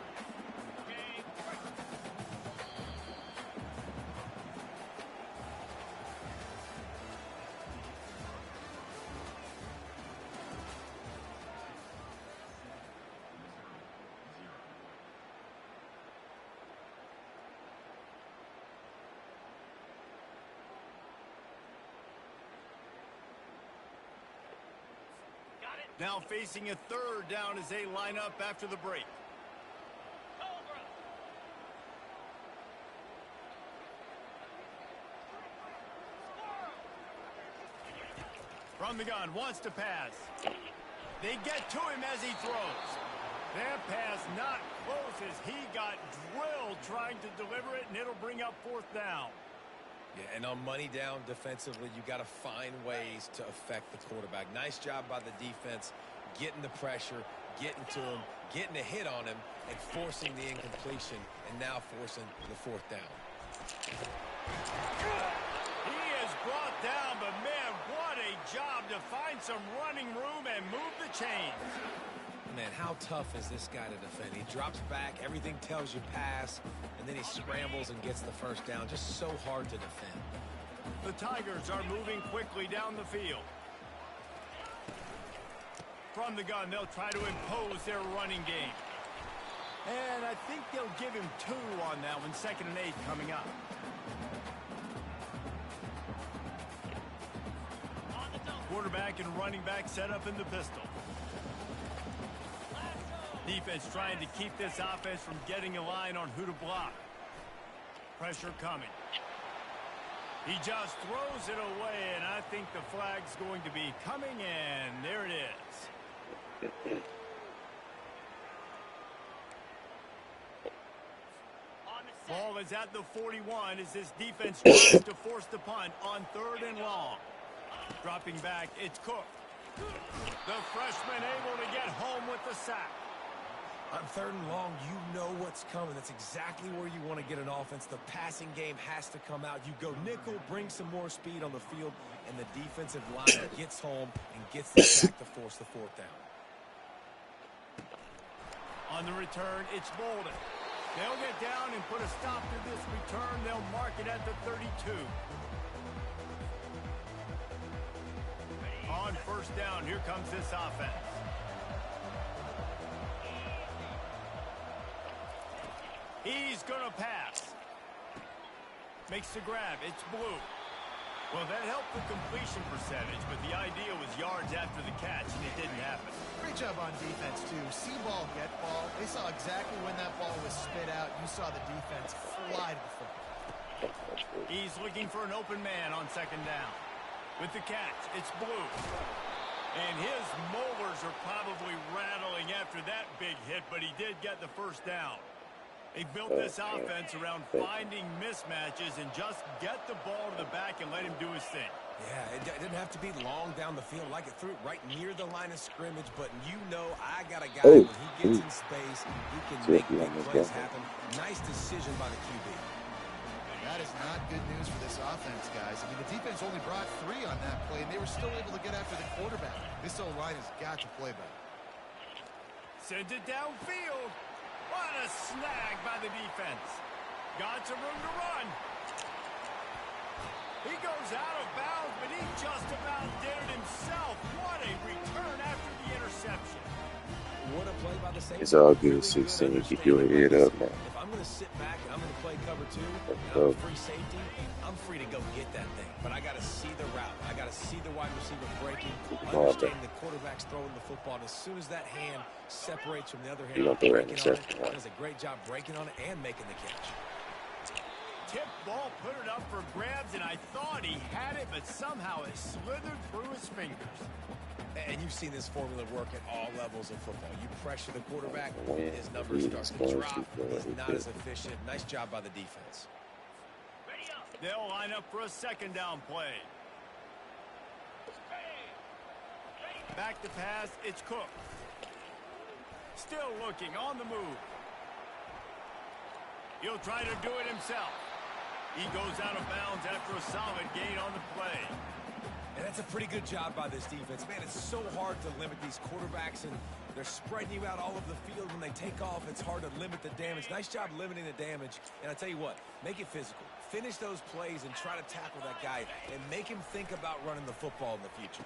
Now facing a third down as they line up after the break. From the gun, wants to pass. They get to him as he throws. That pass not close as he got drilled trying to deliver it, and it'll bring up fourth down. Yeah, and on money down defensively, you got to find ways to affect the quarterback. Nice job by the defense, getting the pressure, getting to him, getting a hit on him, and forcing the incompletion, and now forcing the fourth down. He is brought down, but man, what a job to find some running room and move the chains. Man, how tough is this guy to defend? He drops back, everything tells you pass, and then he scrambles and gets the first down. Just so hard to defend. The Tigers are moving quickly down the field. From the gun, they'll try to impose their running game. And I think they'll give him 2 on that one, 2nd and 8 coming up. Quarterback and running back set up in the pistol. Defense trying to keep this offense from getting a line on who to block. Pressure coming. He just throws it away, and I think the flag's going to be coming, and there it is. Ball is at the 41 as this defense tries to force the punt on 3rd and long. Dropping back, it's Cook. The freshman able to get home with the sack. On 3rd and long, you know what's coming. That's exactly where you want to get an offense. The passing game has to come out. You go nickel, bring some more speed on the field, and the defensive line gets home and gets the sack to force the 4th down. On the return, it's Bolden. They'll get down and put a stop to this return. They'll mark it at the 32. On 1st down, here comes this offense. He's going to pass. Makes the grab. It's Blue. Well, that helped the completion percentage, but the idea was yards after the catch, and it didn't happen. Great job on defense, too. See ball, get ball. They saw exactly when that ball was spit out. You saw the defense fly to the foot. He's looking for an open man on 2nd down. With the catch, it's Blue. And his molars are probably rattling after that big hit, but he did get the 1st down. They built this offense around finding mismatches and just get the ball to the back and let him do his thing. Yeah, it didn't have to be long down the field. Like it threw it right near the line of scrimmage, but you know I got a guy when he gets in space, he can make big plays happen. Nice decision by the QB. That is not good news for this offense, guys. I mean, the defense only brought 3 on that play, and they were still able to get after the quarterback. This O-line has got to play better. Sends it downfield. What a snag by the defense. Got some room to run. He goes out of bounds, but he just about did it himself. What a return after the interception. What a play by by the It's safety. all good, Really good 16. Keep your understanding. Like head you up said, now. if I'm going to sit back and I'm going to play cover two Let's and I'm a go. free safety, I'm free to go get that thing. But I got to see the route. I got to see the wide receiver breaking, Keep the ball back. understanding the quarterback's throwing the football. And as soon as that hand separates from the other You're hand going to and throw an breaking on it, interception, right? does a great job breaking on it and making the catch. Tip ball, put it up for grabs, and I thought he had it, but somehow it slithered through his fingers. And you've seen this formula work at all levels of football. You pressure the quarterback, Win. his numbers He's start to going drop. to go. He's not as efficient. Nice job by the defense. They'll line up for a second down play. Back to pass, it's Cook. Still looking, on the move. He'll try to do it himself. He goes out of bounds after a solid gain on the play. And that's a pretty good job by this defense. Man, it's so hard to limit these quarterbacks, and they're spreading you out all over the field. When they take off, it's hard to limit the damage. Nice job limiting the damage. And I tell you what, make it physical. Finish those plays and try to tackle that guy and make him think about running the football in the future.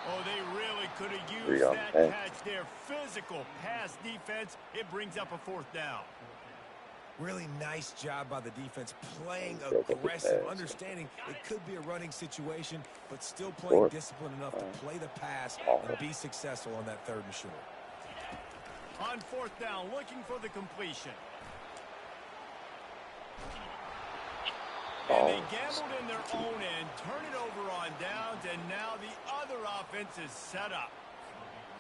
Oh, they really could have used that catch there. Physical pass defense. It brings up a fourth down. Really nice job by the defense, playing aggressive, understanding it could be a running situation, but still playing disciplined enough to play the pass and be successful on that third and short. On fourth down, looking for the completion. And they gambled in their own end, turn it over on downs, and now the other offense is set up.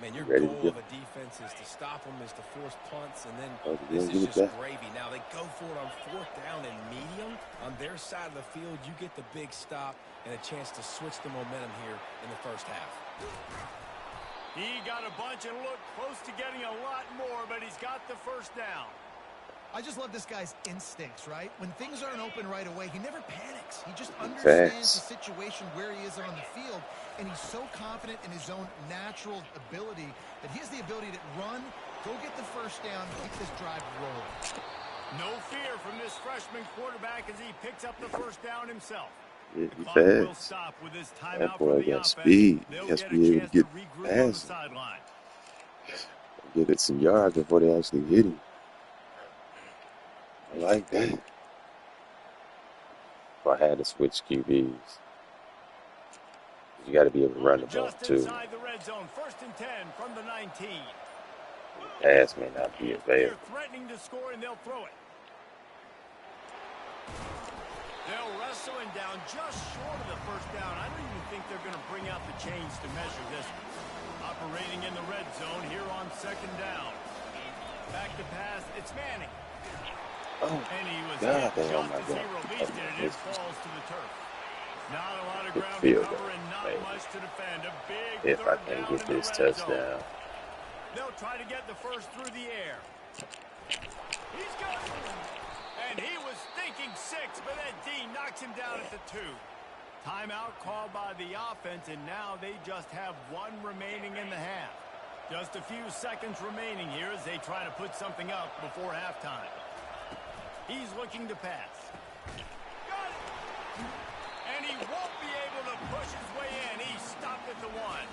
Man, your goal of a defense is to stop them, is to force punts, and then this is just gravy. Now they go for it on fourth down and medium. On their side of the field, you get the big stop and a chance to switch the momentum here in the first half. He got a bunch and looked close to getting a lot more, but he's got the first down. I just love this guy's instincts, right? When things aren't open right away, he never panics. He just understands the situation where he is on the field, and he's so confident in his own natural ability that he has the ability to run, go get the first down, keep this drive rolling. No fear from this freshman quarterback as he picks up the first down himself. Yeah, he fast. That boy got speed. He has to be able to get past him. Get it some yards before they actually hit him. I like that. If I had to switch QBs, you got to be able to run the ball too. Inside the red zone, 1st and 10 from the 19. Pass may not be available. They're threatening to score and they'll throw it. They'll wrestle him down just short of the first down. I don't even think they're going to bring out the chains to measure this one. Operating in the red zone here on 2nd down. Back to pass, it's Manning. Oh, and he was God, hit just oh my as he God. released it, and it falls to the turf. Not a lot of Good ground to field cover goal, and not maybe. much to defend. A big If I third can down get in the this red touchdown. zone. They'll try to get the first through the air. He's got it. And he was thinking 6, but then D knocks him down at the 2. Timeout called by the offense, and now they just have 1 remaining in the half. Just a few seconds remaining here as they try to put something up before halftime. He's looking to pass. Got it. And he won't be able to push his way in. He stopped at the 1.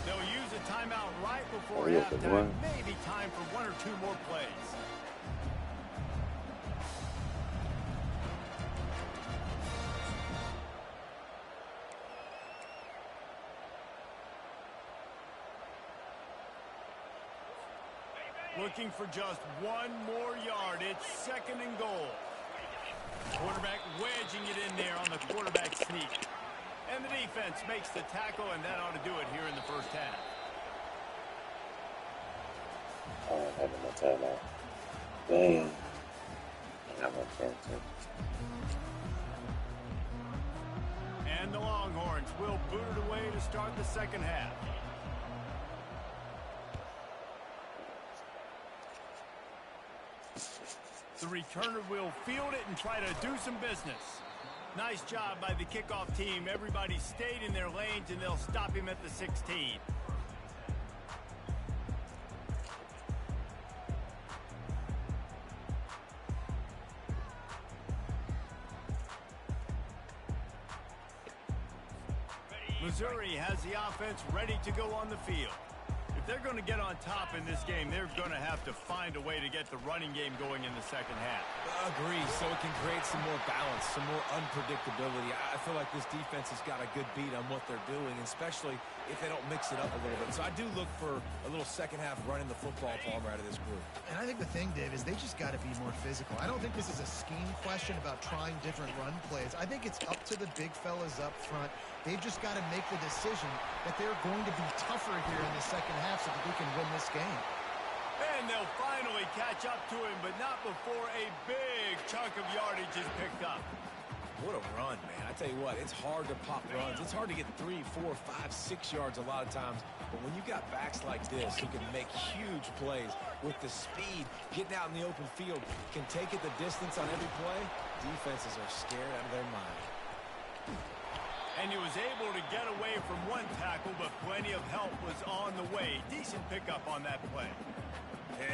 They'll use a timeout right before halftime. Maybe time for 1 or 2 more plays. Looking for just 1 more yard. It's 2nd and goal. Quarterback wedging it in there on the quarterback sneak. And the defense makes the tackle, and that ought to do it here in the first half. I don't have my timeout. Damn. I got my chance. And the Longhorns will boot it away to start the second half. The returner will field it and try to do some business. Nice job by the kickoff team. Everybody stayed in their lanes, and they'll stop him at the 16. Missouri has the offense ready to go on the field. If they're going to get on top in this game, they're going to have to find a way to get the running game going in the second half. Agree, so it can create some more balance, some more unpredictability. I feel like this defense has got a good beat on what they're doing, especially if they don't mix it up a little bit. So I do look for a little second half running the football Palmer out of this group. And I think the thing, Dave, is they just got to be more physical. I don't think this is a scheme question about trying different run plays. I think it's up to the big fellas up front. They've just got to make the decision that they're going to be tougher here in the second half so that they can win this game. And they'll finally catch up to him, but not before a big chunk of yardage is picked up. What a run, man. I tell you what, it's hard to pop runs. It's hard to get 3, 4, 5, 6 yards a lot of times. But when you got backs like this who can make huge plays with the speed, getting out in the open field, can take it the distance on every play, defenses are scared out of their mind. And he was able to get away from one tackle, but plenty of help was on the way. Decent pickup on that play.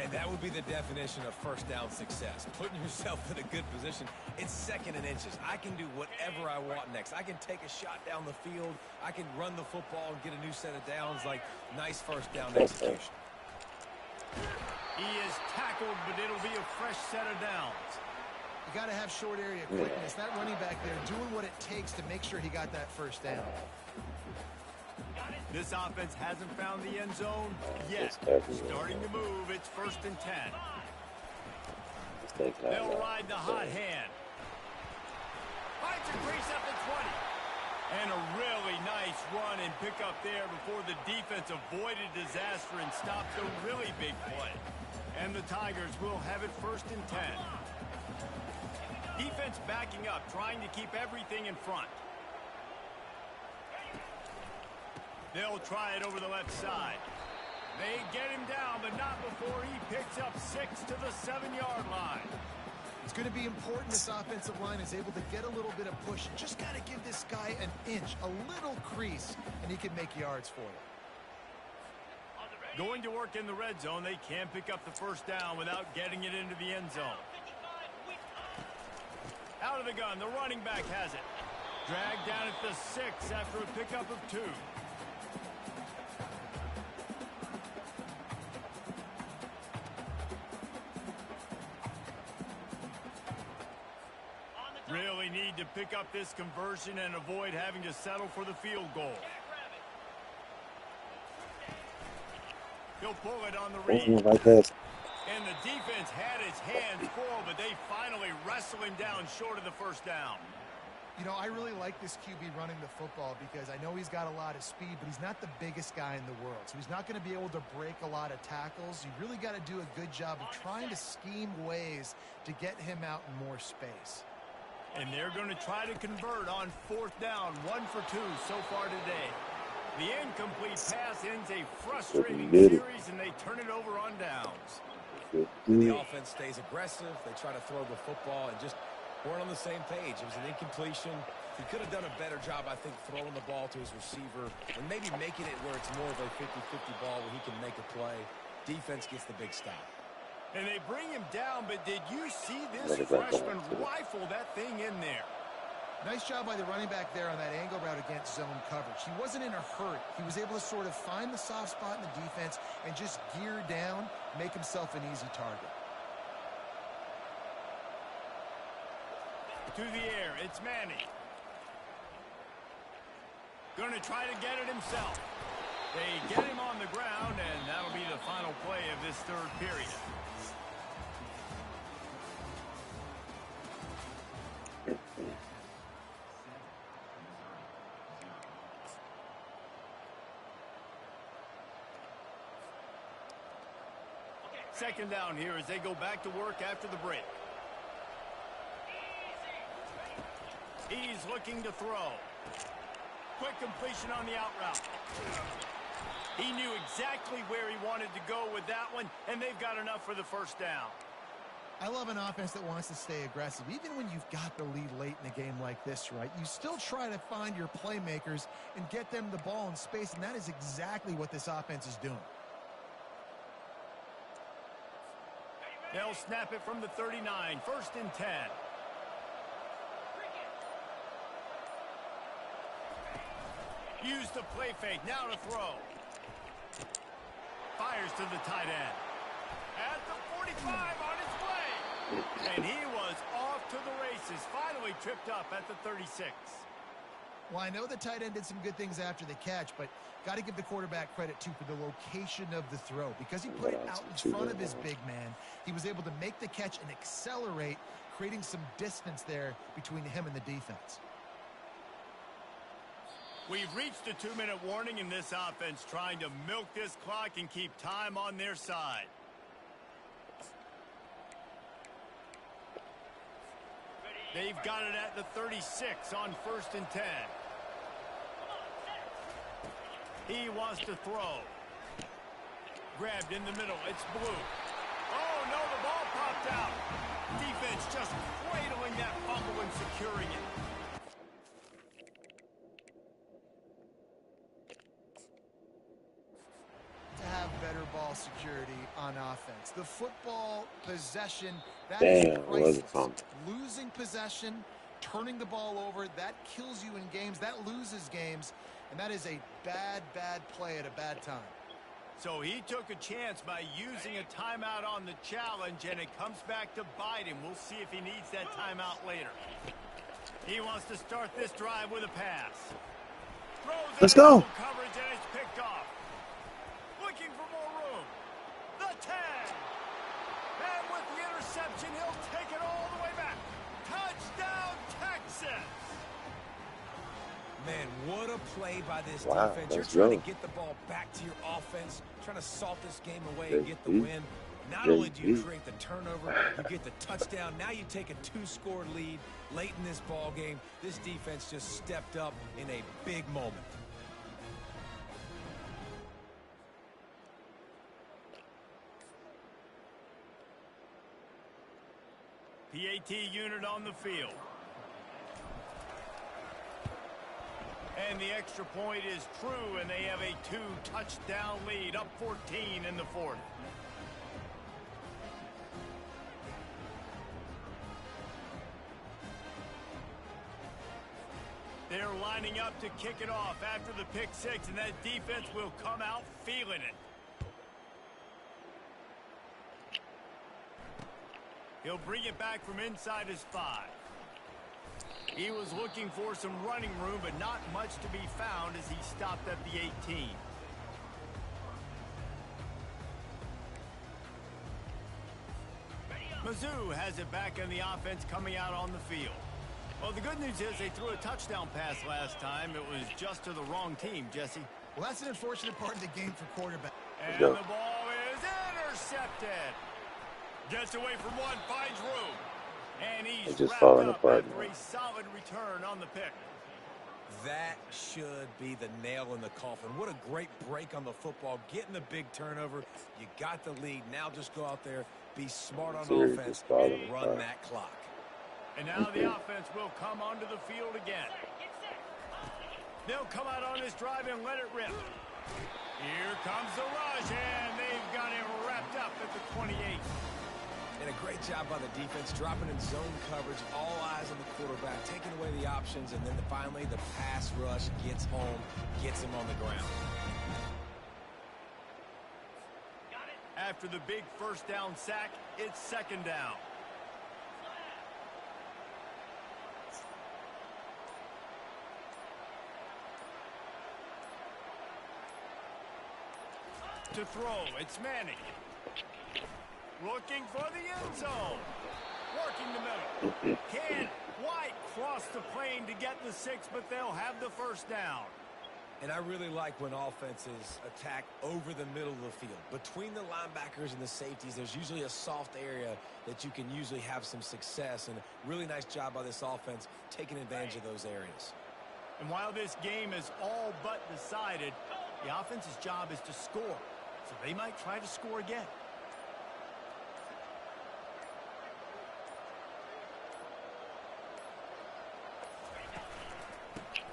And that would be the definition of first down success. Putting yourself in a good position. It's 2nd and inches. I can do whatever I want next. I can take a shot down the field. I can run the football and get a new set of downs. Like, nice first down execution. He is tackled, but it'll be a fresh set of downs. You got to have short area quickness. That running back there doing what it takes to make sure he got that first down. This offense hasn't found the end zone yet. Starting to move. It's 1st and 10. They'll ride the hot hand. Finds a crease at the 20. And a really nice run and pick up there before the defense avoided disaster and stopped a really big play. And the Tigers will have it 1st and 10. Defense backing up, trying to keep everything in front. They'll try it over the left side. They get him down, but not before he picks up 6 to the 7-yard line. It's going to be important this offensive line is able to get a little bit of push. Just got to give this guy an inch, a little crease, and he can make yards for you. Going to work in the red zone, they can't pick up the first down without getting it into the end zone. Out of the gun, the running back has it. Dragged down at the 6 after a pickup of 2. Really need to pick up this conversion and avoid having to settle for the field goal. He'll pull it on the read. And the defense had his hands full, but they finally wrestle him down short of the first down. You know, I really like this QB running the football because I know he's got a lot of speed, but he's not the biggest guy in the world. So he's not going to be able to break a lot of tackles. You really got to do a good job of trying to scheme ways to get him out in more space. And they're going to try to convert on 4th down, 1 for 2 so far today. The incomplete pass ends a frustrating series, and they turn it over on downs. And the offense stays aggressive. They try to throw the football and just weren't on the same page. It was an incompletion. He could have done a better job, I think, throwing the ball to his receiver and maybe making it where it's more of a 50-50 ball where he can make a play. Defense gets the big stop. And they bring him down, but did you see this freshman rifle that thing in there? Nice job by the running back there on that angle route against zone coverage. He wasn't in a hurry. He was able to sort of find the soft spot in the defense and just gear down, make himself an easy target. To the air, it's Manning. Going to try to get it himself. They get him on the ground, and that'll be the final play of this 3rd period. Second down here as they go back to work after the break. He's looking to throw. Quick completion on the out route. He knew exactly where he wanted to go with that one, and they've got enough for the first down. I love an offense that wants to stay aggressive. Even when you've got the lead late in a game like this, right, you still try to find your playmakers and get them the ball in space, and that is exactly what this offense is doing. They'll snap it from the 39, 1st and 10. Use the play fake, now to throw. fires to the tight end. At the 45 on his way. And he was off to the races. Finally tripped up at the 36. Well, I know the tight end did some good things after the catch, but got to give the quarterback credit, too, for the location of the throw. Because he put it out in front of his big man, he was able to make the catch and accelerate, creating some distance there between him and the defense. We've reached a 2-minute warning in this offense, trying to milk this clock and keep time on their side. They've got it at the 36 on 1st and 10. He wants to throw. Grabbed in the middle. It's Blue. Oh, no, the ball popped out. Defense just cradling that fumble and securing it. To have better ball security on offense. The football possession, that Damn, is was it priceless. something? Losing possession, turning the ball over, that kills you in games, that loses games, and that is a bad, bad play at a bad time. So he took a chance by using a timeout on the challenge, and it comes back to bite him. We'll see if he needs that timeout later. He wants to start this drive with a pass. Throws Let's it in go. double coverage, and it's picked off. Looking for more room. The 10. And with the interception, he'll take it all the way back. Touchdown, Texas. Man, what a play by this Wow, defense. You're let's trying go. to get the ball back to your offense, trying to salt this game away JB. and get the win. Not only do you create the turnover, you get the touchdown. Now you take a 2-score lead late in this ball game. This defense just stepped up in a big moment. PAT unit on the field. And the extra point is true, and they have a 2-touchdown lead, up 14 in the 4th. They're lining up to kick it off after the pick 6, and that defense will come out feeling it. He'll bring it back from inside his 5. He was looking for some running room, but not much to be found as he stopped at the 18. Mizzou has it back in the offense coming out on the field. Well, the good news is they threw a touchdown pass last time. It was just to the wrong team, Jesse. Well, that's an unfortunate part of the game for quarterback. And the ball is intercepted. Gets away from one, finds room. And he's just wrapped falling up apart, after man. a solid return on the pick. That should be the nail in the coffin. What a great break on the football. Getting the big turnover. You got the lead. Now just go out there, be smart on Seriously, offense, just falling and run apart. that clock. And now the offense will come onto the field again. They'll come out on this drive and let it rip. Here comes the rush, and they've got him wrapped up at the 28. And a great job by the defense, dropping in zone coverage, all eyes on the quarterback, taking away the options, and then finally the pass rush gets home, gets him on the ground. After the big first down sack, it's 2nd down. To throw, it's Manning. Looking for the end zone. Working the middle. Can White cross the plane to get the 6, but they'll have the first down. And I really like when offenses attack over the middle of the field. Between the linebackers and the safeties, there's usually a soft area that you can usually have some success. And really nice job by this offense taking advantage of those areas. And while this game is all but decided, the offense's job is to score. So they might try to score again.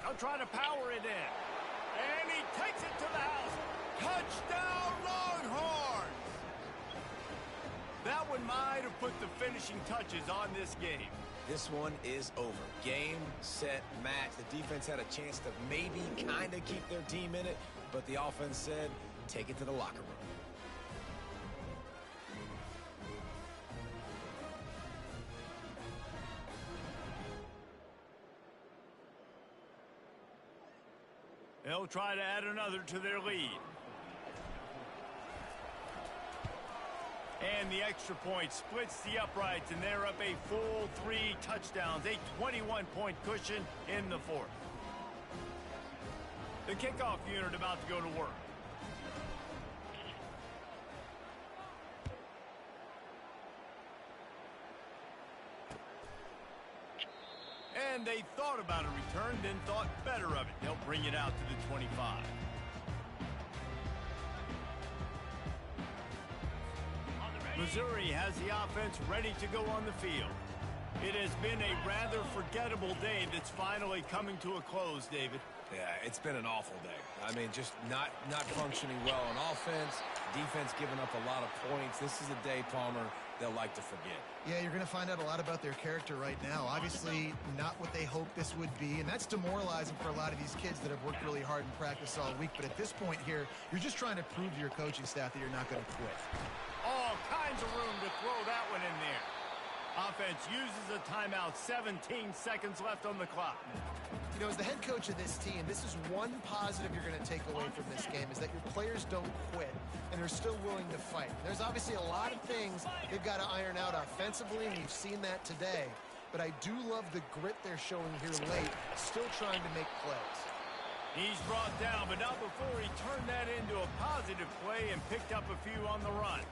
They'll try to power it in. And he takes it to the house. Touchdown, Longhorns! That one might have put the finishing touches on this game. This one is over. Game, set, match. The defense had a chance to maybe kind of keep their team in it, but the offense said, take it to the locker room. They'll try to add another to their lead. And the extra point splits the uprights, and they're up a full 3 touchdowns, a 21-point cushion in the fourth. The kickoff unit about to go to work. And they thought about a return, then thought better of it. They'll bring it out to the 25. Missouri has the offense ready to go on the field. It has been a rather forgettable day that's finally coming to a close, David. Yeah, it's been an awful day. I mean, just not functioning well on offense, defense giving up a lot of points. This is a day, Palmer, they'll like to forget. Yeah, you're going to find out a lot about their character right now. Obviously, not what they hoped this would be, and that's demoralizing for a lot of these kids that have worked really hard in practice all week. But at this point here, you're just trying to prove to your coaching staff that you're not going to quit. All kinds of room to throw that one in there. Offense uses a timeout, 17 seconds left on the clock. You know, as the head coach of this team, this is one positive you're going to take away from this game, is that your players don't quit, and they're still willing to fight. There's obviously a lot of things they've got to iron out offensively, and you've seen that today. But I do love the grit they're showing here late, still trying to make plays. He's brought down, but not before he turned that into a positive play and picked up a few on the run.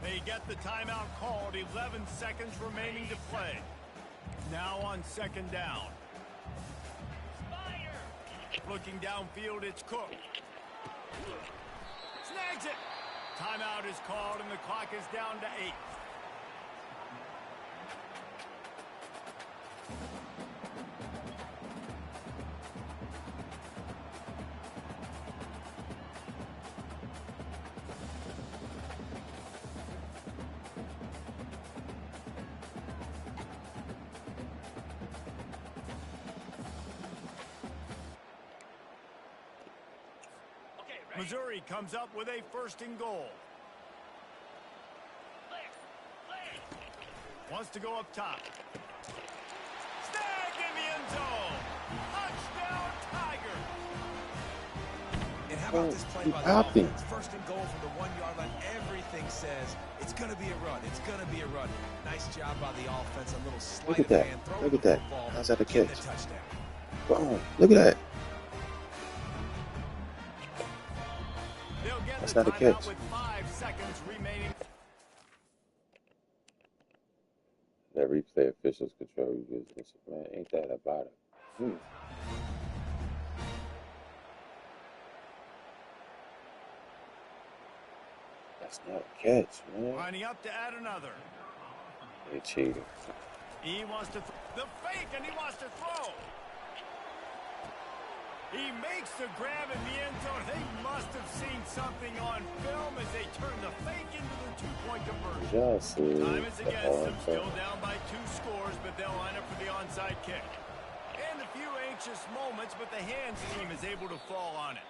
They get the timeout called, 11 seconds remaining to play. Now on second down. Looking downfield, it's Cook. Snags it. Timeout is called, and the clock is down to 8. Missouri comes up with a 1st and goal. Wants to go up top. Snagged in the end zone. Touchdown, Tiger. And how about this play by the offense? 1st and goal from the 1-yard line. Everything says it's going to be a run. It's going to be a run. Nice job by the offense. A little sleight Look at of hand. that. Look at that. How's that a catch? Touchdown. Boom. Look at that. That's not a catch. With 5 seconds remaining. That replay officials control your business. Man, ain't that about it? That's not a catch, man. Lining up to add another. They cheated. He wants to the fake, and he wants to throw. He makes the grab in the end zone. They must have seen something on film as they turn the fake into the 2-point conversion. Time is against them, still down by 2 scores, but they'll line up for the onside kick. And a few anxious moments, but the hands team is able to fall on it.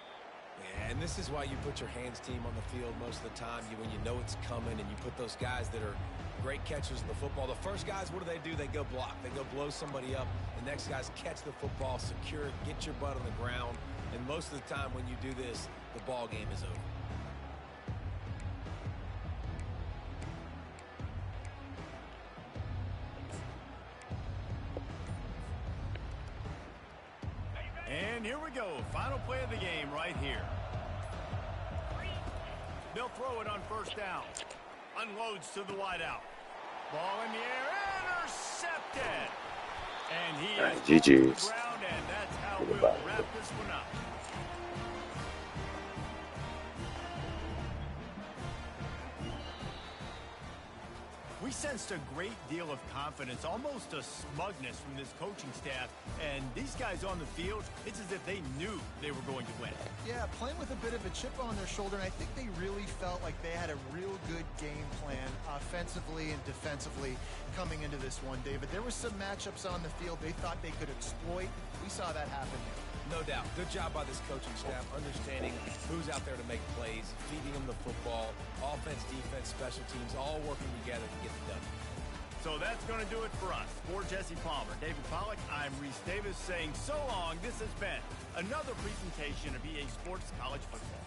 Yeah, and this is why you put your hands team on the field most of the time. When you know it's coming, and you put those guys that are great catchers in the football. The first guys, what do? They go block. They go blow somebody up. The next guys catch the football, secure it, get your butt on the ground. And most of the time when you do this, the ball game is over. And here we go. Final play of the game right here. They'll throw it on 1st down. Unloads to the wideout. Ball in the air, intercepted. And he is to the ground, and that's how we'll wrap this one up. We sensed a great deal of confidence, almost a smugness from this coaching staff. And these guys on the field, it's as if they knew they were going to win. Yeah, playing with a bit of a chip on their shoulder, and I think they really felt like they had a real good game plan offensively and defensively coming into this one, David. There were some matchups on the field they thought they could exploit. We saw that happen here. No doubt. Good job by this coaching staff, understanding who's out there to make plays, feeding them the football, offense, defense, special teams, all working together to get it done. So So that's going to do it for us. For Jesse Palmer, David Pollack, I'm Reese Davis saying so long. This has been another presentation of EA Sports College Football.